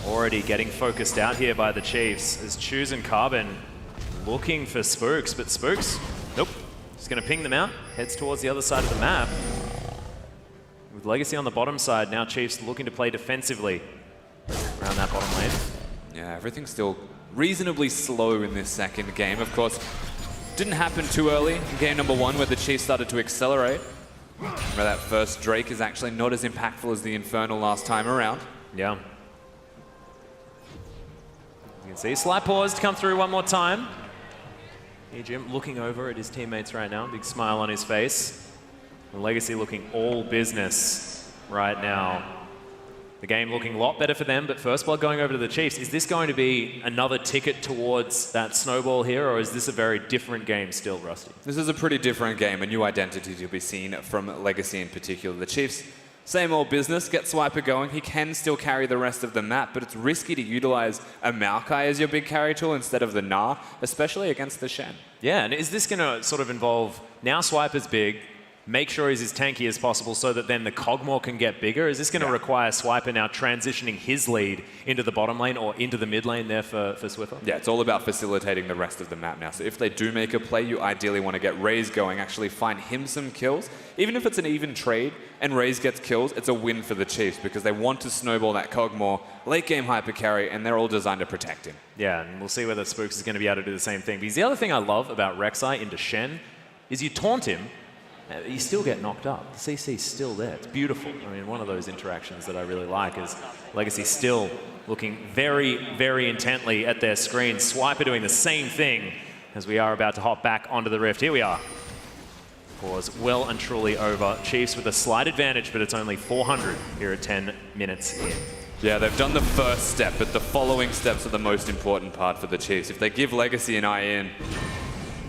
Already getting focused out here by the Chiefs as Choose and Carbon looking for Spooks, but Spooks, nope, just going to ping them out, heads towards the other side of the map. With Legacy on the bottom side, now Chiefs looking to play defensively around that bottom lane. Yeah, everything's still reasonably slow in this second game. Of course, didn't happen too early in game number 1 where the Chiefs started to accelerate. Remember that first Drake is actually not as impactful as the Infernal last time around. Yeah. You can see slight pause to come through one more time. Ejim looking over at his teammates right now, big smile on his face. The Legacy looking all business right now. The game looking a lot better for them, but First Blood going over to the Chiefs. Is this going to be another ticket towards that snowball here, or is this a very different game still, Rusty? This is a pretty different game, a new identity to be seen from Legacy in particular. The Chiefs, same old business, get Swiper going. He can still carry the rest of the map, but it's risky to utilize a Maokai as your big carry tool instead of the Gnar, especially against the Shen. Yeah, and is this going to sort of involve, now Swiper's big, make sure he's as tanky as possible so that then the Kog'Maw can get bigger? Is this going to require Swiper now transitioning his lead into the bottom lane or into the mid lane there for Swiffer? Yeah, it's all about facilitating the rest of the map now. So if they do make a play, you ideally want to get Raze going, actually find him some kills. Even if it's an even trade and Raze gets kills, it's a win for the Chiefs because they want to snowball that Kog'Maw, late game hyper carry, and they're all designed to protect him. Yeah, and we'll see whether Spooks is going to be able to do the same thing. Because the other thing I love about Rek'Sai into Shen is you taunt him, you still get knocked up. The CC's still there. It's beautiful. I mean, one of those interactions that I really like is Legacy still looking very, very intently at their screen. Swiper doing the same thing as we are about to hop back onto the Rift. Here we are. Pause well and truly over. Chiefs with a slight advantage, but it's only 400 here at 10 minutes in. Yeah, they've done the first step, but the following steps are the most important part for the Chiefs. If they give Legacy an eye in,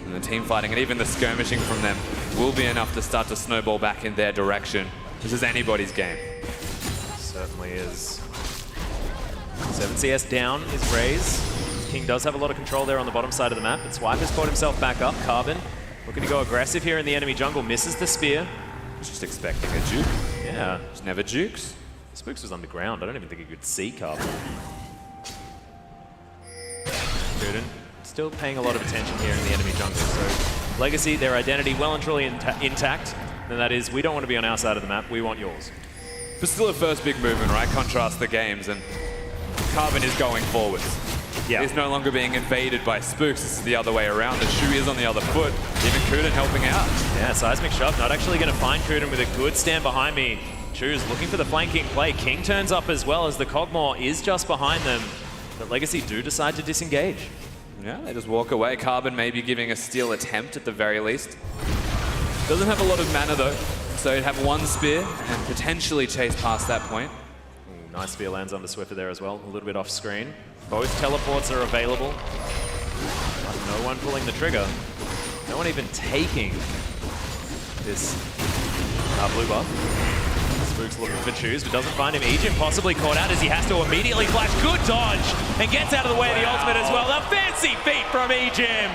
and the team fighting, and even the skirmishing from them will be enough to start to snowball back in their direction. This is anybody's game. Certainly is. 7CS down is Raze. King does have a lot of control there on the bottom side of the map, but Swipe has brought himself back up. Carbon looking to go aggressive here in the enemy jungle, misses the spear. Just expecting a juke. Yeah. Just never jukes. Spooks was underground. I don't even think he could see Carbon. Gooden still paying a lot of attention here in the enemy jungle. So Legacy, their identity well and truly intact. And that is, we don't want to be on our side of the map, we want yours. But still a first big movement, right? Contrast the games, and Carbon is going forwards. Yeah. He's no longer being invaded by Spooks. This is the other way around. The Shu is on the other foot. Even Kuden helping out. Yeah, seismic shove. Not actually going to find Kuden with a good stand behind me. Chu's looking for the flanking play. King turns up as well as the Cogmore is just behind them. But Legacy do decide to disengage. Yeah, they just walk away. Carbon maybe giving a steal attempt at the very least. Doesn't have a lot of mana though, so he'd have one spear and potentially chase past that point. Ooh, nice spear lands on the Swiffer there as well, a little bit off screen. Both teleports are available, but no one pulling the trigger. No one even taking this blue buff. Spook's looking for Choose, but doesn't find him. Ejim possibly caught out as he has to immediately flash. Good dodge, and gets out of the way of the ultimate as well. A fancy feat from Ejim.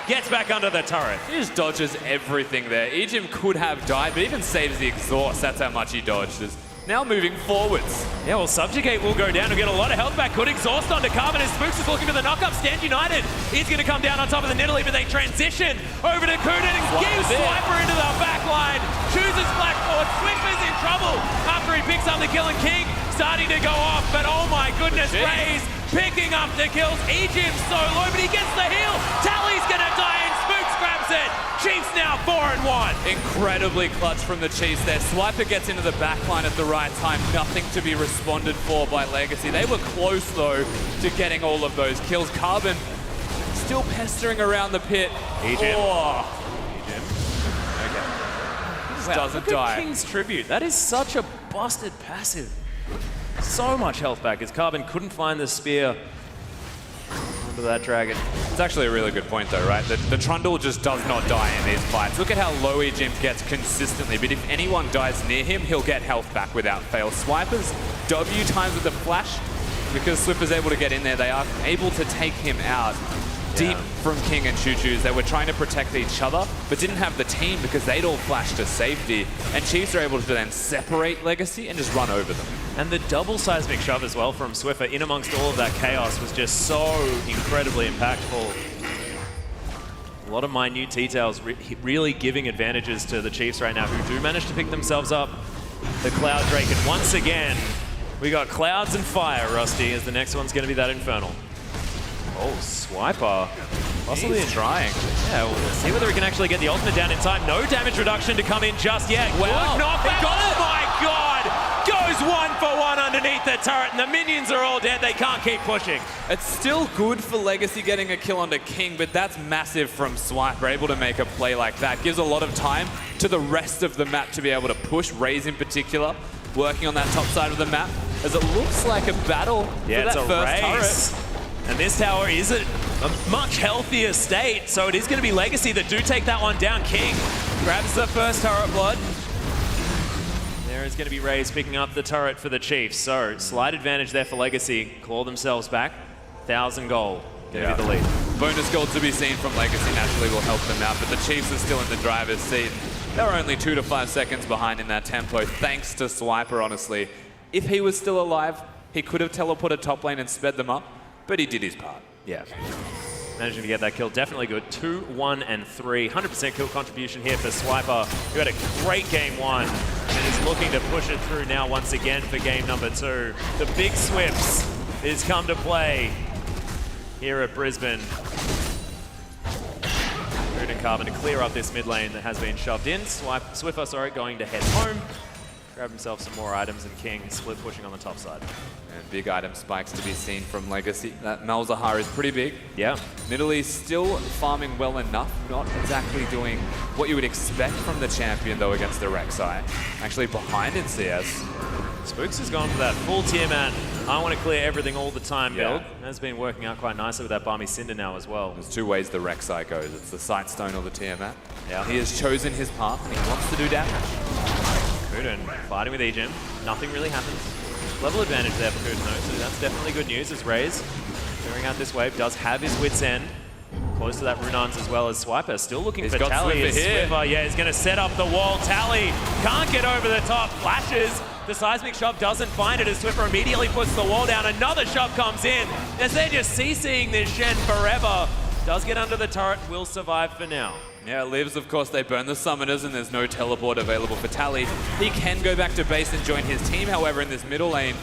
Gets back under the turret. He just dodges everything there. Ejim could have died, but even saves the exhaust. That's how much he dodged. Now moving forwards. Yeah, well, Subjugate will go down. He'll get a lot of health back. Good exhaust onto Carbon as Spooks is looking for the knock-up. Stand United is going to come down on top of the Nidalee, but they transition over to Kuden and gives Swiper into the back line. Chooses Black Forward. Swiffer's in trouble after he picks up the kill, and King starting to go off, but oh my goodness, Raze picking up the kills. Ejim's so low, but he gets the heal. Tally's going to die, and Spooks grabs it. Chiefs now 4-1. Incredibly clutch from the Chiefs there. Swiper gets into the backline at the right time. Nothing to be responded for by Legacy. They were close, though, to getting all of those kills. Carbon still pestering around the pit. Ejim. Oh. Ejim. Okay. He just Wow, doesn't look die. at King's Tribute. That is such a busted passive. So much health back as Carbon couldn't find the spear under that dragon. It's actually a really good point though, right? The Trundle just does not die in these fights. Look at how low Ejim gets consistently, but if anyone dies near him, he'll get health back without fail. Swipers W times with the flash, because Swiffer's able to get in there, they are able to take him out. Deep from King and Choo-Choo's. They were trying to protect each other, but didn't have the team because they'd all flashed to safety. And Chiefs are able to then separate Legacy and just run over them. And the double seismic shove as well from Swiffer in amongst all of that chaos was just so incredibly impactful. A lot of minute details really giving advantages to the Chiefs right now, who do manage to pick themselves up. The Cloud Drake, and once again, we got Clouds and Fire, Rusty, as the next one's going to be that Infernal. Oh, Swiper. Possibly He's trying. Yeah, we'll see whether he can actually get the ultimate down in time. No damage reduction to come in just yet. Wow. Good knockback. Oh my god! Goes 1-for-1 underneath the turret, and the minions are all dead. They can't keep pushing. It's still good for Legacy getting a kill onto King, but that's massive from Swiper. Able to make a play like that. Gives a lot of time to the rest of the map to be able to push. Raze in particular, working on that top side of the map, as it looks like a battle for that first turret. And this tower is a much healthier state, so it is going to be Legacy that do take that one down. King grabs the first turret blood. There is going to be Raze picking up the turret for the Chiefs. So, slight advantage there for Legacy. Claw themselves back. 1,000 gold. Going to be the lead. Bonus gold to be seen from Legacy naturally will help them out, but the Chiefs are still in the driver's seat. They're only 2 to 5 seconds behind in that tempo, thanks to Swiper, honestly. If he was still alive, he could have teleported top lane and sped them up, but he did his part. Yeah. Managing to get that kill, definitely good. 2, 1, and 3. 100% kill contribution here for Swiper, who had a great game 1 and is looking to push it through now once again for game number 2. The big Swifts is come to play here at Brisbane. Mood and Carbon to clear up this mid lane that has been shoved in. Swiffer, going to head home. Grab himself some more items, and King split pushing on the top side. And big item spikes to be seen from Legacy. That Malzahar is pretty big. Yeah. Nidalee still farming well enough, not exactly doing what you would expect from the champion though against the Rek'Sai. Actually behind in CS. Spooks has gone for that full Tiamat. I want to clear everything all the time build. Has been working out quite nicely with that Barmy Cinder now as well. There's two ways the Rek'Sai goes. It's the Sightstone or the Tiamat. Yeah. He has chosen his path and he wants to do damage. Kuden fighting with Ejim. Nothing really happens. Level advantage there for Kuden though, so that's definitely good news as Raze clearing out this wave, does have his wit's end. Close to that Runans as well as Swiper. Still looking for Tally. Swiffer here. Swiffer, yeah, he's going to set up the wall. Tally can't get over the top. Flashes. The seismic shove doesn't find it as Swiffer immediately puts the wall down. Another shove comes in as they're just CCing this Shen forever. Does get under the turret, will survive for now. Yeah, it lives, of course. They burn the summoners and there's no teleport available for Tally. He can go back to base and join his team, however, in this middle lane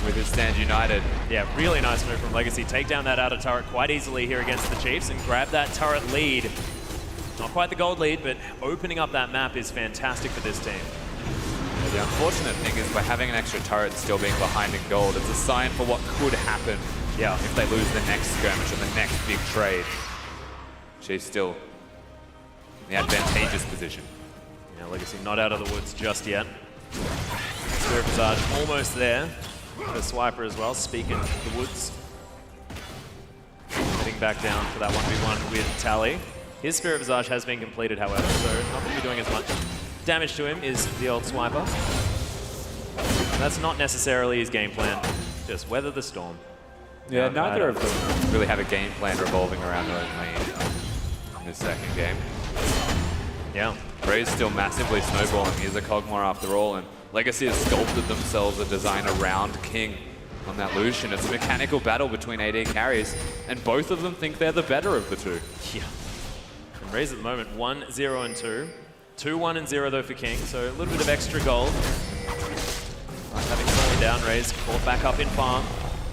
with his stand united. Yeah, really nice move from Legacy. Take down that outer turret quite easily here against the Chiefs and grab that turret lead. Not quite the gold lead, but opening up that map is fantastic for this team. Yeah, the unfortunate thing is by having an extra turret still being behind in gold, it's a sign for what could happen if they lose the next skirmish or the next big trade. She's still in the advantageous position. Yeah, Legacy not out of the woods just yet. Spirit Visage almost there. The Swiper as well, speaking the woods. Heading back down for that 1v1 with Tally. His Spirit Visage has been completed, however, so not going to be doing as much damage to him is the old Swiper. That's not necessarily his game plan, just weather the storm. Yeah, neither of them really have a game plan revolving around their own lane in this second game. Yeah. Ray's still massively snowballing. He's a Cogmore after all, and Legacy has sculpted themselves a design around King on that Lucian. It's a mechanical battle between AD carries, and both of them think they're the better of the two. Yeah. And Raze at the moment, 1-0 and 2. 2-1 and 0 though for King, so a little bit of extra gold. Having fallen down, Raze caught back up in farm.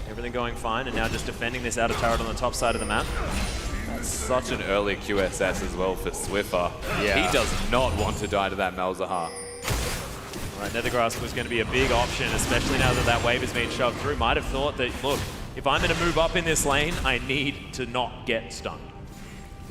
Everything going fine, and now just defending this outer turret on the top side of the map. That's such an early QSS as well for Swiffer. Yeah. He does not want to die to that Malzahar. Right, Nethergrasp was going to be a big option, especially now that that wave has been shoved through. Might have thought that, look, if I'm going to move up in this lane, I need to not get stunned.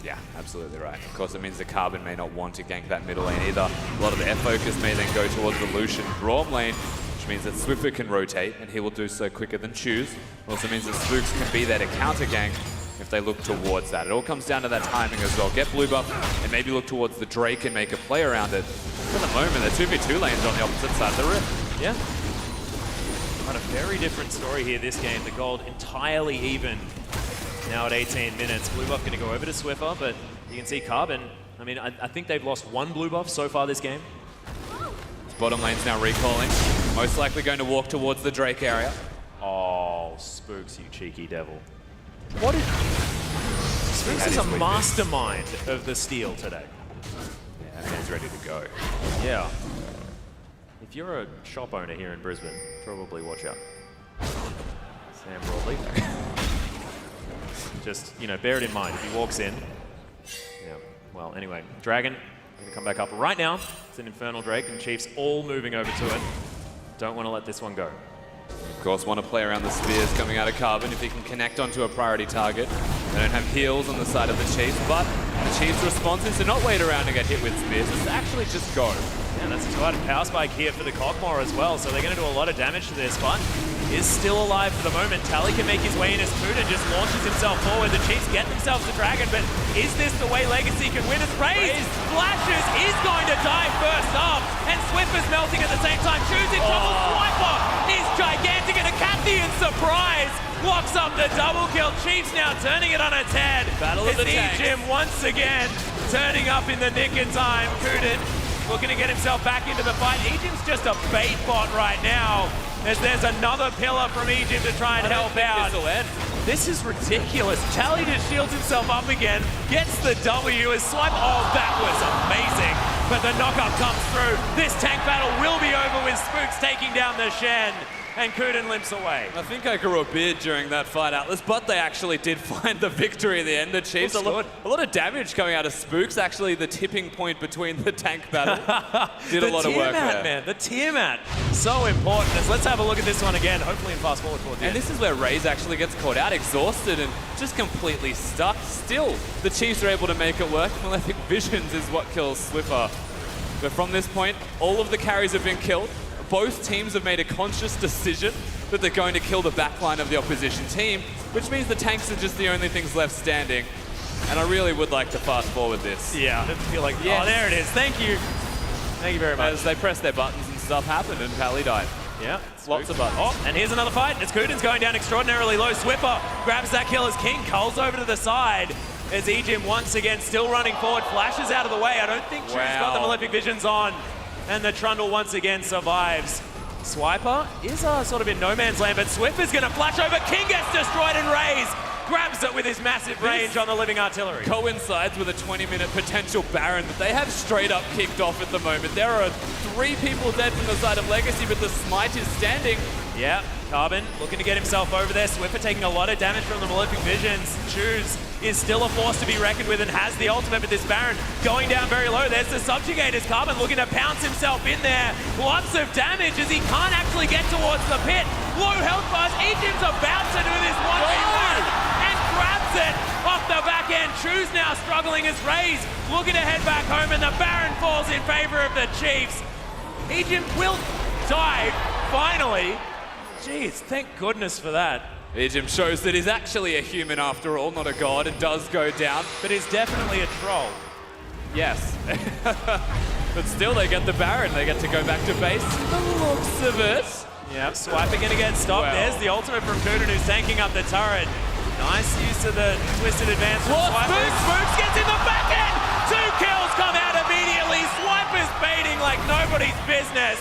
Yeah, absolutely right. Of course, it means the Carbon may not want to gank that middle lane either. A lot of their focus may then go towards the Lucian Braum lane, which means that Swiffer can rotate, and he will do so quicker than Choose. It also means that Spooks can be there to counter gank if they look towards that. It all comes down to that timing as well. Get blue buff and maybe look towards the Drake and make a play around it. For the moment, the 2v2 lanes on the opposite side of the rift. Yeah. But a very different story here this game. The gold entirely even now at 18 minutes. Blue buff going to go over to Swiffer, but you can see Carbon. I mean, I think they've lost one blue buff so far this game. Bottom lane's now recalling. Most likely going to walk towards the Drake area. Oh, Spooks, you cheeky devil. What is... Spooks is a mastermind of the steal today. Yeah, that man's ready to go. Yeah. If you're a shop owner here in Brisbane, probably watch out. Sam Broadley. Just, you know, bear it in mind. If he walks in... Yeah, well, anyway. Dragon, going to come back up right now. It's an Infernal Drake, and Chiefs all moving over to it. Don't want to let this one go. Of course, want to play around the spears coming out of Carbon if he can connect onto a priority target. They don't have heals on the side of the Chiefs, but the Chiefs' response is to not wait around and get hit with spears. It's to actually just go. Yeah, that's a two-item power spike here for the Cogmore as well, so they're going to do a lot of damage to this, but is still alive for the moment. Tally can make his way in as Kuden just launches himself forward. The Chiefs get themselves a dragon, but is this the way Legacy can win? As Raze flashes, is going to die first up, and Swiffer's melting at the same time. Choose in trouble. Swiper is gigantic, and a Cathian surprise locks up the double kill. Chiefs now turning it on its head. Battle of the tanks. Ejim once again turning up in the nick of time. Kuden looking to get himself back into the fight. Ejim's just a bait bot right now, as there's another pillar from Ejim to try and help out. This is ridiculous. Tally just shields himself up again, gets the W as Swipe. Oh, that was amazing. But the knockup comes through. This tank battle will be over with Spooks taking down the Shen, and Kuden limps away. I think I grew a beard during that fight, Atlas, but they actually did find the victory in the end. The Chiefs, a lot of damage coming out of Spooks, actually the tipping point between the tank battle. Did a lot of work there. Man, the Tiamat, so important. Let's have a look at this one again, hopefully in fast forward towards the end. And this is where Raze actually gets caught out, exhausted and just completely stuck. Still, the Chiefs are able to make it work. Malefic Visions is what kills Swiffer. But from this point, all of the carries have been killed. both teams have made a conscious decision that they're going to kill the backline of the opposition team, which means the tanks are just the only things left standing. And I really would like to fast forward this. Yeah, I feel like, Yes. oh, there it is. Thank you. Thank you very much. As they pressed their buttons and stuff happened, and Pally died. Yeah, lots of buttons. Oh, and here's another fight. As Kuden's going down extraordinarily low. Swiffer grabs that kill as King culls over to the side. As Ejim once again still running forward, flashes out of the way. I don't think Chu's got the Malefic Visions on. And the Trundle once again survives. Swiper is sort of in no man's land, but Swiffer's going to flash over. King gets destroyed and Raze grabs it with his massive range on the living artillery. Coincides with a 20-minute potential Baron that they have straight up kicked off at the moment. There are 3 people dead from the side of Legacy, but the Smite is standing. Yeah, Carbon looking to get himself over there. Swiffer taking a lot of damage from the Malefic Visions. Choose is still a force to be reckoned with and has the ultimate, but this Baron going down very low. There's the Subjugators. Carbon looking to pounce himself in there. Lots of damage as he can't actually get towards the pit. Low health bars. Ejim's about to do this 1v1 and grabs it off the back end. Choose now struggling as Raze looking to head back home, and the Baron falls in favor of the Chiefs. Ejim will die finally. Jeez, thank goodness for that. Ejim shows that he's actually a human after all, not a god, and does go down. But he's definitely a troll. Yes. But still, they get the Baron. They get to go back to base. The looks of it. Yep, Swiper going to get stopped. Well. There's the ultimate from Kuden, who's tanking up the turret. Nice use of the twisted advance from Swiper. Spooks gets in the back end. 2 kills come out immediately. Swiper's baiting like nobody's business.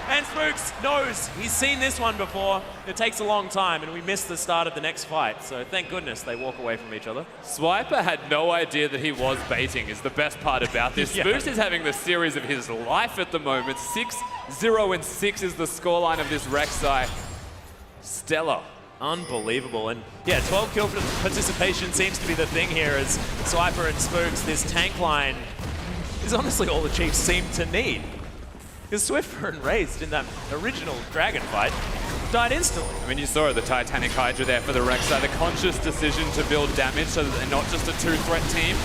And Spooks knows he's seen this one before. It takes a long time, and we missed the start of the next fight. So thank goodness they walk away from each other. Swiper had no idea that he was baiting, is the best part about this. Yeah. Spooks is having the series of his life at the moment. 6-0-6 is the scoreline of this Rek'Sai. Stellar. Unbelievable. And yeah, 12 kill participation seems to be the thing here as Swiper and Spooks. This tank line is honestly all the Chiefs seem to need. Because Swiffer and Raze in that original Dragon fight died instantly. I mean, you saw the Titanic Hydra there for the Rek'Sai. The conscious decision to build damage so that they're not just a 2-threat team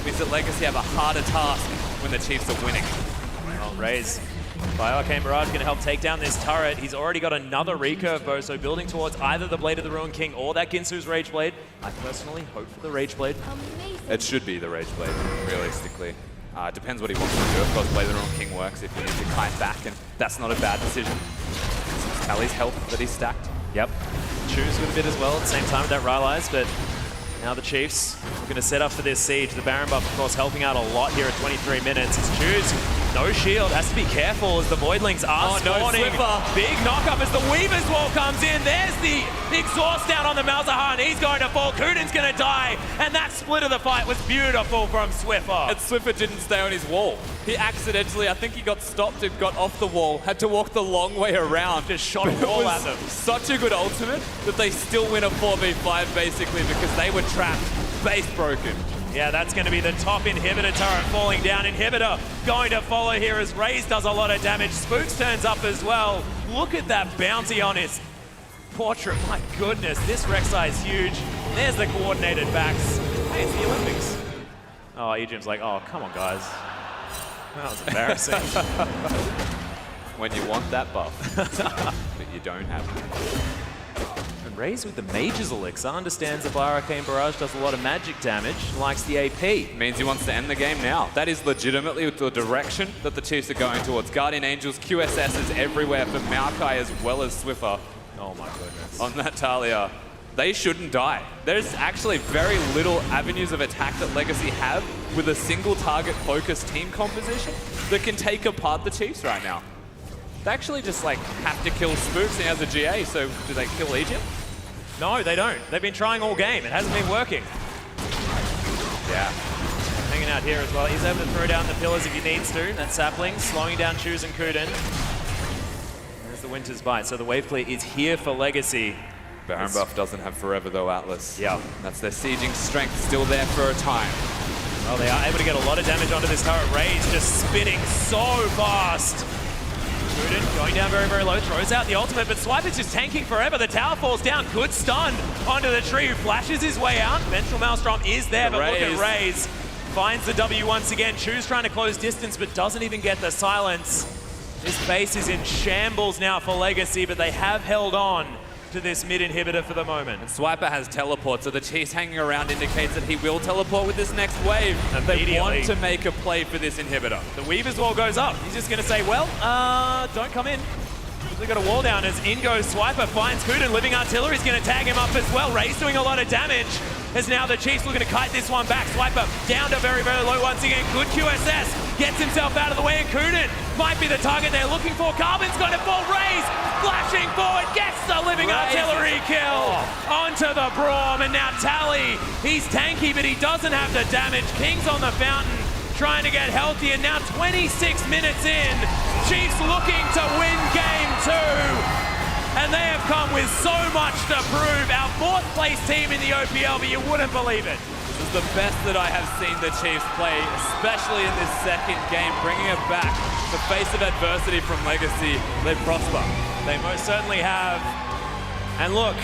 means that Legacy have a harder task when the Chiefs are winning. Well, Raze by Arcane Barrage going to help take down this turret. He's already got another recurve bow, so building towards either the Blade of the Ruined King or that Ginsu's Rage Blade. I personally hope for the Rage Blade. It should be the Rage Blade, realistically. Depends what he wants to do. Of course, Blade of the Ruined King works if you need to kite back, and that's not a bad decision. Since Tally's health that he's stacked. Yep. Choose with a bit as well at the same time with that Rylai's, but now the Chiefs are going to set up for this siege. The Baron buff, of course, helping out a lot here at 23 minutes. It's Choose. No shield. Has to be careful as the Voidlings are spawning. No, big knock-up as the Weaver's Wall comes in. There's the exhaust down on the Malzahar, and he's going to fall. Kuden's going to die, and that split of the fight was beautiful from Swiffer. And Swiffer didn't stay on his wall. He accidentally, I think he got stopped and got off the wall, had to walk the long way around. Just shot a wall at them. Such a good ultimate that they still win a 4v5 basically because they were trapped, base broken. Yeah, that's going to be the top inhibitor turret falling down. Inhibitor going to follow here as Raze does a lot of damage. Spooks turns up as well. Look at that bounty on his portrait. My goodness, this Rek'Sai is huge. There's the coordinated backs. Hey, it's the Olympics. Oh, Ejim's like, oh, come on, guys. That was embarrassing. When you want that buff, but you don't have it. And Raze with the Mage's Elixir understands that Arcane Barrage does a lot of magic damage, likes the AP. Means he wants to end the game now. That is legitimately the direction that the Chiefs are going towards. Guardian Angels, QSSs everywhere for Maokai as well as Swiffer. Oh my goodness. On that Talia. They shouldn't die. There's actually very little avenues of attack that Legacy have with a single target focused team composition that can take apart the Chiefs right now. They actually just like have to kill Spooks and he has a GA, so do they kill Ejim? No, they don't. They've been trying all game. It hasn't been working. Yeah. Hanging out here as well. He's able to throw down the pillars if he needs to. That sapling slowing down Choose and Kuden. There's the Winter's Bite. So the wave clear is here for Legacy. Baron buff doesn't have forever though, Atlas. Yeah. That's their sieging strength still there for a time. Well, they are able to get a lot of damage onto this turret. Raze just spinning so fast. Kuden going down very, very low, throws out the ultimate, but Swiper's just tanking forever. The tower falls down, good stun onto the tree, who flashes his way out. Ventral Maelstrom is there, but look at Raze. Finds the W once again. Choose trying to close distance, but doesn't even get the silence. This base is in shambles now for Legacy, but they have held on to this mid inhibitor for the moment. And Swiper has teleport, so the Chiefs hanging around indicates that he will teleport with this next wave. They want to make a play for this inhibitor. The Weaver's wall goes up. He's just going to say, well, don't come in. They've got a wall down as in goes Swiper, finds Kuden. Living Artillery's going to tag him up as well. Ray's doing a lot of damage as now the Chiefs looking to kite this one back. Swiper down to very, very low once again. Good QSS. Gets himself out of the way, and Kuden might be the target they're looking for. Carbon's going to fall. Rays flashing forward. Gets the Living Artillery kill onto the Braum. And now Tally, he's tanky, but he doesn't have the damage. King's on the fountain, trying to get healthy, and now 26 minutes in, Chiefs looking to win game 2. And they have come with so much to prove. Our 4th place team in the OPL, but you wouldn't believe it. This is the best that I have seen the Chiefs play, especially in this second game, bringing it back. The face of adversity from Legacy, they prosper. They most certainly have. And look,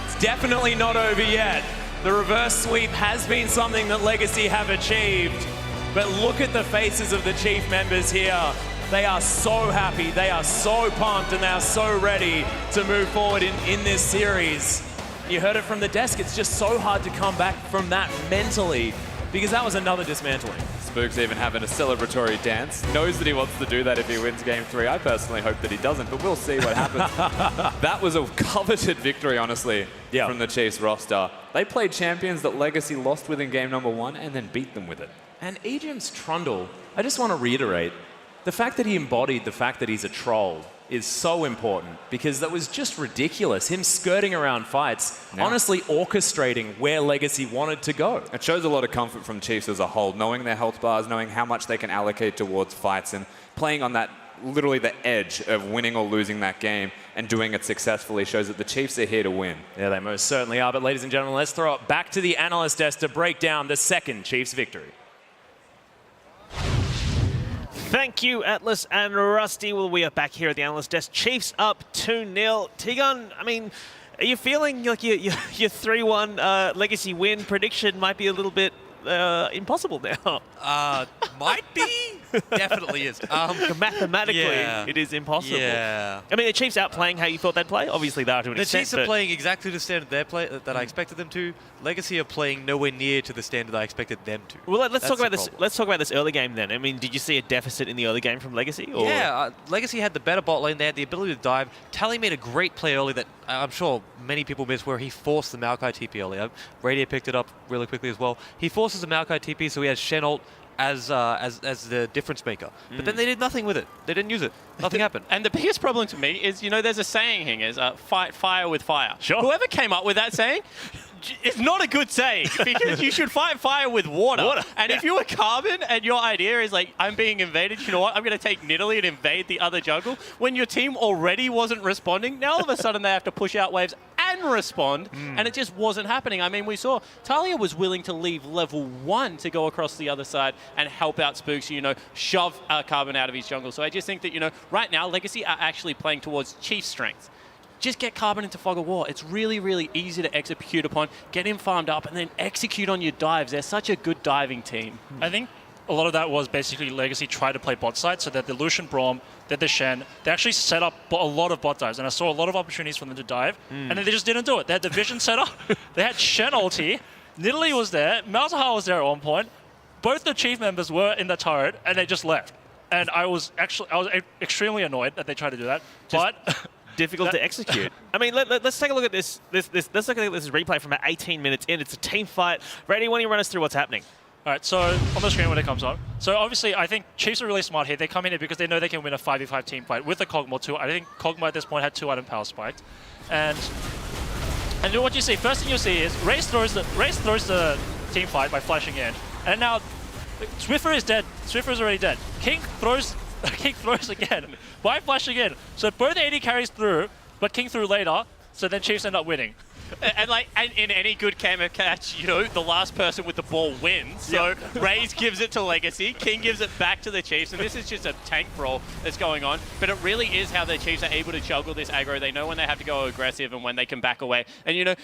it's definitely not over yet. The reverse sweep has been something that Legacy have achieved. But look at the faces of the Chief members here. They are so happy, they are so pumped, and they are so ready to move forward in this series. You heard it from the desk, it's just so hard to come back from that mentally, because that was another dismantling. Spook's even having a celebratory dance. Knows that he wants to do that if he wins game 3. I personally hope that he doesn't, but we'll see what happens. That was a coveted victory, honestly, from the Chiefs roster. They played champions that Legacy lost with in game number 1 and then beat them with it. And Ejim's Trundle, I just want to reiterate, the fact that he embodied the fact that he's a troll is so important, because that was just ridiculous. Him skirting around fights, honestly orchestrating where Legacy wanted to go. It shows a lot of comfort from Chiefs as a whole, knowing their health bars, knowing how much they can allocate towards fights, and playing on that, literally the edge of winning or losing that game and doing it successfully shows that the Chiefs are here to win. Yeah, they most certainly are. But ladies and gentlemen, let's throw it back to the analyst desk to break down the second Chiefs victory. Thank you, Atlas and Rusty. Well, we are back here at the analyst desk. Chiefs up 2-0. Tigon, I mean, are you feeling like your 3-1 Legacy win prediction might be a little bit impossible now? Might be. Definitely is. Mathematically, it is impossible. Yeah. I mean, the Chiefs outplaying how you thought they'd play. Obviously, they are to an extent. The Chiefs are playing exactly the standard they play that I expected them to. Legacy are playing nowhere near to the standard I expected them to. Well, let's talk about this. Let's talk about this early game then. I mean, did you see a deficit in the early game from Legacy? Or? Yeah, Legacy had the better bot lane. They had the ability to dive. Tally made a great play early that I'm sure many people missed, where he forced the Maokai TP earlier. Radiant picked it up really quickly as well. He forces the Maokai TP, so he has Shen ult as the difference maker. But then they did nothing with it. They didn't use it. Nothing happened. And the biggest problem to me is, you know, there's a saying here, is fight fire with fire. Sure. Whoever came up with that saying, it's not a good saying, because you should fight fire with water. And if you were Carbon and your idea is like, I'm being invaded, you know what, I'm going to take Nidalee and invade the other jungle, when your team already wasn't responding, now all of a sudden they have to push out waves and respond, and it just wasn't happening. I mean, we saw Talia was willing to leave level 1 to go across the other side and help out Spooks, you know, shove Carbon out of his jungle. So I just think that, you know, right now, Legacy are actually playing towards Chief strengths. Just get Carbon into Fog of War. It's really, really easy to execute upon, get him farmed up, and then execute on your dives. They're such a good diving team. I think a lot of that was basically Legacy tried to play bot side, so that the Lucian Braum, that the Shen, they actually set up a lot of bot dives, and I saw a lot of opportunities for them to dive, and then they just didn't do it. They had the vision set up, they had Shen ulti, Nidalee was there, Malzahar was there at one point, both the Chief members were in the turret, and they just left. And I was extremely annoyed that they tried to do that, but difficult to execute. I mean, let's take a look at this. Let's look at this replay from about 18 minutes in. It's a team fight. Brady, why don't you run us through what's happening? All right, so on the screen when it comes up. So obviously, I think Chiefs are really smart here. They come in here because they know they can win a 5v5 team fight with the Kog'Maw too. I think Kog'Maw at this point had 2 item power spiked. And then what you see, first thing you see is Raze throws the team fight by flashing in. And now Swiffer is dead. Swiffer is already dead. King throws again by flashing in. So both AD carries through, but King threw later, so then Chiefs end up winning. And in any good game of catch, you know, the last person with the ball wins. So Raze gives it to Legacy, King gives it back to the Chiefs, and this is just a tank brawl that's going on. But it really is how the Chiefs are able to juggle this aggro. They know when they have to go aggressive and when they can back away. And, you know,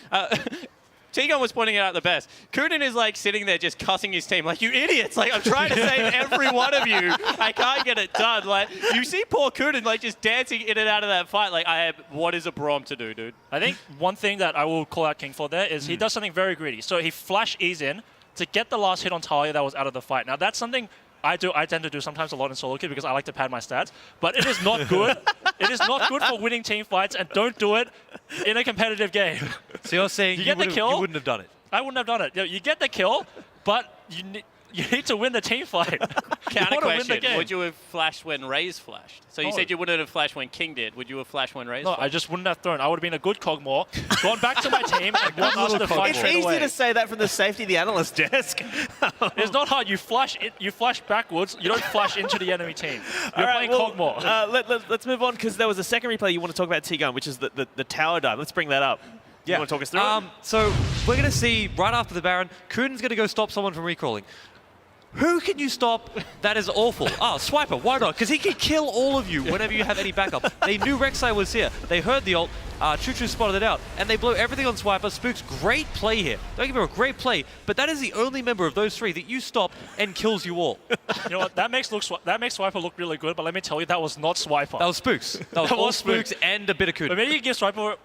Tegan was pointing it out the best. Coonan is like sitting there just cussing his team, like, you idiots! Like, I'm trying to save every one of you. I can't get it done. Like, you see poor Coonan like just dancing in and out of that fight. Like, what is a Braum to do, dude? I think one thing that I will call out King for there is he does something very greedy. So he flash E's in to get the last hit on Talia that was out of the fight. Now that's something I tend to do sometimes a lot in solo queue because I like to pad my stats, but it is not good. It is not good for winning team fights, and don't do it in a competitive game. So you're saying you get the kill? You wouldn't have done it? I wouldn't have done it. You get the kill, but you need to win the team fight. Counter question, would you have flashed when Raze flashed? So you said you wouldn't have flashed when King did. Would you have flashed when Raze No, flashed? I just wouldn't have thrown. I would have been a good Cogmore, gone back to my team, and won us the fight It's straight easy away. to say that from the safety of the analyst desk. It's not hard. You flash backwards. You don't flash into the enemy team. You're All right, playing well, Cogmore. let's move on because there was a second replay you want to talk about, T-Gun, which is the tower dive. Let's bring that up. You want to talk us through it? So we're going to see right after the Baron, Coonan's going to go stop someone from recrawling. Who can you stop that is awful? Swiper, why not? Because he can kill all of you whenever you have any backup. They knew Rek'Sai was here. They heard the ult. Choo-Choo spotted it out. And they blow everything on Swiper. Spooks, great play here. Don't get me wrong, great play. But that is the only member of those three that you stop and kills you all. You know what? That makes Swiper look really good, but let me tell you, that was not Swiper. That was Spooks. That was all Spooks and a bit of Coonan. But maybe you give Swiper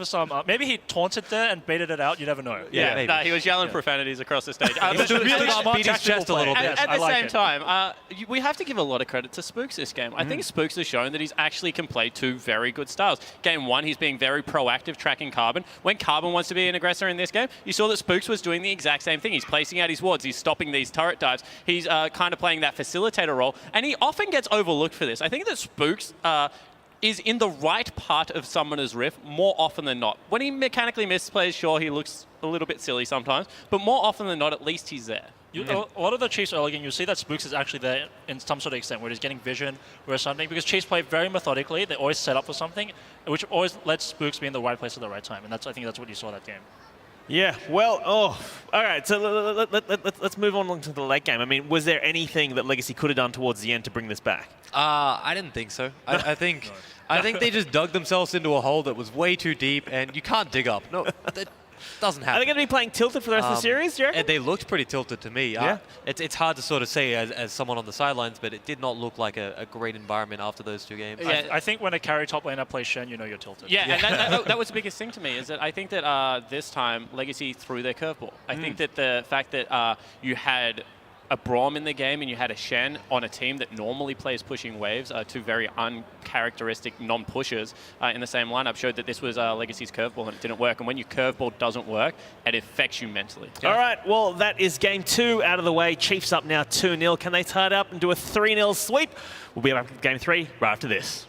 some... maybe he taunted there and baited it out. You never know. Yeah, no, he was yelling profanities across the stage. He was really smart beat his chest a little bit. At the same time, we have to give a lot of credit to Spooks this game. I think Spooks has shown that he's actually can play two very good styles. Game one, he's being very proactive, tracking Carbon. When Carbon wants to be an aggressor in this game, you saw that Spooks was doing the exact same thing. He's placing out his wards. He's stopping these turret dives. He's kind of playing that facilitator role, and he often gets overlooked for this. I think that Spooks is in the right part of Summoner's Rift more often than not. When he mechanically misplays, sure, he looks a little bit silly sometimes, but more often than not, at least he's there. A lot of the Chiefs early game, you see that Spooks is actually there in some sort of extent where he's getting vision or something, because Chiefs play very methodically. They always set up for something, which always lets Spooks be in the right place at the right time, and I think that's what you saw that game. Yeah, well, all right, so let's move on to the late game. I mean, was there anything that Legacy could have done towards the end to bring this back? I didn't think so. I think they just dug themselves into a hole that was way too deep, and you can't dig up. No, that doesn't happen. Are they going to be playing tilted for the rest of the series, do you reckon? And they looked pretty tilted to me. Yeah. It's hard to sort of say as someone on the sidelines, but it did not look like a great environment after those two games. Yeah. I think when a carry top laner plays Shen, you know you're tilted. Yeah, and that was the biggest thing to me, is that I think that this time Legacy threw their curveball. I think that the fact that you had a Braum in the game and you had a Shen on a team that normally plays pushing waves, two very uncharacteristic non-pushers in the same lineup, showed that this was Legacy's curveball and it didn't work. And when your curveball doesn't work, it affects you mentally. All right, well, that is game 2 out of the way. Chiefs up now 2-0. Can they tie it up and do a 3-0 sweep? We'll be back with game 3 right after this.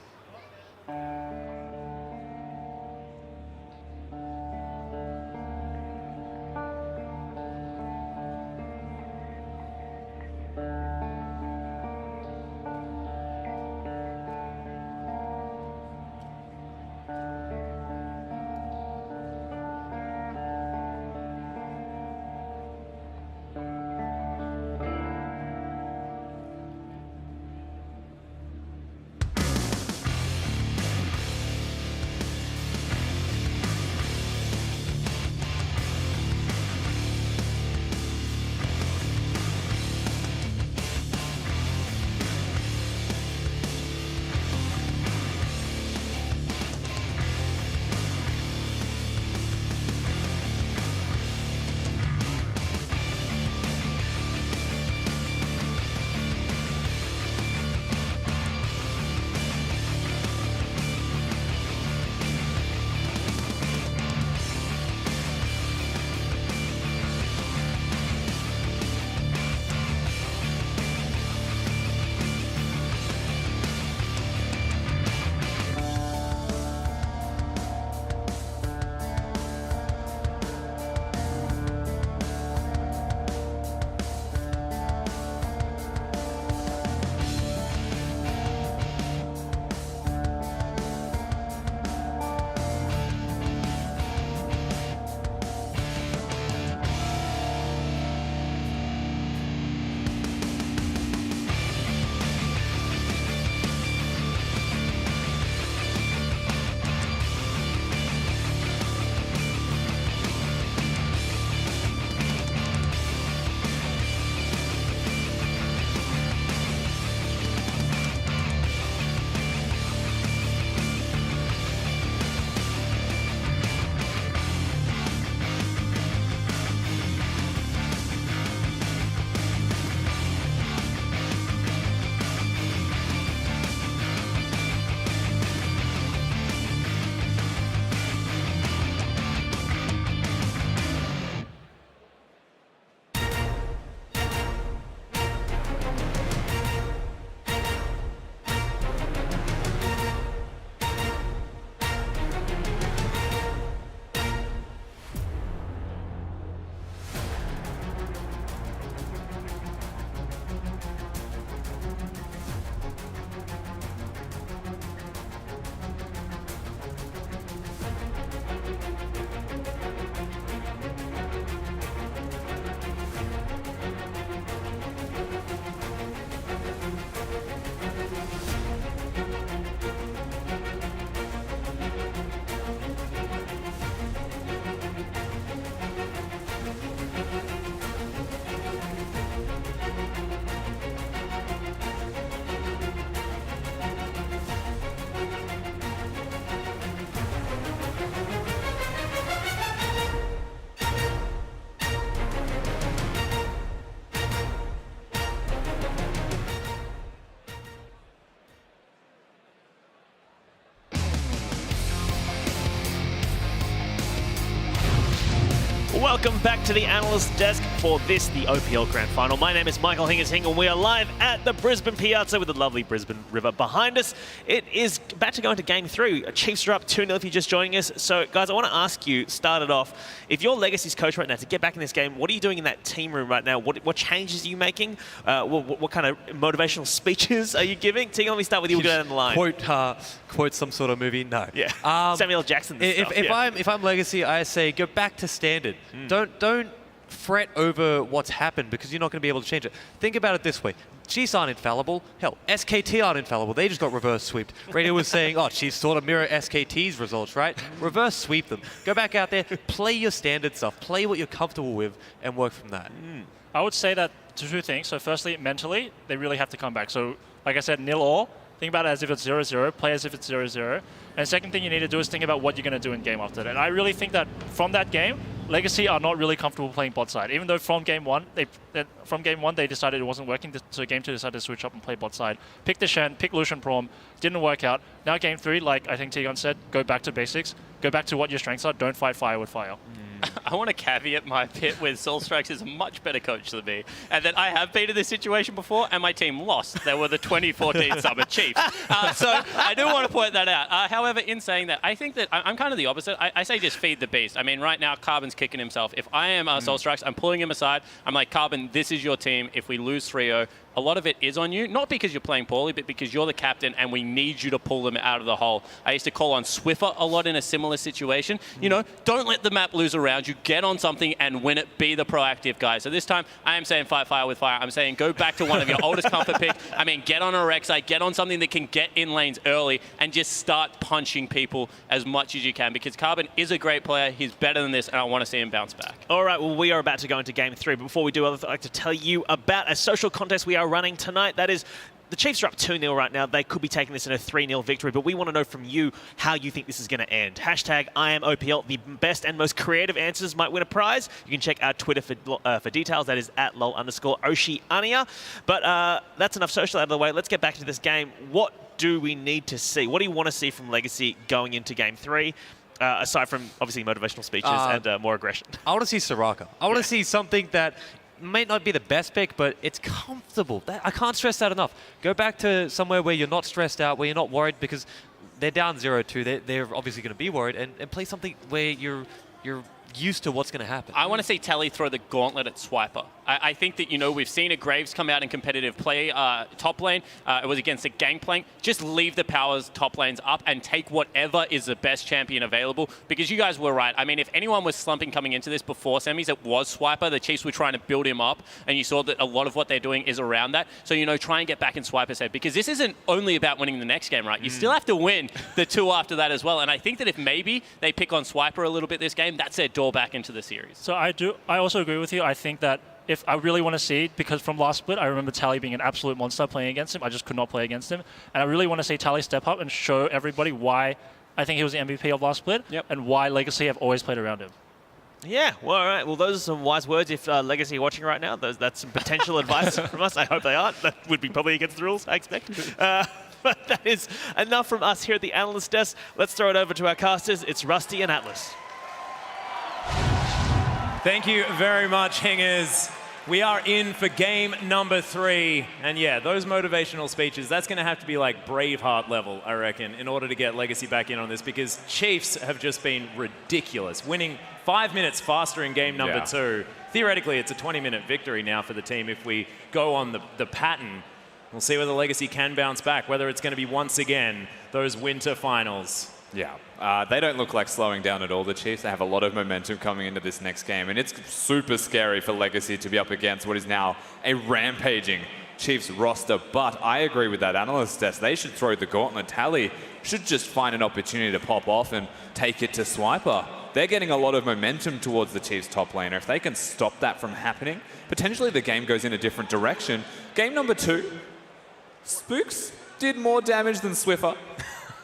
Welcome back to the analyst desk for this, the OPL Grand Final. My name is Michael Hingis-Hing, and we are live at the Brisbane Piazza with the lovely Brisbane River behind us. It is about to go into Game 3. Chiefs are up 2-0 if you're just joining us. So, guys, I want to ask you, started off, if you're Legacy's coach right now, to get back in this game, what are you doing in that team room right now? What changes are you making? What kind of motivational speeches are you giving? Tegan, let me start with you. We'll go down the line. Quote some sort of movie? No. Yeah. Samuel L. Jackson. If I'm Legacy, I say go back to standard. Don't fret over what's happened because you're not going to be able to change it. Think about it this way. Chiefs aren't infallible. Hell, SKT aren't infallible. They just got reverse sweeped. Radio was saying, oh, Chiefs sort of mirror SKT's results, right? Reverse sweep them. Go back out there, play your standard stuff, play what you're comfortable with, and work from that. I would say that two things. So firstly, mentally, they really have to come back. So like I said, 0-0. Think about it as if it's 0-0, play as if it's 0-0. And second thing you need to do is think about what you're going to do in game after that. And I really think that from that game, Legacy are not really comfortable playing bot side. Even though from game one they decided it wasn't working, so game 2 decided to switch up and play bot side. Pick the Shen, pick Lucian Prom, didn't work out. Now game 3, like I think Tegan said, go back to basics, go back to what your strengths are, don't fight fire with fire. I want to caveat my pit with Soulstrikes is a much better coach than me, and that I have been in this situation before, and my team lost. They were the 2014 Summer Chiefs. So I do want to point that out. However, in saying that, I think that I'm kind of the opposite. I say just feed the beast. I mean, right now, Carbon's kicking himself. If I am Soulstrikes, I'm pulling him aside. I'm like, Carbon, this is your team. If we lose 3-0, a lot of it is on you, not because you're playing poorly, but because you're the captain and we need you to pull them out of the hole. I used to call on Swiffer a lot in a similar situation. You know, don't let the map lose around you. Get on something and win it. Be the proactive guy. So this time, I am saying fight fire with fire. I'm saying go back to one of your oldest comfort picks. I mean, get on a Rek'Sai, get on something that can get in lanes early and just start punching people as much as you can, because Carbon is a great player. He's better than this, and I want to see him bounce back. All right, well, we are about to go into Game 3, but before we do, I'd like to tell you about a social contest we are running tonight. That is, the Chiefs are up 2-0 right now. They could be taking this in a 3-0 victory, but we want to know from you how you think this is going to end. Hashtag #IamOPL. The best and most creative answers might win a prize. You can check our Twitter for details. That is at @lol_Oceania. But that's enough social out of the way. Let's get back to this game. What do we need to see? What do you want to see from Legacy going into Game 3? Aside from, obviously, motivational speeches and more aggression. I want to see Soraka. I want to see something that may not be the best pick, but it's comfortable. I can't stress that enough. Go back to somewhere where you're not stressed out, where you're not worried, because they're down 0-2. They're obviously going to be worried, and play something where you're used to what's going to happen. I want to see Tally throw the gauntlet at Swiper. I think that, you know, we've seen a Graves come out in competitive play top lane. It was against a Gangplank. Just leave the powers top lanes up and take whatever is the best champion available, because you guys were right. I mean, if anyone was slumping coming into this before semis, it was Swiper. The Chiefs were trying to build him up, and you saw that a lot of what they're doing is around that. So, you know, try and get back in Swiper's head, because this isn't only about winning the next game, right? You still have to win the 2 after that as well. And I think that if maybe they pick on Swiper a little bit this game, that's their door back into the series. So I also agree with you. I think that if I really want to see it, because from last split, I remember Tally being an absolute monster playing against him. I just could not play against him. And I really want to see Tally step up and show everybody why I think he was the MVP of last split and why Legacy have always played around him. Yeah, well, all right. Well, those are some wise words. If Legacy are watching right now, that's some potential advice from us. I hope they aren't. That would be probably against the rules, I expect. But that is enough from us here at the analyst desk. Let's throw it over to our casters. It's Rusty and Atlas. Thank you very much, Hingers. We are in for game number 3. And yeah, those motivational speeches, that's going to have to be like Braveheart level, I reckon, in order to get Legacy back in on this, because Chiefs have just been ridiculous. Winning 5 minutes faster in game number 2. Theoretically, it's a 20-minute victory now for the team if we go on the pattern. We'll see whether Legacy can bounce back, whether it's going to be once again those winter finals. Yeah, they don't look like slowing down at all, the Chiefs. They have a lot of momentum coming into this next game, and it's super scary for Legacy to be up against what is now a rampaging Chiefs roster. But I agree with that analyst desk. They should throw the gauntlet. Tally should just find an opportunity to pop off and take it to Swiper. They're getting a lot of momentum towards the Chiefs top laner. If they can stop that from happening, potentially the game goes in a different direction. Game number 2, Spooks did more damage than Swiffer.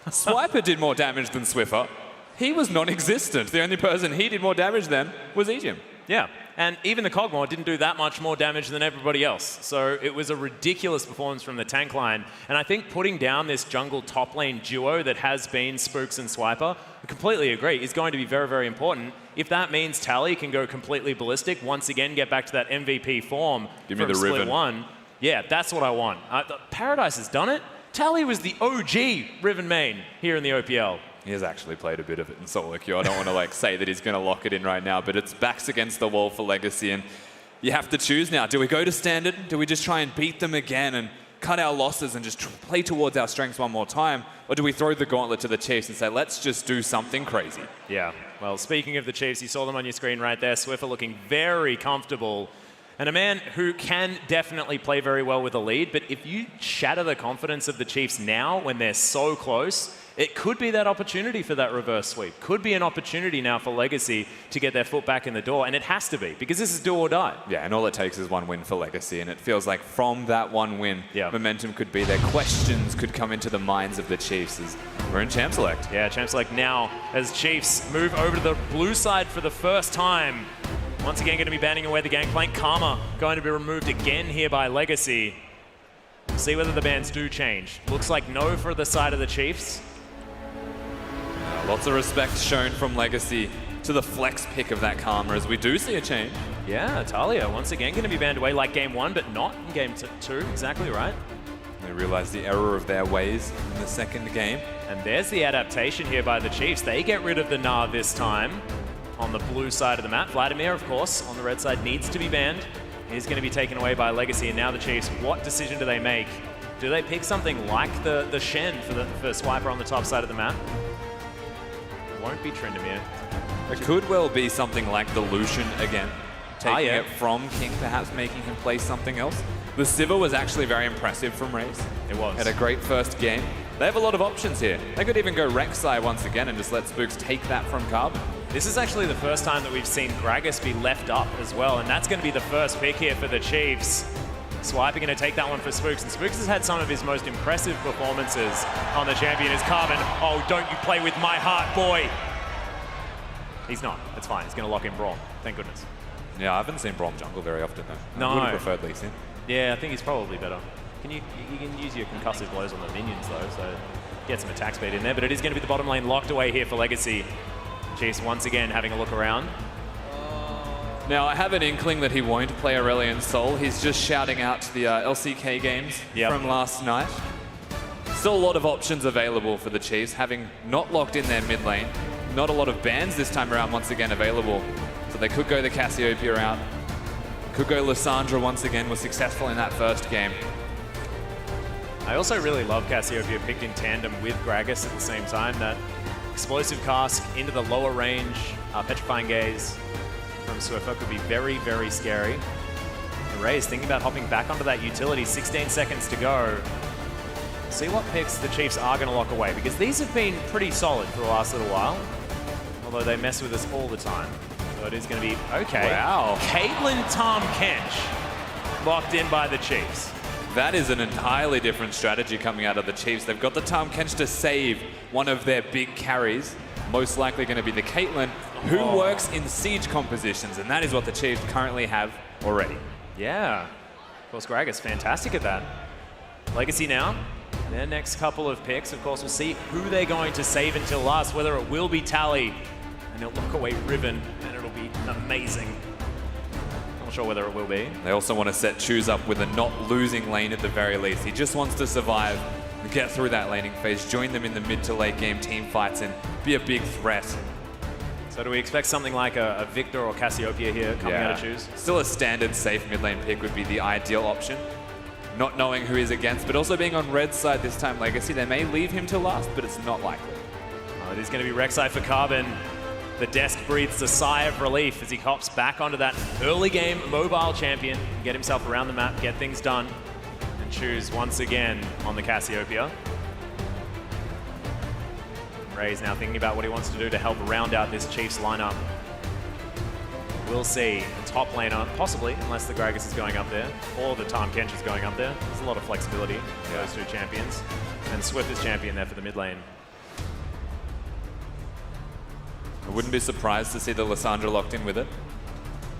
Swiper did more damage than Swiffer. He was non-existent. The only person he did more damage than was Ejim. Yeah, And even the Cogmore didn't do that much more damage than everybody else. So it was a ridiculous performance from the tank line. And I think putting down this jungle top lane duo that has been Spooks and Swiper, I completely agree, is going to be very, very important. If that means Tally can go completely ballistic, once again get back to that MVP form Give me from the Split Riven. 1, yeah, that's what I want. Paradise has done it. Tally was the OG Riven main here in the OPL. He has actually played a bit of it in solo queue. I don't want to like say that he's going to lock it in right now, but it's backs against the wall for Legacy, and you have to choose now. Do we go to standard? Do we just try and beat them again and cut our losses and just play towards our strengths one more time? Or do we throw the gauntlet to the Chiefs and say, let's just do something crazy? Yeah, well, speaking of the Chiefs, you saw them on your screen right there. Swiffer looking very comfortable. And a man who can definitely play very well with a lead, but if you shatter the confidence of the Chiefs now when they're so close, it could be that opportunity for that reverse sweep. Could be an opportunity now for Legacy to get their foot back in the door, and it has to be, because this is do or die. Yeah, and all it takes is one win for Legacy, and it feels like from that one win, momentum could be there. Questions could come into the minds of the Chiefs as we're in Champ Select. Yeah, Champ Select now as Chiefs move over to the blue side for the first time. Once again, going to be banning away the Gangplank. Karma going to be removed again here by Legacy. We'll see whether the bans do change. Looks like no for the side of the Chiefs. Lots of respect shown from Legacy to the flex pick of that Karma as we do see a change. Yeah, Talia once again going to be banned away like game 1, but not in game 2. Exactly right. They realize the error of their ways in the second game. And there's the adaptation here by the Chiefs. They get rid of the Gnar this time on the blue side of the map. Vladimir, of course, on the red side needs to be banned. He's going to be taken away by Legacy. And now the Chiefs, what decision do they make? Do they pick something like the Shen for Swiper on the top side of the map? It won't be Tryndamere. It could well be something like the Lucian again. Taking it from King, perhaps making him play something else. The Sivir was actually very impressive from Raze. It was. Had a great first game. They have a lot of options here. They could even go Rek'Sai once again and just let Spooks take that from Carbon. This is actually the first time that we've seen Gragas be left up as well, and that's going to be the first pick here for the Chiefs. Swiper going to take that one for Spooks, and Spooks has had some of his most impressive performances on the champion as Carbon. Oh, don't you play with my heart, boy! He's not. It's fine. He's going to lock in Braum. Thank goodness. Yeah, I haven't seen Braum jungle very often though. No. I would have preferred Lee Sin. Yeah, I think he's probably better. You can use your concussive blows on the minions though, so get some attack speed in there. But it is going to be the bottom lane locked away here for Legacy. Chiefs once again having a look around. Now, I have an inkling that he won't play Aurelion Sol. He's just shouting out to the LCK games from last night. Still a lot of options available for the Chiefs, having not locked in their mid lane. Not a lot of bans this time around once again available. So they could go the Cassiopeia route. Could go Lissandra once again, was successful in that first game. I also really love Cassiopeia picked in tandem with Gragas at the same time. That explosive cask into the lower range, Petrifying Gaze from Swiffer could be very, very scary. And Raze thinking about hopping back onto that utility, 16 seconds to go. See what picks the Chiefs are going to lock away, because these have been pretty solid for the last little while, although they mess with us all the time. So it is going to be, okay. Wow. Caitlyn Tahm Kench locked in by the Chiefs. That is an entirely different strategy coming out of the Chiefs. They've got the Tahm Kench to save one of their big carries, most likely going to be the Caitlyn, who works in siege compositions, and that is what the Chiefs currently have already. Yeah. Of course, Gragas, fantastic at that. Legacy now. Their next couple of picks, of course, we'll see who they're going to save until last, whether it will be Tally, and he'll lock away Riven, and it'll be amazing. Not sure whether it will be. They also want to set Choose up with a not losing lane at the very least. He just wants to survive, get through that laning phase, join them in the mid to late game team fights, and be a big threat. So do we expect something like a Victor or Cassiopeia here coming out of Choose? Still a standard safe mid lane pick would be the ideal option. Not knowing who he's against, but also being on red side this time Legacy. They may leave him to last, but it's not likely. Oh, it is going to be Rek'Sai for Carbon. The desk breathes a sigh of relief as he hops back onto that early game mobile champion, get himself around the map, get things done, and Choose once again on the Cassiopeia. Ray's now thinking about what he wants to do to help round out this Chiefs lineup. We'll see. The top laner, possibly, unless the Gragas is going up there, or the Tahm Kench is going up there. There's a lot of flexibility for those two champions. And Swift is champion there for the mid lane. I wouldn't be surprised to see the Lissandra locked in with it.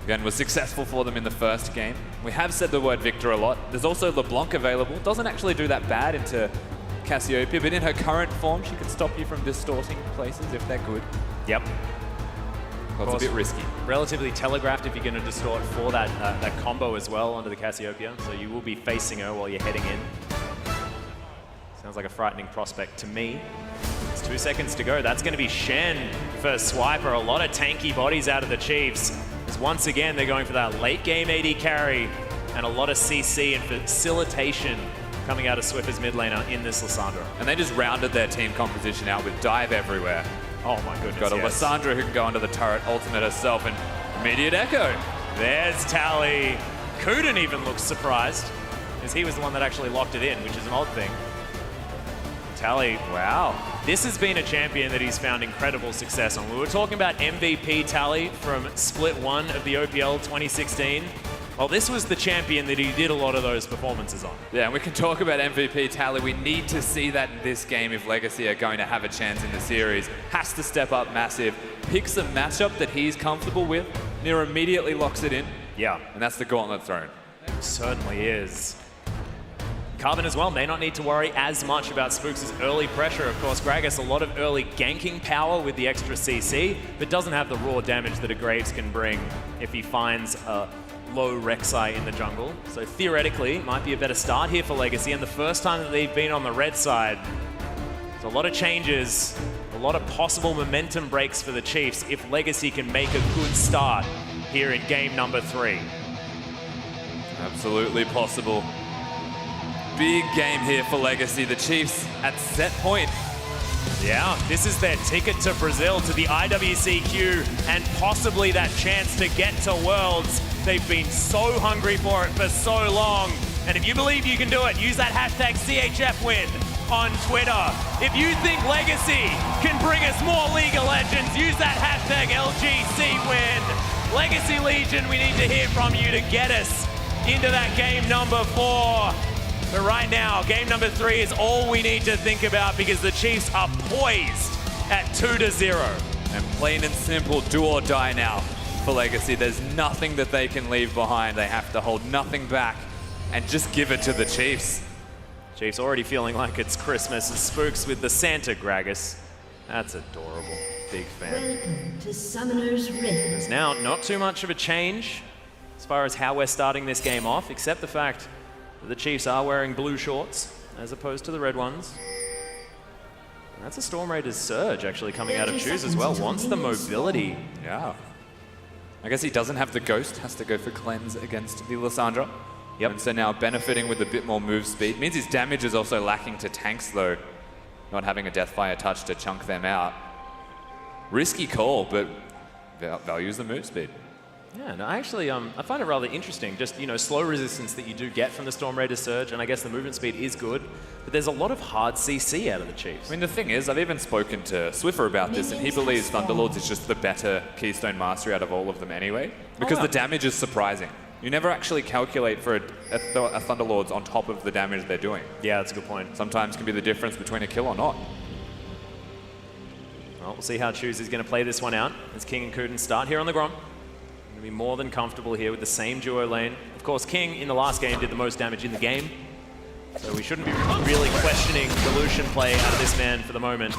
Again, was successful for them in the first game. We have said the word Victor a lot. There's also LeBlanc available. Doesn't actually do that bad into Cassiopeia, but in her current form, she can stop you from distorting places if they're good. Yep. Well, it's a bit risky. Relatively telegraphed if you're going to distort for that that combo as well onto the Cassiopeia. So you will be facing her while you're heading in. Sounds like a frightening prospect to me. It's 2 seconds to go. That's going to be Shen for Swiper. A lot of tanky bodies out of the Chiefs. As once again, they're going for that late game AD carry and a lot of CC and facilitation coming out of Swiffer's mid laner in this Lissandra. And they just rounded their team composition out with dive everywhere. Oh my goodness, Got a Lissandra who can go under the turret, ultimate herself, and immediate echo. There's Tally. Kuden even looks surprised, as he was the one that actually locked it in, which is an odd thing. Tally, wow. This has been a champion that he's found incredible success on. We were talking about MVP Tally from Split 1 of the OPL 2016. Well, this was the champion that he did a lot of those performances on. Yeah, and we can talk about MVP Tally. We need to see that in this game if Legacy are going to have a chance in the series. Has to step up massive. Picks a matchup that he's comfortable with. Nira immediately locks it in. Yeah. And that's the gauntlet thrown. It certainly is. Carbon as well may not need to worry as much about Spooks' early pressure. Of course, Gragas a lot of early ganking power with the extra CC, but doesn't have the raw damage that a Graves can bring if he finds a low Rek'Sai in the jungle. So theoretically, it might be a better start here for Legacy, and the first time that they've been on the red side. There's a lot of changes, a lot of possible momentum breaks for the Chiefs if Legacy can make a good start here in game number 3. Absolutely possible. Big game here for Legacy. The Chiefs at set point. Yeah, this is their ticket to Brazil, to the IWCQ, and possibly that chance to get to Worlds. They've been so hungry for it for so long. And if you believe you can do it, use that hashtag CHFWin on Twitter. If you think Legacy can bring us more League of Legends, use that hashtag LGCWin. Legacy Legion, we need to hear from you to get us into that game number 4. But right now, game number 3 is all we need to think about because the Chiefs are poised at 2-0. And plain and simple, do or die now for Legacy. There's nothing that they can leave behind. They have to hold nothing back and just give it to the Chiefs. Chiefs already feeling like it's Christmas. Spooks with the Santa Gragas. That's adorable. Big fan. Welcome to Summoner's Rift. There's now not too much of a change as far as how we're starting this game off, except the fact the Chiefs are wearing blue shorts as opposed to the red ones. And that's a Storm Raiders surge actually coming out of Choose as well. Wants the mobility. Yeah. I guess he doesn't have the Ghost. Has to go for Cleanse against the Lissandra. Yep. And so now benefiting with a bit more move speed. Means his damage is also lacking to tanks though. Not having a Deathfire touch to chunk them out. Risky call, but values the move speed. Yeah, no, actually, I find it rather interesting. Just, you know, slow resistance that you do get from the Storm Raider Surge, and I guess the movement speed is good, but there's a lot of hard CC out of the Chiefs. I mean, the thing is, I've even spoken to Swiffer about this, and he believes Thunderlords is just the better Keystone Mastery out of all of them anyway, because the damage is surprising. You never actually calculate for a Thunderlords on top of the damage they're doing. Yeah, that's a good point. Sometimes can be the difference between a kill or not. Well, we'll see how Choose is going to play this one out as King and Kuden start here on the Grom. Be more than comfortable here with the same duo lane. Of course, King in the last game did the most damage in the game, so we shouldn't be really questioning the Lucian play out of this man for the moment.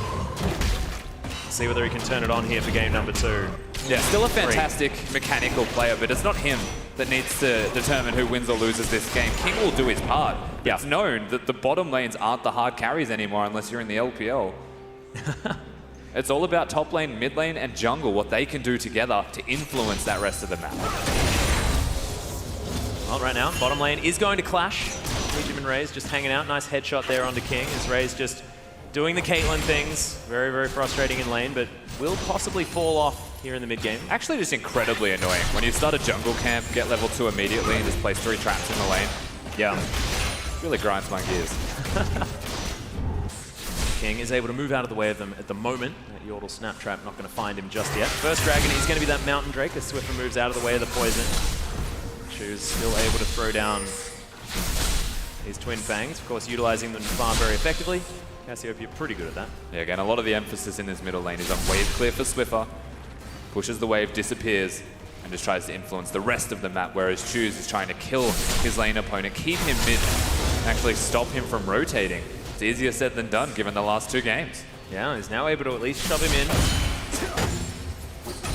See whether he can turn it on here for game number 2. Yeah, still a fantastic mechanical player, but it's not him that needs to determine who wins or loses this game. King will do his part. Yeah. It's known that the bottom lanes aren't the hard carries anymore unless you're in the LPL. It's all about top lane, mid lane, and jungle, what they can do together to influence that rest of the map. Well, right now, bottom lane is going to clash. Legion and Raze just hanging out. Nice headshot there onto King as Raze just doing the Caitlyn things. Very, very frustrating in lane, but will possibly fall off here in the mid game. Actually just incredibly annoying. When you start a jungle camp, get level 2 immediately, and just place 3 traps in the lane. Yeah. Really grinds my gears. King is able to move out of the way of them at the moment. That Yordle Snap Trap not going to find him just yet. First Dragon is going to be that Mountain Drake as Swiffer moves out of the way of the poison. Choose still able to throw down his Twin Fangs, of course utilizing them to farm very effectively. Cassiopeia pretty good at that. Yeah, again, a lot of the emphasis in this middle lane is on wave clear for Swiffer. Pushes the wave, disappears. and just tries to influence the rest of the map, whereas Choose is trying to kill his lane opponent, keep him mid, and actually stop him from rotating. It's easier said than done, given the last 2 games. Yeah, he's now able to at least shove him in.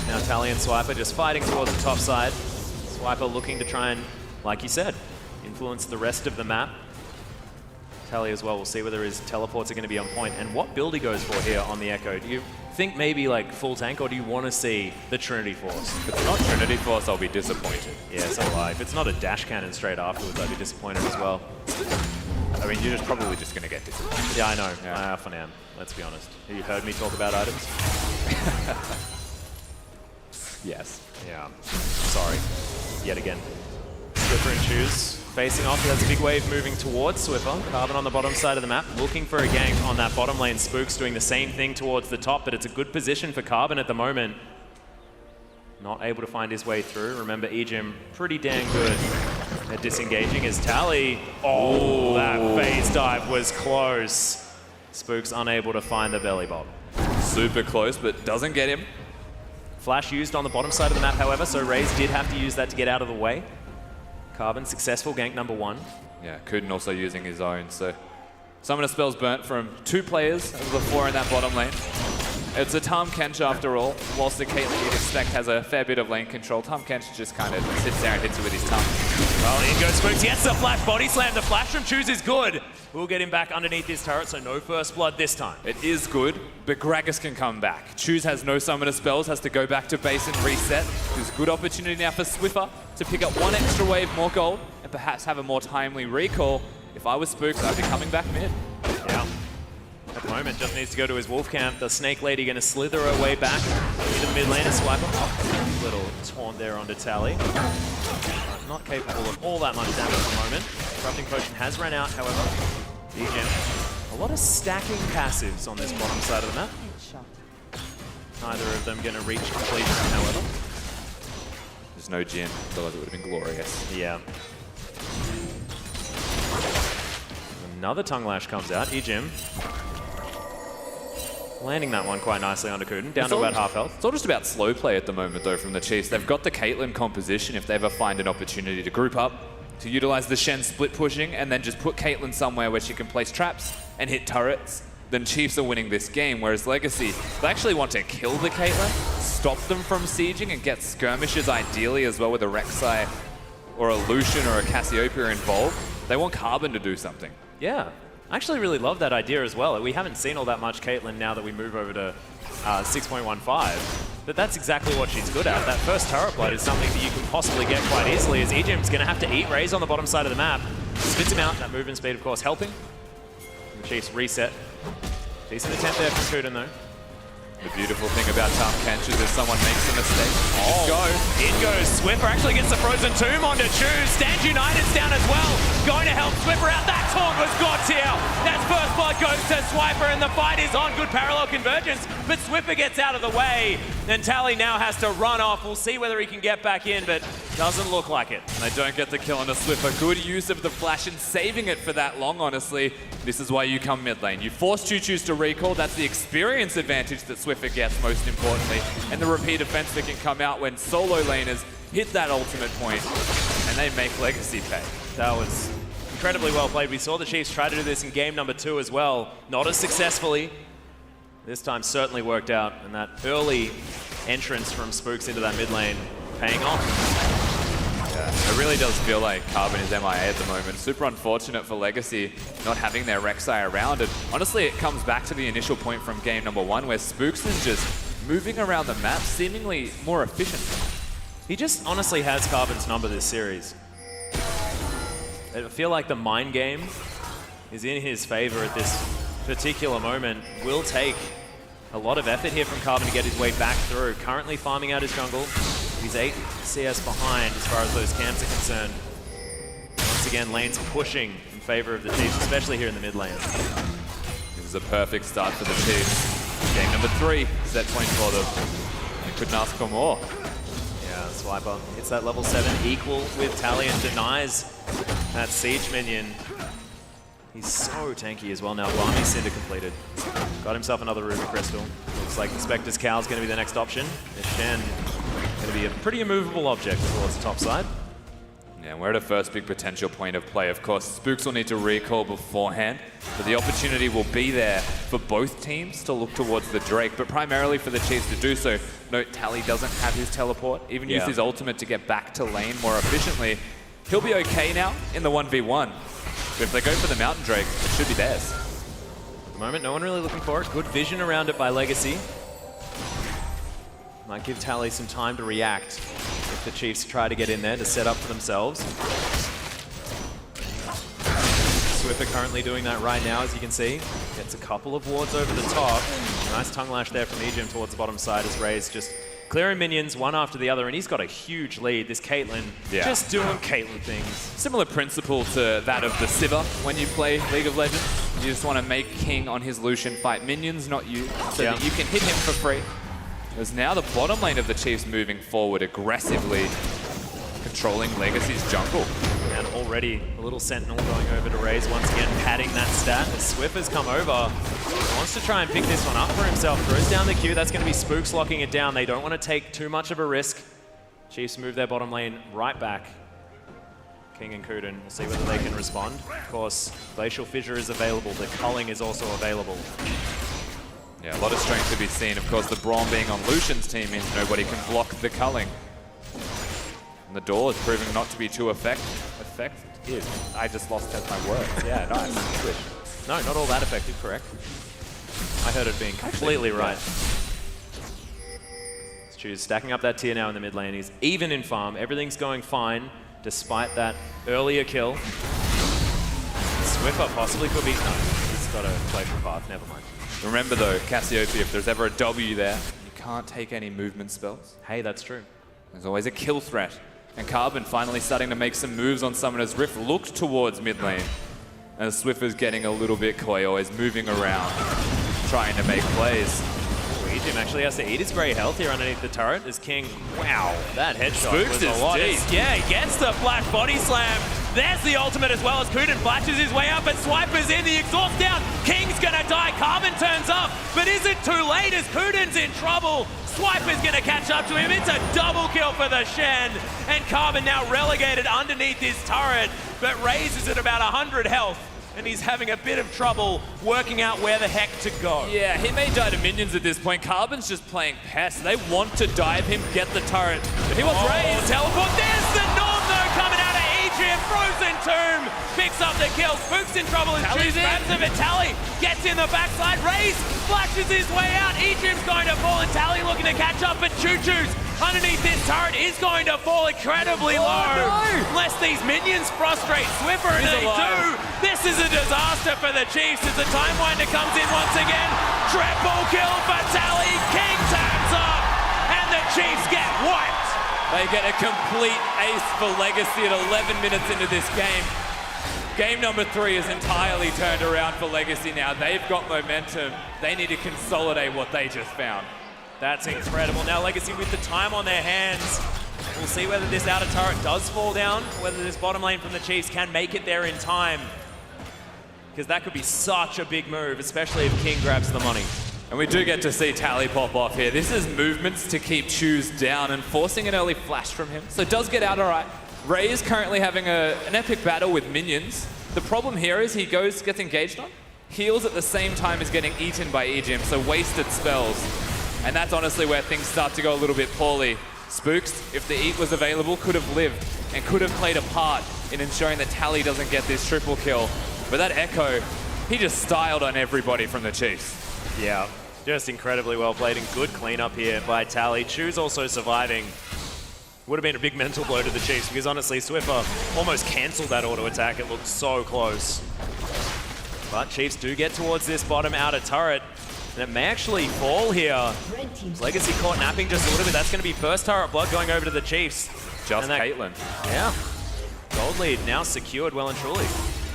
Now Tally and Swiper just fighting towards the top side. Swiper looking to try and, like you said, influence the rest of the map. Tally as well, we'll see whether his teleports are going to be on point and what build he goes for here on the Echo. Do you think maybe like full tank, or do you want to see the Trinity Force? If it's not Trinity Force, I'll be disappointed. Yeah, so will I. If it's not a dash cannon straight afterwards, I'd be disappointed as well. I mean, you're probably just going to get disappointed. Yeah, I know. Yeah. I often am, let's be honest. Have you heard me talk about items? Yes. Yeah. Sorry. Yet again. Swiffer and Choose facing off. That's a big wave moving towards Swiffer. Carbon on the bottom side of the map, looking for a gank on that bottom lane. Spooks doing the same thing towards the top, but it's a good position for Carbon at the moment. Not able to find his way through. Remember, Ejim pretty dang good at disengaging as Tally. Oh, that phase dive was close. Spooks unable to find the belly bob. Super close, but doesn't get him. Flash used on the bottom side of the map, however, so Raze did have to use that to get out of the way. Carbon, successful gank number 1. Yeah, Kuden also using his own, so Summoner spells burnt from 2 players of the 4 in that bottom lane. It's a Tahm Kench after all, whilst the Caitlyn you'd expect has a fair bit of lane control. Tahm Kench just kind of sits there and hits it with his tongue. Well, in goes Spooks. Yes, the flash body slam. The flash from Choose is good. We'll get him back underneath this turret, so no first blood this time. It is good, but Gragas can come back. Choose has no Summoner spells, has to go back to base and reset. There's a good opportunity now for Swiffer to pick up 1 extra wave more gold and perhaps have a more timely recall. If I was Spooks, I'd be coming back mid. Yeah. At the moment, just needs to go to his wolf camp. The Snake Lady going to slither her way back into the mid lane and swipe him. Oh, little taunt there onto Tally. Not capable of all that much damage at the moment. Corrupting Potion has run out, however. Ejim. A lot of stacking passives on this bottom side of the map. Neither of them going to reach completion, however. There's no Jin, otherwise it would have been glorious. Yeah. Another Tongue Lash comes out. Ejim landing that one quite nicely onto Kuden, down to about half health. It's all just about slow play at the moment, though, from the Chiefs. They've got the Caitlyn composition if they ever find an opportunity to group up, to utilize the Shen split pushing, and then just put Caitlyn somewhere where she can place traps and hit turrets. Then Chiefs are winning this game, whereas Legacy, they actually want to kill the Caitlyn, stop them from sieging, and get skirmishes ideally as well with a Rek'Sai or a Lucian or a Cassiopeia involved. They want Carbon to do something. Yeah. I actually really love that idea as well. We haven't seen all that much Caitlyn now that we move over to 6.15, but that's exactly what she's good at. That first turret blood is something that you can possibly get quite easily, as Ejim's going to have to eat Raze on the bottom side of the map. Spits him out, that movement speed of course helping. And the Chiefs reset. Decent attempt there from Kuden though. The beautiful thing about Tahm Kench is if someone makes a mistake, In goes Swiffer, actually gets the Frozen Tomb onto Choose. Stand United's down as well. Going to help Swiffer out. That taunt was God tier. That's first blood goes to Swiper, and the fight is on. Good parallel convergence, but Swiffer gets out of the way. And Tally now has to run off. We'll see whether he can get back in, but doesn't look like it. And they don't get the kill on a Swiffer. Good use of the flash and saving it for that long, honestly. This is why you come mid lane. You force Choo-Choos to recall. That's the experience advantage that Swiffer gets, most importantly. And the repeat defense that can come out when solo laners hit that ultimate point and they make Legacy pay. That was incredibly well played. We saw the Chiefs try to do this in game number 2 as well. Not as successfully. This time certainly worked out, and that early entrance from Spooks into that mid lane paying off. Yeah, it really does feel like Carbon is MIA at the moment. Super unfortunate for Legacy not having their Rek'Sai around. And honestly, it comes back to the initial point from game number 1 where Spooks is just moving around the map seemingly more efficient. He just honestly has Carbon's number this series. I feel like the mind game is in his favor at this particular moment. Will take a lot of effort here from Carbon to get his way back through. Currently farming out his jungle. He's 8 CS behind as far as those camps are concerned. Once again, lanes pushing in favor of the Chiefs, especially here in the mid lane. This is a perfect start for the Chiefs. Game number 3 set point for them. They couldn't ask for more. Yeah, Swiper hits that level 7 equal with Tally and denies that siege minion. He's so tanky as well now. Blimey Cinder completed. Got himself another Ruby Crystal. Looks like the Spectre's Cow is going to be the next option. The Shen going to be a pretty immovable object towards the top side. Yeah, we're at a first big potential point of play. Of course, Spooks will need to recall beforehand, but the opportunity will be there for both teams to look towards the Drake, but primarily for the Chiefs to do so. Note, Tally doesn't have his teleport, even used his ultimate to get back to lane more efficiently. He'll be okay now in the 1v1. But if they go for the Mountain Drake, it should be theirs. At the moment, no one really looking for it. Good vision around it by Legacy. Might give Tally some time to react if the Chiefs try to get in there to set up for themselves. Swiffer currently doing that right now, as you can see. Gets a couple of wards over the top. Nice tongue lash there from Ejim towards the bottom side as Ray's just clearing minions one after the other, and he's got a huge lead. This Caitlyn just doing Caitlyn things. Similar principle to that of the Sivir when you play League of Legends. You just want to make King on his Lucian fight minions, not you, so that you can hit him for free. As now the bottom lane of the Chiefs moving forward aggressively, controlling Legacy's jungle. And already a little Sentinel going over to Raze, once again padding that stat. As Swiffer's come over, wants to try and pick this one up for himself, throws down the Q. That's going to be Spooks locking it down. They don't want to take too much of a risk. Chiefs move their bottom lane right back. King and Kuden, we'll see whether they can respond. Of course, Glacial Fissure is available. The culling is also available. Yeah, a lot of strength to be seen. Of course, the Braum being on Lucian's team means nobody can block the culling. And the door is proving not to be too effective. I just lost my words. Yeah, nice. Switch. No, not all that effective, correct. I heard it being completely right. Stu's stacking up that tier now in the mid lane. He's even in farm. Everything's going fine, despite that earlier kill. Swiffer possibly could be... No, he's got a glacial path. Never mind. Remember though, Cassiopeia, if there's ever a W there, you can't take any movement spells. Hey, that's true. There's always a kill threat. And Carbon finally starting to make some moves on Summoner's Rift, looked towards mid lane. And Swiffer's getting a little bit coy, always moving around, trying to make plays. Ejim actually has to eat his grey health here underneath the turret as King. Wow, that headshot Spooks was a lot. deep. Yeah, he gets the flash body slam. There's the ultimate as well as Kuden flashes his way up and Swiper's in, the exhaust down. King's gonna die, Carbon turns up, but is it too late as Kuden's in trouble? Swiper's gonna catch up to him, it's a double kill for the Shen, and Carbon now relegated underneath his turret, but Raze is at about 100 health. And he's having a bit of trouble working out where the heck to go. Yeah, he may die to minions at this point. Carbon's just playing pest. They want to dive him, get the turret. But he wants Raze. Teleport, there's the Norm though coming out of Ejim. Frozen Tomb picks up the kill. Spooks in trouble as Tally's grabs him, and Tally gets in the backside. Raze flashes his way out. Ejim's going to fall and Tally looking to catch up, but Choo Choo's underneath this turret is going to fall incredibly low. No. Lest these minions frustrate Swiffer, and they do. This is a disaster for the Chiefs as the Time Winder comes in once again. Triple kill for Tally. King taps up, and the Chiefs get wiped. They get a complete ace for Legacy at 11 minutes into this game. Game number 3 is entirely turned around for Legacy now. They've got momentum. They need to consolidate what they just found. That's incredible. Now Legacy with the time on their hands. We'll see whether this outer turret does fall down, whether this bottom lane from the Chiefs can make it there in time. Because that could be such a big move, especially if King grabs the money. And we do get to see Tally pop off here. This is movements to keep Choose down and forcing an early flash from him. So it does get out all right. Ray is currently having an epic battle with minions. The problem here is he gets engaged on, heals at the same time as getting eaten by Ejim, so wasted spells. And that's honestly where things start to go a little bit poorly. Spooks, if the eat was available, could have lived and could have played a part in ensuring that Tally doesn't get this triple kill. But that Echo, he just styled on everybody from the Chiefs. Yeah, just incredibly well played and good cleanup here by Tally. Choose also surviving. Would have been a big mental blow to the Chiefs because honestly, Swiffer almost cancelled that auto attack. It looked so close. But Chiefs do get towards this bottom outer turret. And it may actually fall here. Legacy caught napping just a little bit. That's going to be first turret blood going over to the Chiefs. Just Caitlyn. Yeah. Gold lead now secured well and truly.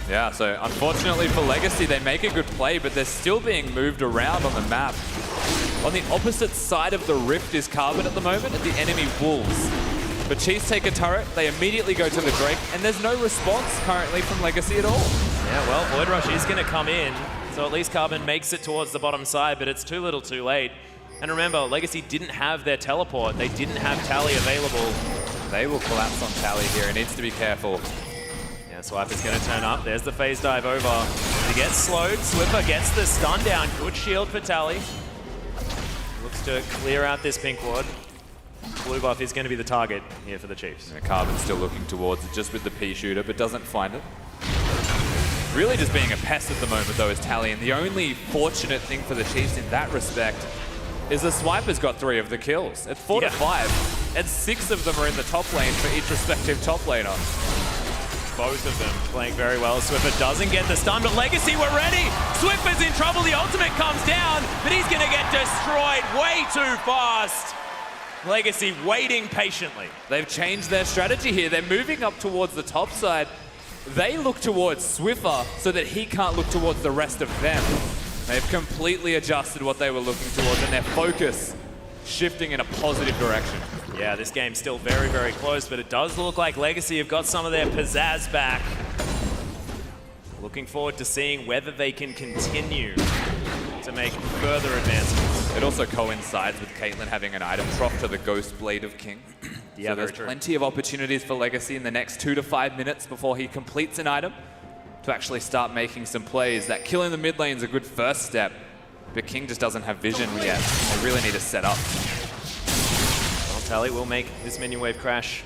Yeah, so unfortunately for Legacy, they make a good play, but they're still being moved around on the map. On the opposite side of the rift is Carbon at the moment, at the enemy Wolves. But Chiefs take a turret, they immediately go to the Drake, and there's no response currently from Legacy at all. Yeah, well, Void Rush is going to come in. So at least Carbon makes it towards the bottom side, but it's too little too late. And remember, Legacy didn't have their teleport. They didn't have Tally available. They will collapse on Tally here. He needs to be careful. Yeah, Swiper's going to turn up. There's the phase dive over. He gets slowed. Swiffer gets the stun down. Good shield for Tally. Looks to clear out this pink ward. Blue buff is going to be the target here for the Chiefs. And Carbon's still looking towards it just with the P shooter, but doesn't find it. Really just being a pest at the moment, though, is Tally. And the only fortunate thing for the Chiefs in that respect is the Swiper's got 3 of the kills. It's 4 to 5, and 6 of them are in the top lane for each respective top laner. Both of them playing very well. Swiffer doesn't get the stun, but Legacy were ready. Swiffer's in trouble. The ultimate comes down, but he's going to get destroyed way too fast. Legacy waiting patiently. They've changed their strategy here. They're moving up towards the top side. They look towards Swiffer so that he can't look towards the rest of them. They've completely adjusted what they were looking towards, and their focus shifting in a positive direction. Yeah, this game's still very, very close, but it does look like Legacy have got some of their pizzazz back. Looking forward to seeing whether they can continue to make further advancements. It also coincides with Caitlyn having an item drop to the Ghost Blade of King. Yeah, so there's plenty of opportunities for Legacy in the next 2 to 5 minutes before he completes an item to actually start making some plays. That kill in the mid lane is a good first step, but King just doesn't have vision yet. They really need to set up. Well, Tally will make this minion wave crash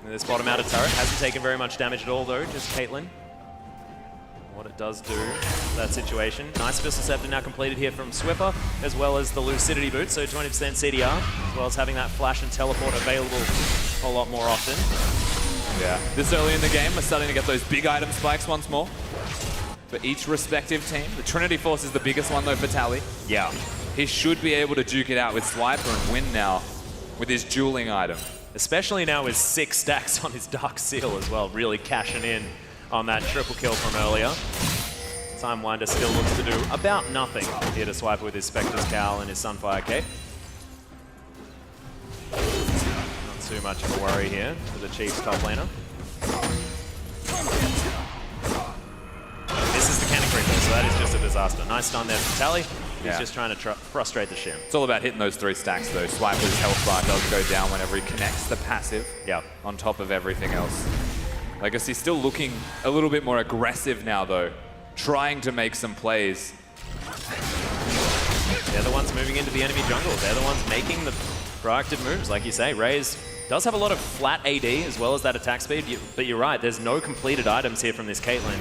in this bottom outer turret. Hasn't taken very much damage at all, though, just Caitlyn. What it does do, that situation. Nice Pistol Scepter now completed here from Swiffer, as well as the Lucidity Boot, so 20% CDR, as well as having that flash and teleport available a lot more often. Yeah, this early in the game, we're starting to get those big item spikes once more for each respective team. The Trinity Force is the biggest one, though, for Tally. Yeah. He should be able to duke it out with Swiper and win now with his dueling item. Especially now with 6 stacks on his Dark Seal as well, really cashing in on that triple kill from earlier. Timewinder still looks to do about nothing here to Swiper with his Spectre's Cowl and his Sunfire Cape. Not too much of a worry here for the Chiefs top laner. This is the Cannon Creeper, so that is just a disaster. Nice stun there from Tally. He's just trying to frustrate the Shim. It's all about hitting those 3 stacks, though. Swiper's health bar does go down whenever he connects the passive on top of everything else. Legacy still looking a little bit more aggressive now, though, trying to make some plays. They're the ones moving into the enemy jungle. They're the ones making the proactive moves, like you say. Raze does have a lot of flat AD as well as that attack speed, but you're right, there's no completed items here from this Caitlyn.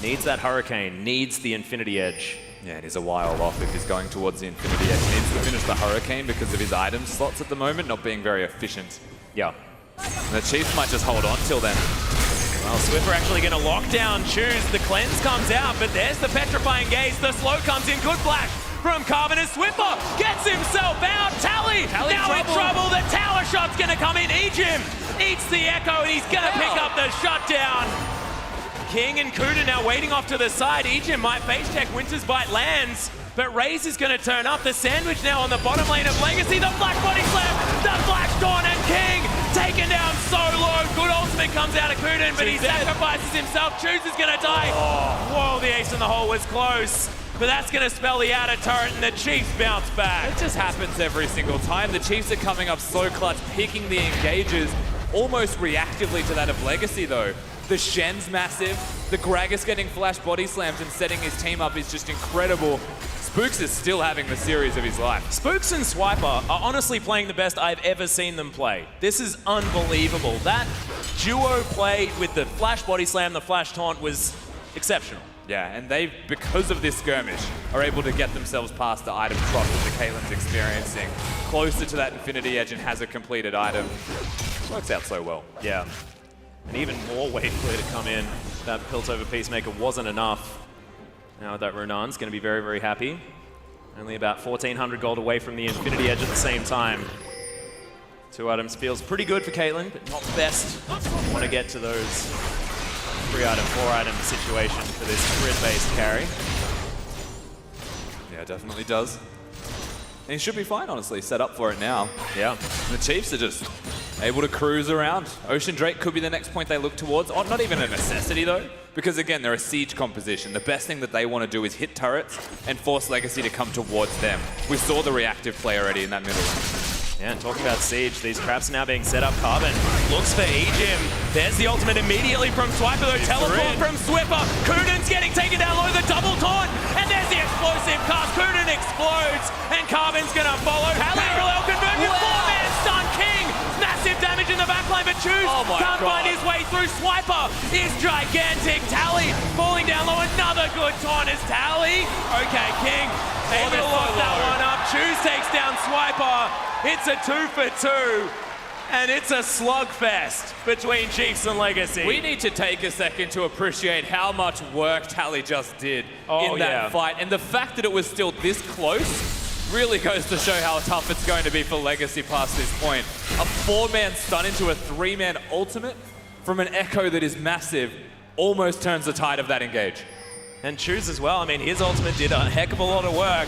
Needs that Hurricane, needs the Infinity Edge. Yeah, and he's a while off if he's going towards the Infinity Edge. He needs to finish the Hurricane because of his item slots at the moment, not being very efficient. Yeah. And the Chiefs might just hold on till then. Well, Swiffer actually going to lock down Choose. The cleanse comes out, but there's the Petrifying Gaze. The slow comes in. Good flash from Carbon, and Swiffer gets himself out. Tally now in trouble. The tower shot's going to come in. Ejim eats the Echo, and he's going to pick up the shutdown. King and Kuda now waiting off to the side. Ejim might face check. Winter's Bite lands, but Raze is going to turn up. The sandwich now on the bottom lane of Legacy. The Black Body Slam, the Flash Dawn, and King taken down so low. Good ultimate comes out of Kuden, but he sacrifices himself. Choose is going to die. Whoa, the ace in the hole was close. But that's going to spell the outer turret, and the Chiefs bounce back. It just happens every single time. The Chiefs are coming up so clutch, picking the engages, almost reactively to that of Legacy, though. The Shen's massive. The Gragas getting flash body slams and setting his team up is just incredible. Spooks is still having the series of his life. Spooks and Swiper are honestly playing the best I've ever seen them play. This is unbelievable. That duo play with the flash body slam, the flash taunt was exceptional. Yeah, and they, because of this skirmish, are able to get themselves past the item drop that the Caitlyn's experiencing, closer to that Infinity Edge and has a completed item. Works out so well. Yeah. And even more wave clear to come in. That Piltover Peacemaker wasn't enough. Now that Runan's going to be very, very happy. Only about 1,400 gold away from the Infinity Edge at the same time. 2 items feels pretty good for Caitlyn, but not the best. Want to get to those 3 item, 4 item situation for this grid-based carry. Yeah, definitely does. And he should be fine, honestly. Set up for it now. Yeah. The Chiefs are just able to cruise around. Ocean Drake could be the next point they look towards. Oh, not even a necessity though, because again, they're a siege composition. The best thing that they want to do is hit turrets and force Legacy to come towards them. We saw the reactive play already in that middle lane. Yeah, and talking about Siege, these traps are now being set up. Carbon looks for Ejim. There's the ultimate immediately from Swiper, though. Teleport from Swiffer. Kunin's getting taken down low, the double taunt, and there's the explosive cast. Kunin explodes, and Carbon's gonna follow. Parallel conversion, four-man stun. King, massive damage in the backline, but Choose can't find his way through. Swiper is gigantic. Tally falling down low, another good taunt is Tally. Okay, King able to lock that one up. Choose takes down Swiper. It's a 2 for 2, and it's a slugfest between Chiefs and Legacy. We need to take a second to appreciate how much work Tally just did in that fight. And the fact that it was still this close really goes to show how tough it's going to be for Legacy past this point. A 4-man stun into a 3-man ultimate from an Echo that is massive almost turns the tide of that engage. And Choose as well. I mean, his ultimate did a heck of a lot of work.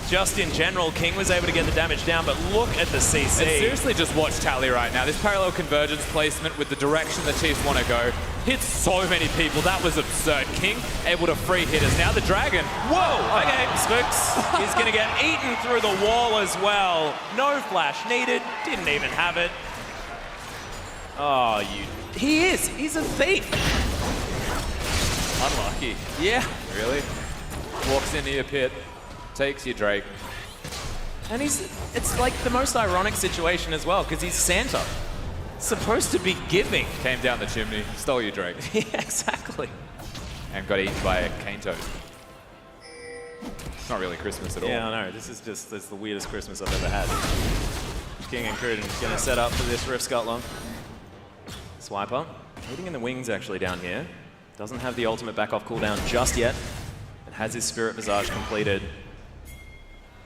Just in general, King was able to get the damage down, but look at the CC. And seriously, just watch Tally right now. This parallel convergence placement with the direction the Chiefs want to go hits so many people. That was absurd. King able to free hitters. Now the Dragon. Whoa! Okay, Spooks is going to get eaten through the wall as well. No flash needed. Didn't even have it. Oh, he is. He's a thief. Unlucky. Yeah. Really? Walks into your pit. Takes your Drake. And it's like the most ironic situation as well, because he's Santa. Supposed to be giving. Came down the chimney, stole your Drake. Yeah, exactly. And got eaten by a cane toad. It's not really Christmas at all. Yeah, I know. This is the weirdest Christmas I've ever had. King and Cruden going to set up for this Rift Scuttler. Swiper. Hitting in the wings actually down here. Doesn't have the ultimate back off cooldown just yet. And has his Spirit Visage completed.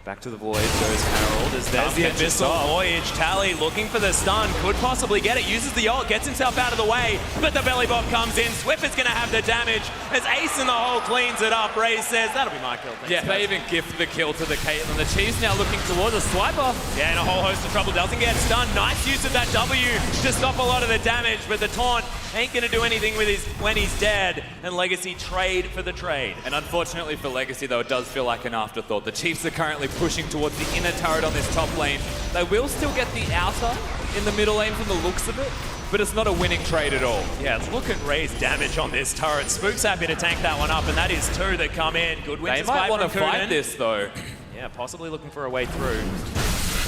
Back to the Void goes Harold. There's the Abyssal Voyage. Tally looking for the stun. Could possibly get it. Uses the ult. Gets himself out of the way. But the belly bop comes in. Swiffer's going to have the damage as Ace in the hole cleans it up. Ray says, that'll be my kill. Thanks, yeah, they even gift the kill to the Caitlyn. The Chiefs now looking towards a Swiper. Yeah, and a whole host of trouble. Doesn't get stunned. Nice use of that W to stop a lot of the damage. But the taunt ain't going to do anything with when he's dead. And Legacy trade for the trade. And unfortunately for Legacy, though, it does feel like an afterthought. The Chiefs are currently pushing towards the inner turret on this top lane. They will still get the outer in the middle lane from the looks of it, but it's not a winning trade at all. Yeah, look at Ray's damage on this turret. Spook's happy to tank that one up, and that is 2 that come in. Good win. They might want to fight this, though. Yeah, possibly looking for a way through.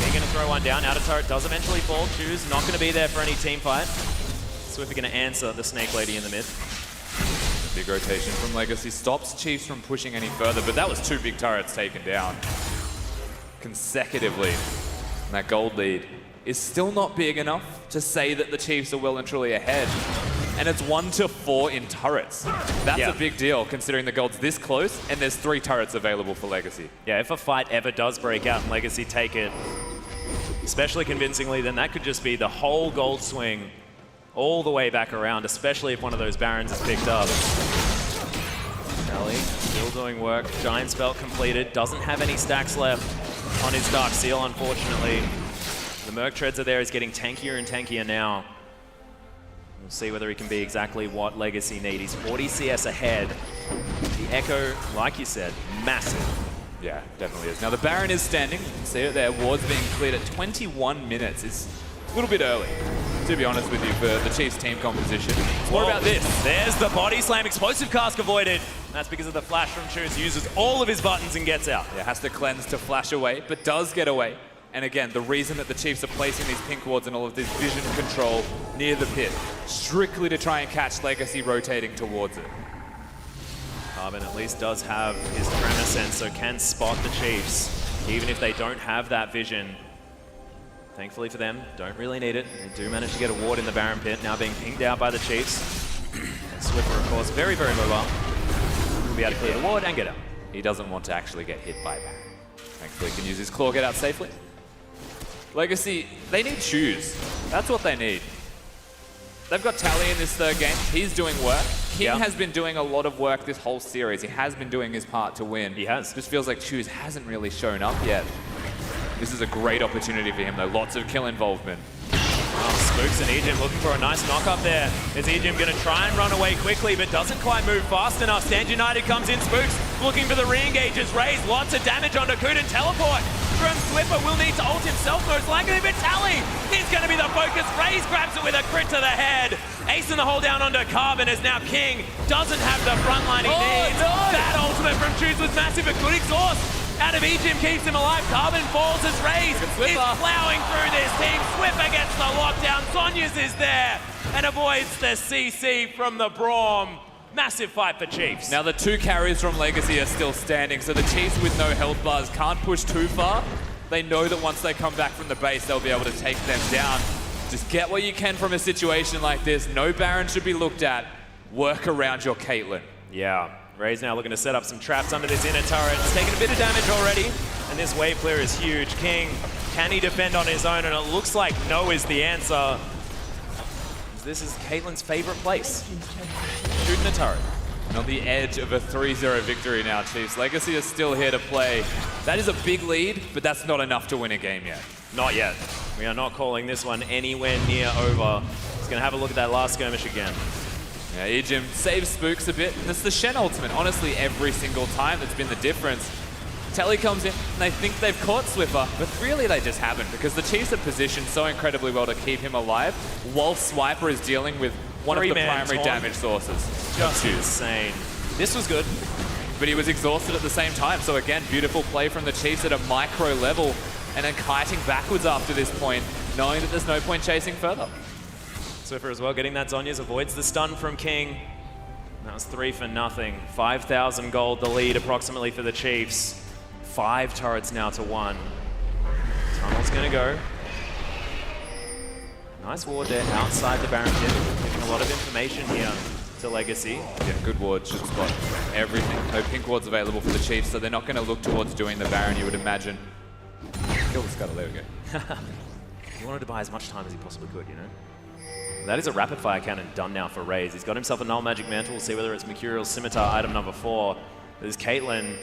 They're going to throw one down. Outer turret does eventually fall. Choose not going to be there for any team fight. Swiffer going to answer the Snake Lady in the mid. Big rotation from Legacy stops Chiefs from pushing any further, but that was 2 big turrets taken down consecutively. And that gold lead is still not big enough to say that the Chiefs are well and truly ahead. And it's 1-4 in turrets. That's a big deal considering the gold's this close and there's 3 turrets available for Legacy. Yeah, if a fight ever does break out and Legacy take it, especially convincingly, then that could just be the whole gold swing all the way back around, especially if one of those Barons is picked up. Kelly still doing work. Giant spell completed. Doesn't have any stacks left on his Dark Seal, unfortunately. The Merc Treads are there. He's getting tankier and tankier now. We'll see whether he can be exactly what Legacy need. He's 40 CS ahead. The Echo, like you said, massive. Yeah, definitely is. Now the Baron is standing. You can see it there. Ward's being cleared at 21 minutes. It's a little bit early, to be honest with you, for the Chiefs team composition. What about this? There's the body slam. Explosive cask avoided. That's because of the flash from Choose. Uses all of his buttons and gets out. Yeah, has to cleanse to flash away, but does get away. And again, the reason that the Chiefs are placing these pink wards and all of this vision control near the pit, strictly to try and catch Legacy rotating towards it. Carbon at least does have his Tremor Sense, so can spot the Chiefs, even if they don't have that vision. Thankfully for them, don't really need it. They do manage to get a ward in the Baron pit, now being pinged out by the Chiefs. And Swiffer, of course, very, very mobile. Will be able to clear the ward and get out. He doesn't want to actually get hit by Baron. Thankfully, he can use his claw, get out safely. Legacy, they need Choose. That's what they need. They've got Tally in this third game. He's doing work. King has been doing a lot of work this whole series. He has been doing his part to win. He has. Just feels like Choose hasn't really shown up yet. This is a great opportunity for him, though. Lots of kill involvement. Oh, Spooks and Ejim looking for a nice knock up there. Is Ejim going to try and run away quickly, but doesn't quite move fast enough. Stand United comes in. Spooks looking for the re-engages. Raze, lots of damage onto Kuden. Teleport from Swiffer will need to ult himself most likely, but Tally is going to be the focus. Raze grabs it with a crit to the head. Ace in the hold down onto Carbon as now King doesn't have the front line he needs. No. That ultimate from Choose was massive, but good exhaust out of Ejim keeps him alive. Carbon falls as Raze is plowing through this team. Swiffer gets the lockdown. Sonyas is there and avoids the CC from the Braum. Massive fight for Chiefs. Now the two carries from Legacy are still standing, so the Chiefs with no health bars can't push too far. They know that once they come back from the base, they'll be able to take them down. Just get what you can from a situation like this. No Baron should be looked at. Work around your Caitlyn. Yeah, Raze now looking to set up some traps under this inner turret. It's taken a bit of damage already, and this wave clear is huge. King, can he defend on his own? And it looks like no is the answer. This is Caitlyn's favorite place. Shooting the turret. And on the edge of a 3-0 victory now, Chiefs. Legacy is still here to play. That is a big lead, but that's not enough to win a game yet. Not yet. We are not calling this one anywhere near over. He's going to have a look at that last skirmish again. Yeah, Ejim saves Spooks a bit, and it's the Shen ultimate. Honestly, every single time that's been the difference. Telly comes in, and they think they've caught Swiffer, but really they just haven't, because the Chiefs are positioned so incredibly well to keep him alive, while Swiper is dealing with one of the primary damage sources. Just insane. This was good. But he was exhausted at the same time, so again, beautiful play from the Chiefs at a micro level, and then kiting backwards after this point, knowing that there's no point chasing further. Swiffer as well, getting that Zhonya's, avoids the stun from King. That was 3 for nothing. 5,000 gold, the lead approximately for the Chiefs. 5 turrets now to 1. Tunnel's gonna go. Nice ward there outside the Baron pit, giving a lot of information here to Legacy. Yeah, good ward, should spot everything. No pink wards available for the Chiefs, so they're not gonna look towards doing the Baron, you would imagine. Kill the Scuttle, there we go. He wanted to buy as much time as he possibly could, you know? That is a rapid fire cannon done now for Raze. He's got himself a Null Magic Mantle. We'll see whether it's Mercurial Scimitar, item number 4. There's Caitlyn.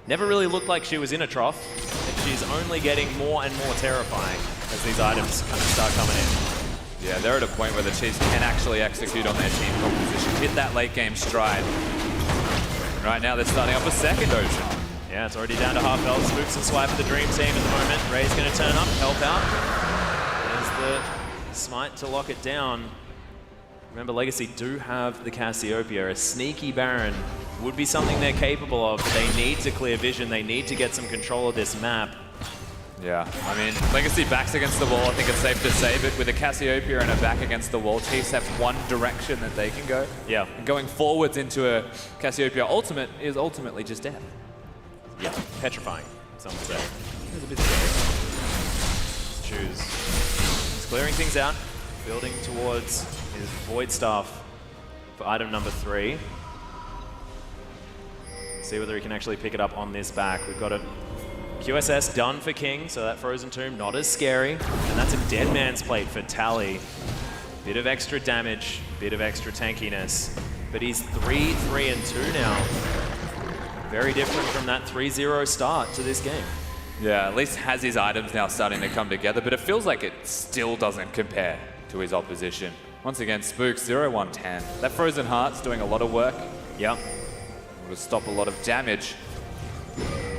Never really looked like she was in a trough, and she's only getting more and more terrifying as these items kind of start coming in. Yeah, they're at a point where the Chiefs can actually execute on their team composition, hit that late game stride. And right now they're starting up a second Ocean. Yeah, it's already down to half health. Spooks and Swipe for the Dream Team at the moment. Ray's going to turn up, help out. There's the smite to lock it down. Remember, Legacy do have the Cassiopeia. A sneaky Baron would be something they're capable of, but they need to clear vision. They need to get some control of this map. Yeah, I mean, Legacy backs against the wall. I think it's safe to say, but with a Cassiopeia and a back against the wall, Chiefs have one direction that they can go. Yeah. And going forwards into a Cassiopeia ultimate is ultimately just death. Yeah, petrifying, some would say. It's a bit scary. Let's choose. He's clearing things out, building towards his Void Staff for item number 3. See whether he can actually pick it up on this back. We've got a QSS done for King, so that Frozen Tomb not as scary. And that's a Dead Man's Plate for Tally. Bit of extra damage, bit of extra tankiness. But he's 3-3-2 now. Very different from that 3-0 start to this game. Yeah, at least has his items now starting to come together, but it feels like it still doesn't compare to his opposition. Once again, Spooks 0-1-10. That Frozen Heart's doing a lot of work. Yep. To stop a lot of damage.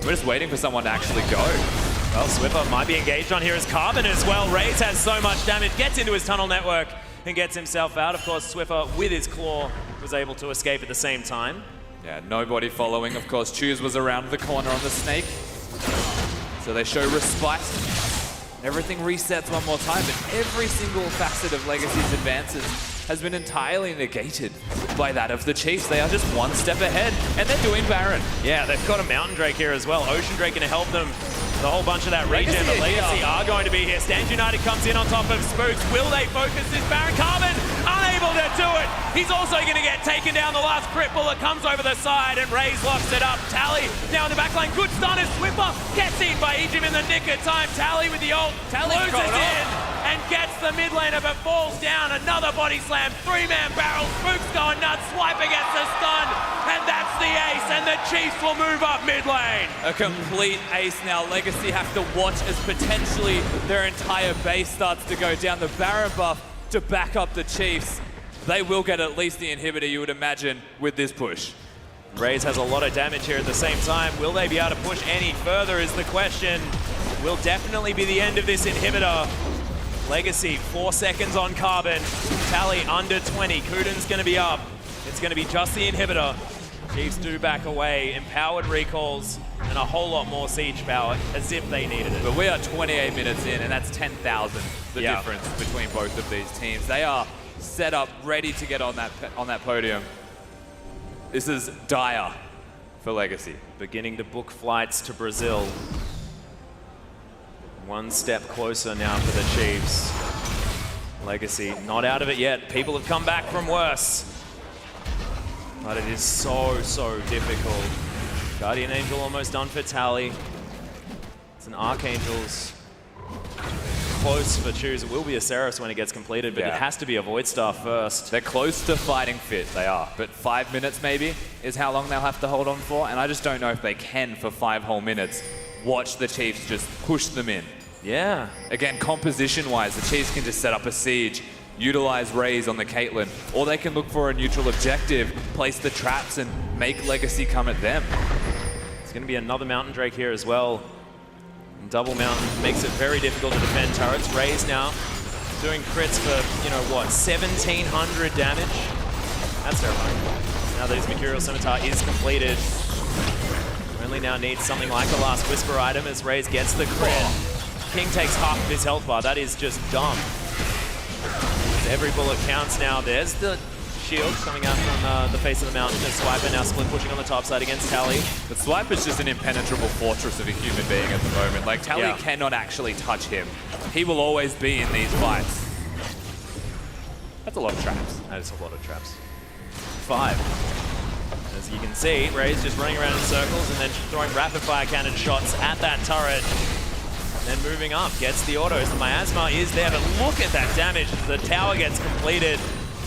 We're just waiting for someone to actually go. Well, Swiffer might be engaged on here as Carbon as well. Raze has so much damage, gets into his tunnel network and gets himself out. Of course, Swiffer with his claw was able to escape at the same time. Yeah, nobody following. Of course, Choose was around the corner on the snake. So they show respite. Everything resets one more time, but every single facet of Legacy's advances has been entirely negated by that of the Chiefs. They are just one step ahead, and they're doing Baron. Yeah, they've got a Mountain Drake here as well. Ocean Drake going to help them. A whole bunch of that regen, but Legacy are going to be here. Stand United comes in on top of Spooks. Will they focus this Baron? Carbon unable to do it. He's also going to get taken down. The last crit bullet comes over the side, and Raze locks it up. Tally now in the back line. Good stun as Swiffer gets in by Ejim in the nick of time. Tally with the ult. Tally loses in. and gets the mid laner but falls down. Another body slam, 3-man barrel. Spook's going nuts. Swiper gets the stun, and that's the ace, and the Chiefs will move up mid lane. A complete ace now. Legacy have to watch as potentially their entire base starts to go down. The Baron buff to back up the Chiefs. They will get at least the inhibitor, you would imagine, with this push. Raze has a lot of damage here at the same time. Will they be able to push any further is the question. Will definitely be the end of this inhibitor. Legacy, 4 seconds on Carbon. Tally under 20. Kuden's going to be up. It's going to be just the inhibitor. Chiefs do back away. Empowered recalls and a whole lot more siege power as if they needed it. But we are 28 minutes in, and that's 10,000, the difference between both of these teams. They are set up, ready to get on that podium. This is dire for Legacy. Beginning to book flights to Brazil. One step closer now for the Chiefs. Legacy not out of it yet. People have come back from worse. But it is so, so difficult. Guardian Angel almost done for Tally. It's an Archangel's close for Choose. It will be a Seraph when it gets completed, but it has to be a Void Star first. They're close to fighting fit, they are. But 5 minutes maybe is how long they'll have to hold on for, and I just don't know if they can for 5 whole minutes watch the Chiefs just push them in. Yeah. Again, composition-wise, the Chiefs can just set up a siege, utilize Raze on the Caitlyn, or they can look for a neutral objective, place the traps, and make Legacy come at them. It's going to be another Mountain Drake here as well. And double Mountain makes it very difficult to defend turrets. Raze now doing crits for, you know what, 1,700 damage. That's terrifying. Now that his Mercurial Scimitar is completed, only now needs something like the last Whisper item as Raze gets the crit. King takes half of his health bar. That is just dumb. Every bullet counts now. There's the shield coming out from the face of the mountain. And Swiper now split pushing on the top side against Tally. But Swiper's just an impenetrable fortress of a human being at the moment. Like, Tally cannot actually touch him. He will always be in these fights. That's a lot of traps. That is a lot of traps. 5. As you can see, Raze just running around in circles and then throwing rapid fire cannon shots at that turret. And then moving up, gets the autos. The Miasma is there, but look at that damage as the tower gets completed.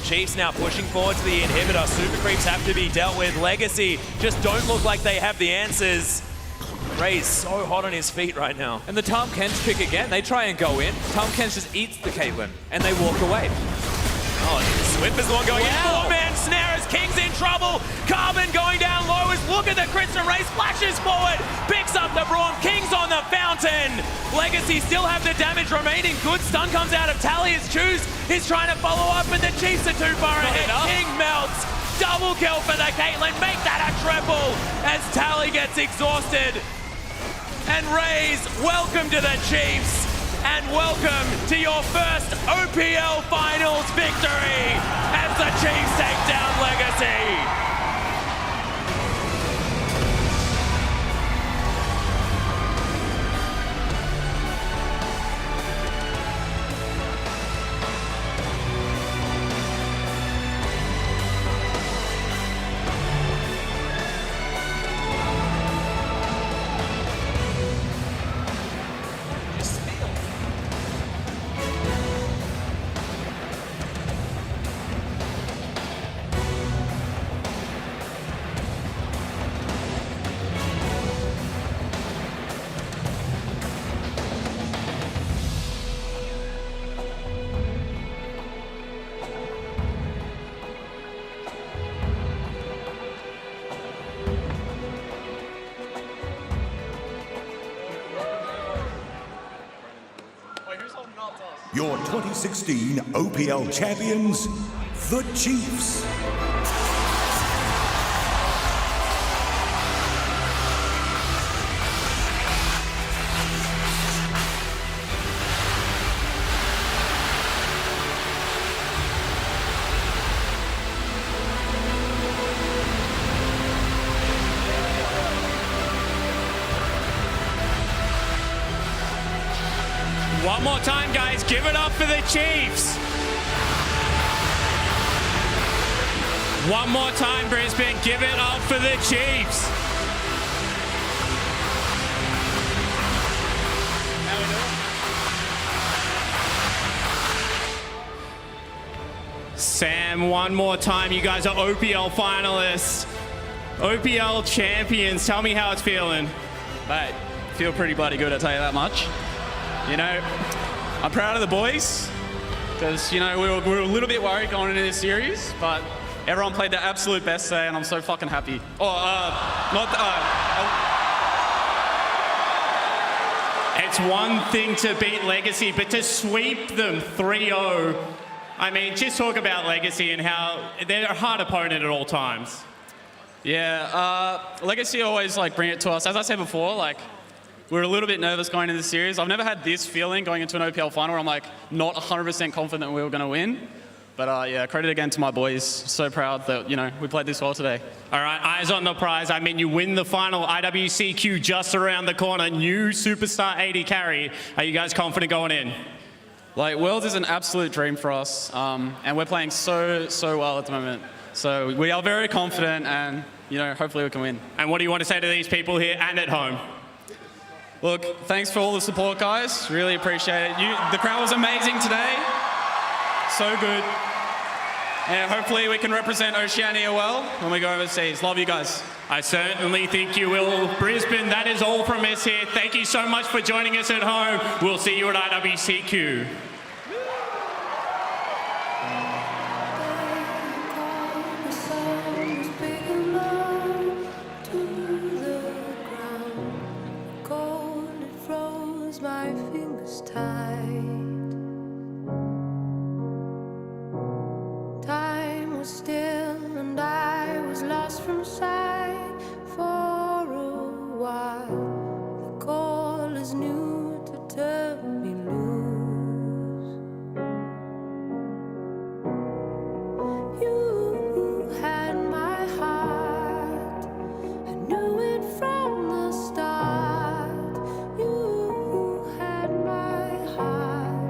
Chiefs now pushing forward to the inhibitor. Super creeps have to be dealt with. Legacy just don't look like they have the answers. Raze so hot on his feet right now. And the Tahm Kench pick again. They try and go in. Tahm Kench just eats the Caitlyn, and they walk away. Oh, Swift is the one going in. 4-man snare as King's in trouble. Carbon going down low as look at the crits from Raze. Flashes forward, picks up the Braum. King's on the fountain. Legacy still have the damage remaining. Good stun comes out of Tally as Choose is trying to follow up, but the Chiefs are too far ahead. King melts. Double kill for the Caitlyn. Make that a triple as Tally gets exhausted. And Raze, welcome to the Chiefs. And welcome to your first OPL Finals victory as the Chiefs take down Legacy. Your 2016 OPL champions, the Chiefs. One more time, guys. Give it up for the Chiefs. One more time, Brisbane. Give it up for the Chiefs. them one more time. You guys are OPL finalists, OPL champions. Tell me how it's feeling. Mate, feel pretty bloody good, I'll tell you that much. You know, I'm proud of the boys because, you know, we were a little bit worried going into this series, but everyone played their absolute best today and I'm so fucking happy. It's one thing to beat Legacy, but to sweep them 3-0, I mean, just talk about Legacy and how they're a hard opponent at all times. Yeah, Legacy always like bring it to us. As I said before, like we were a little bit nervous going into the series. I've never had this feeling going into an OPL final where I'm like not 100% confident we were going to win. But yeah, credit again to my boys. So proud that, you know, we played this well today. All right, eyes on the prize. I mean, you win the final. IWCQ just around the corner. New superstar AD carry. Are you guys confident going in? Like, Worlds is an absolute dream for us. And we're playing so well at the moment. So we are very confident and, you know, hopefully we can win. And what do you want to say to these people here and at home? Look, thanks for all the support, guys. Really appreciate it. The crowd was amazing today. So good. And hopefully we can represent Oceania well when we go overseas. Love you guys. I certainly think you will. Brisbane, that is all from us here. Thank you so much for joining us at home. We'll see you at IWCQ. My fingers tight. Time was still and I was lost from sight for a while. The call is new to turn me loose. You had my heart. I knew it from the start. You had my heart.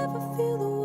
never feel the